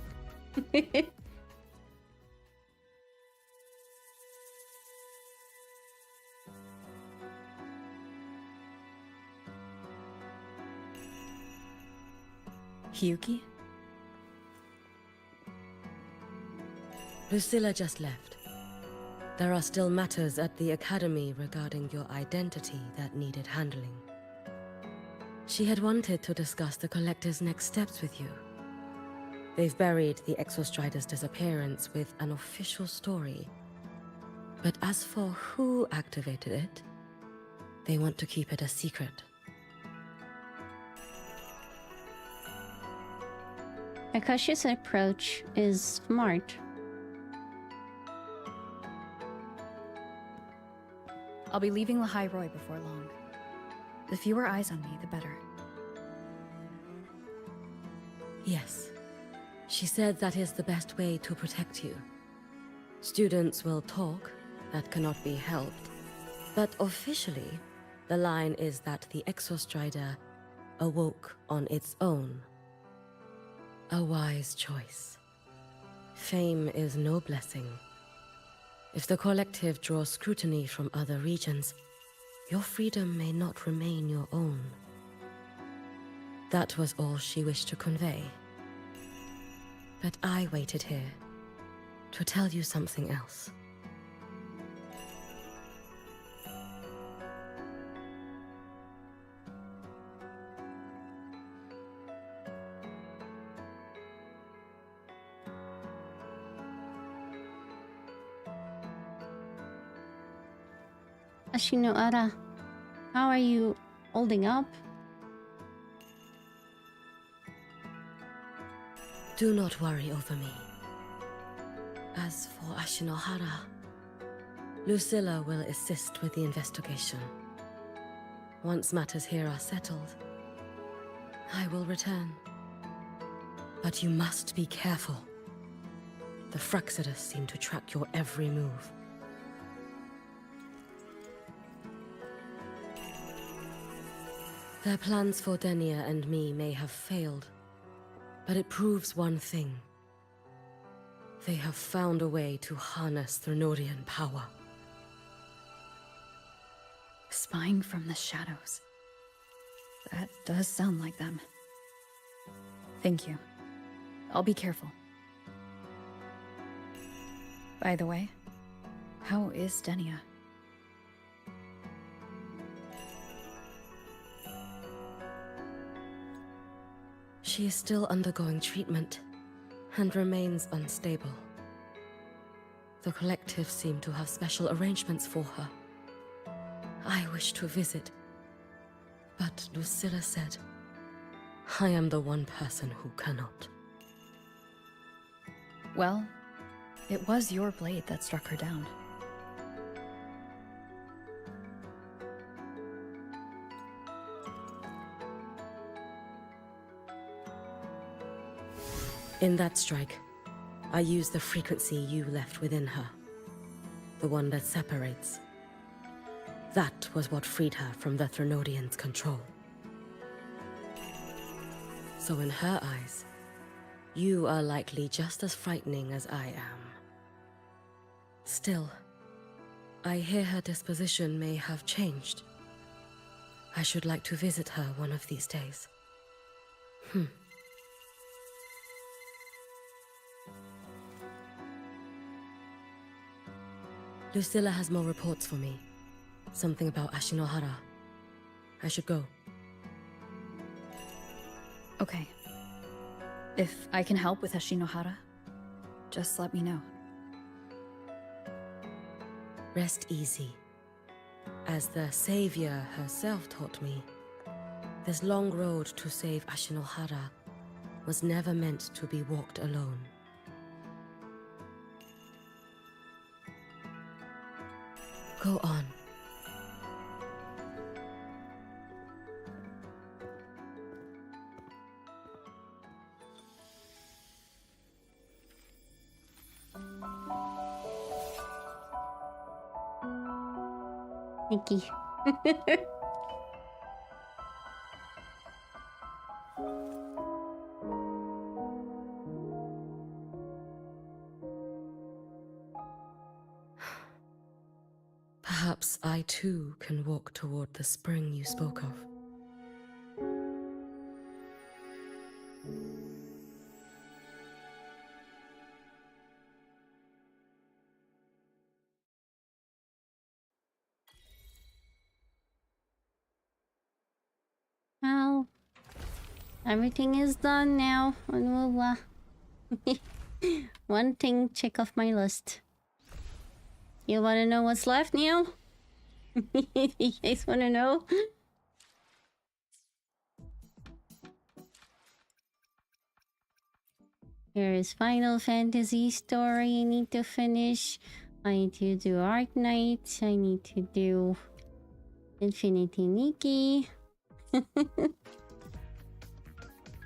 Hyuki? Lucilla just left. There are still matters at the Academy regarding your identity that needed handling. She had wanted to discuss the Collective's next steps with you. They've buried the Exostrider's disappearance with an official story. But as for who activated it, they want to keep it a secret. Akashi's approach is smart. I'll be leaving Lahai Roy before long. The fewer eyes on me, the better. Yes. She said that is the best way to protect you. Students will talk, that cannot be helped. But officially, the line is that the Exostrider awoke on its own. A wise choice. Fame is no blessing. If the Collective draws scrutiny from other regions, your freedom may not remain your own. That was all she wished to convey. But I waited here to tell you something else. Ashinohara, how are you holding up? Do not worry over me. As for Ashinohara, Lucilla will assist with the investigation. Once matters here are settled, I will return. But you must be careful. The Fraxidus seem to track your every move. Their plans for Denia and me may have failed, but it proves one thing. They have found a way to harness Thrnorian power. Spying from the shadows. That does sound like them. Thank you. I'll be careful. By the way, how is Denia? She is still undergoing treatment and remains unstable. The Collective seem to have special arrangements for her. I wish to visit, but Lucilla said, I am the one person who cannot. Well, it was your blade that struck her down. In that strike, I used the frequency you left within her. The one that separates. That was what freed her from the Thrnodians' control. So in her eyes, you are likely just as frightening as I am. Still, I hear her disposition may have changed. I should like to visit her one of these days. Lucilla has more reports for me. Something about Ashinohara. I should go. Okay. If I can help with Ashinohara, just let me know. Rest easy. As the Savior herself taught me, this long road to save Ashinohara was never meant to be walked alone. Go on. Nikki. Perhaps I too can walk toward the spring you spoke of. How Everything is done now on Wuwa. One thing check off my list. You wanna know what's left, Neo? You guys wanna know? Here is Final Fantasy story I need to finish. I need to do Arc Knight. I need to do Infinity Nikki.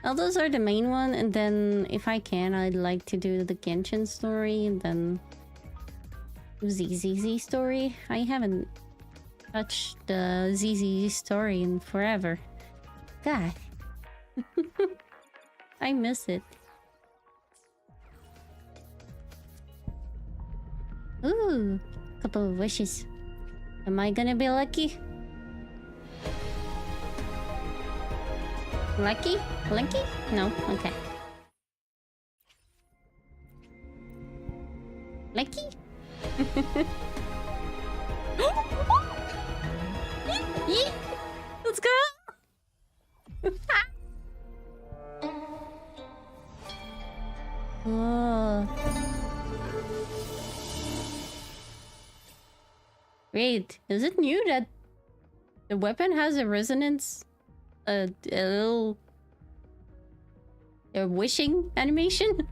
Well, those are the main one, and then if I can, I'd like to do the Genshin story and then ZZZ story. I haven't touched the ZZZ story in forever. God. I miss it. Ooh, couple of wishes. Am I gonna be lucky? Lucky? Lucky? No? Okay. Lucky? Let's go! Oh. Wait, is it new that the weapon has a resonance? A little... a wishing animation?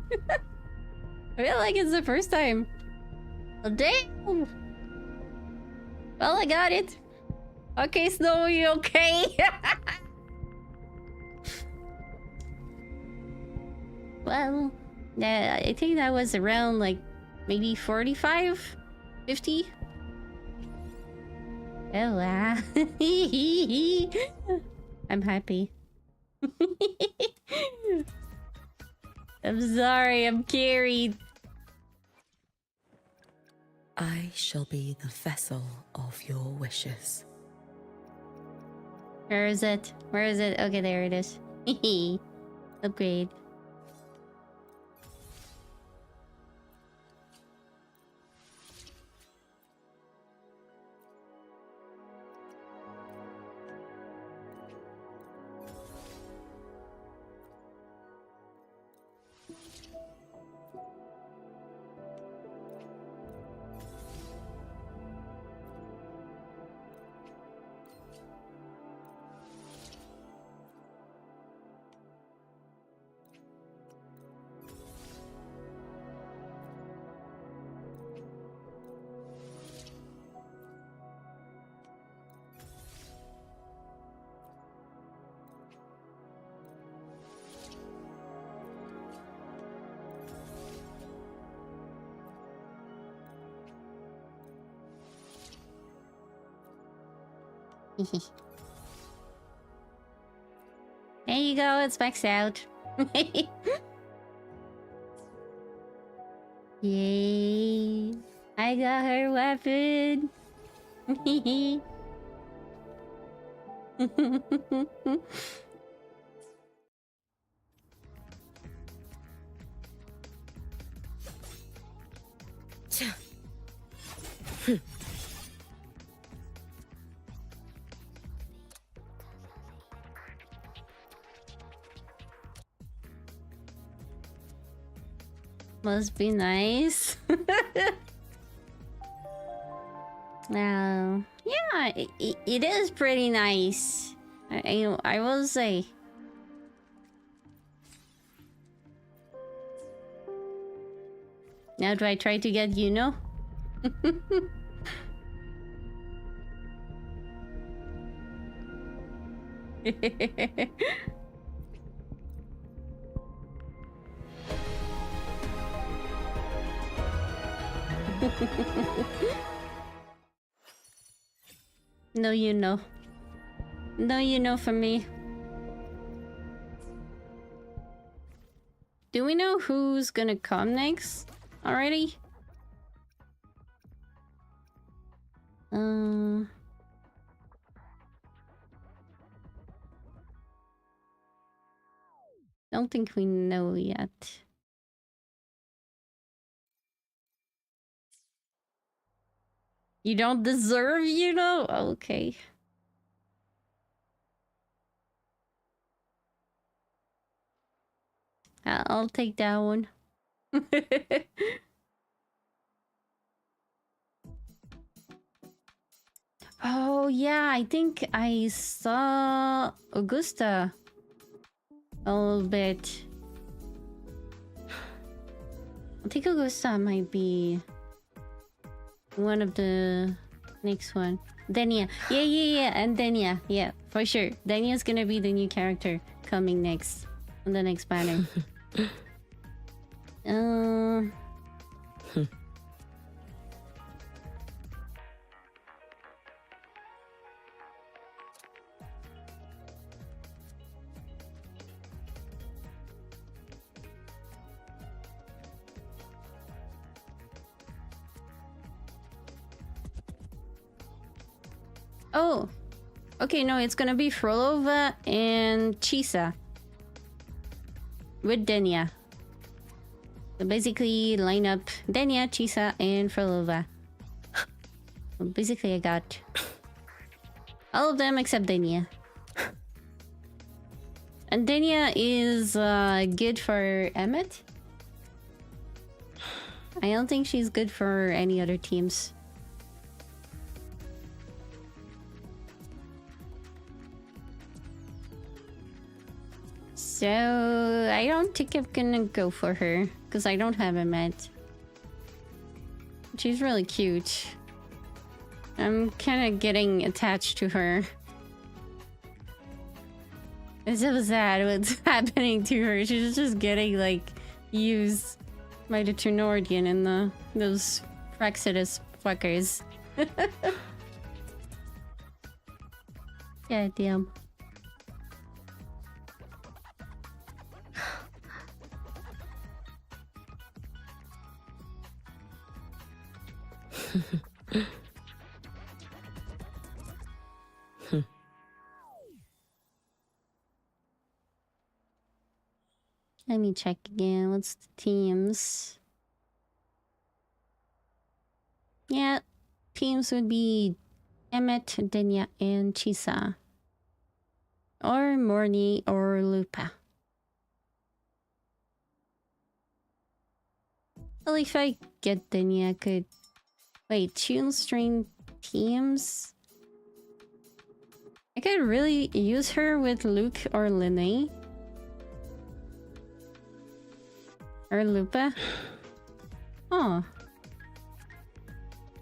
I feel like it's the first time. Oh, damn! Well, I got it. Okay, Snowy, okay? Well, yeah, I think that was around like maybe 45? 50? Oh, wow. I'm happy. I'm sorry, I'm carried. I shall be the vessel of your wishes. Where is it? Where is it? Okay, there it is. Upgrade. There you go, it's maxed out. Yay! I got her weapon! Must be nice. Now, yeah, it is pretty nice. I will say. Now do I try to get Yuno? No, you know. No, you know for me. Do we know who's gonna come next already? Don't think we know yet. You don't deserve, you know? Okay. I'll take that one. Oh yeah, I think I saw Augusta a little bit. I think Augusta might be one of the next one. Denia. Yeah. And Denia. Yeah, for sure. Denia's gonna be the new character coming next on the next banner. Oh, okay, no, it's gonna be Frolova and Chisa with Denia. So basically, line up Denia, Chisa, and Frolova. So basically, I got all of them except Denia. And Denia is good for Emmet. I don't think she's good for any other teams. So I don't think I'm gonna go for her because I don't have Emmet. She's really cute. I'm kind of getting attached to her. It's so sad what's happening to her. She's just getting like used by the Ternordian and those Praxidus fuckers. God damn. Let me check again. What's the teams? Yeah, teams would be Emmet, Denia, and Chisa. Or Morny or Lupa. Well, if I get Denia, I could... Wait, tune string teams? I could really use her with Luke or Linne. Or Lupa. Oh.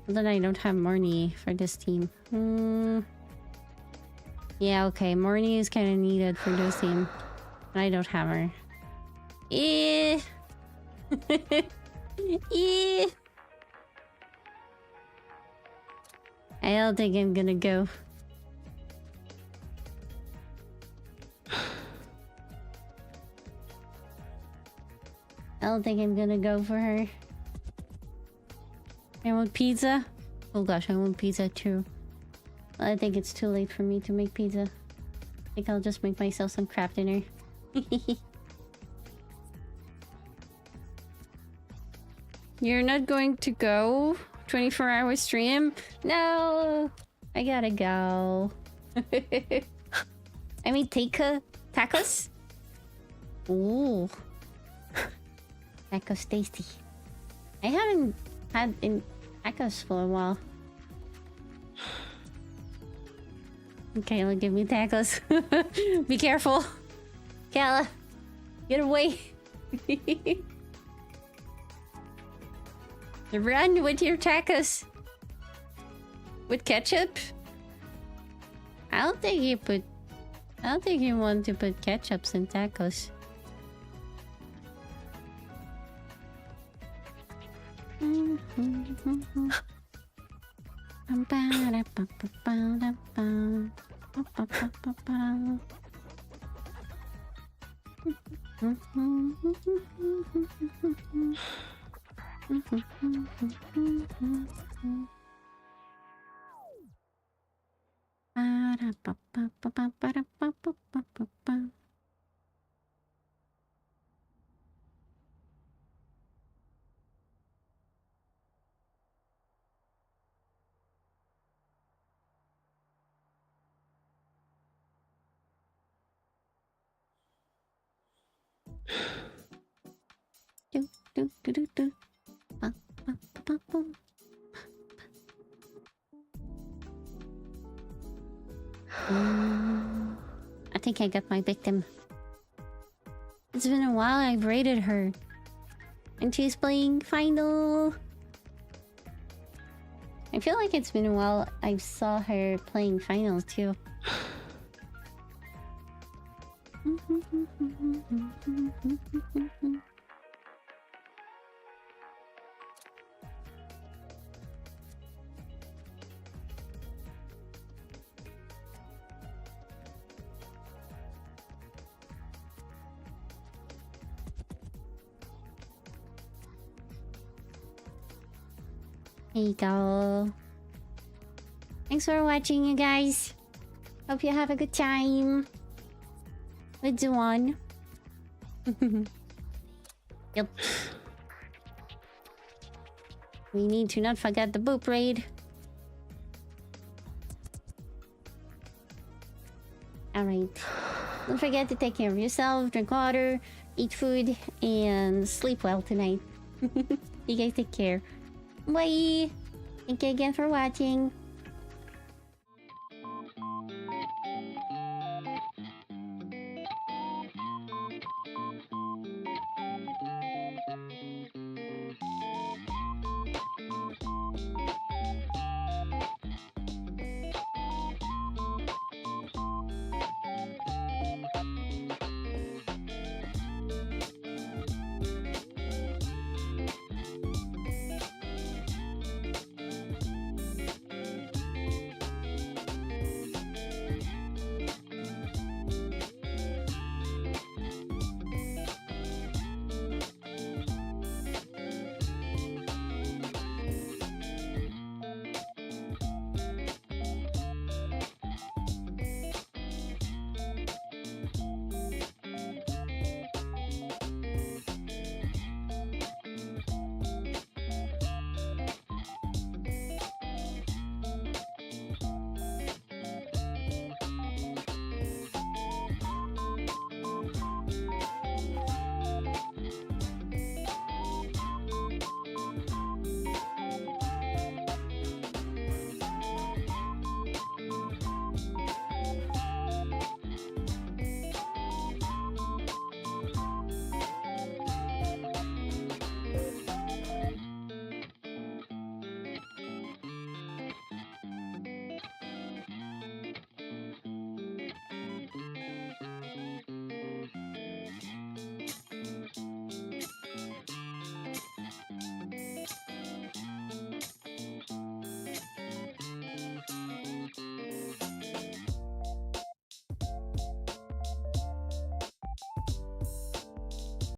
Then I don't have Morny for this team. Yeah, okay. Morny is kind of needed for this team. But I don't have her. Eh. Eh. I don't think I'm gonna go. I don't think I'm gonna go for her. I want pizza. Oh gosh, I want pizza too. I think it's too late for me to make pizza. I think I'll just make myself some crap dinner. You're not going to go? 24-hour stream? No! I gotta go. I mean, tacos? Ooh. Tacos tasty. I haven't had tacos for a while. Okay, look, give me tacos. Be careful. Kala, get away. Run with your tacos. With ketchup? I don't think you want to put ketchups in tacos. Do, do, do, do, do. Ba, ba, ba, ba, ba. I think I got my victim. It's been a while I've raided her. And she's playing Final. I feel like it's been a while I saw her playing Final too. There you go. Thanks for watching, you guys. Hope you have a good time with Zuwan. Yep. We need to not forget the boop raid. Alright. Don't forget to take care of yourself, drink water, eat food, and sleep well tonight. You guys take care. Bye! Thank you again for watching.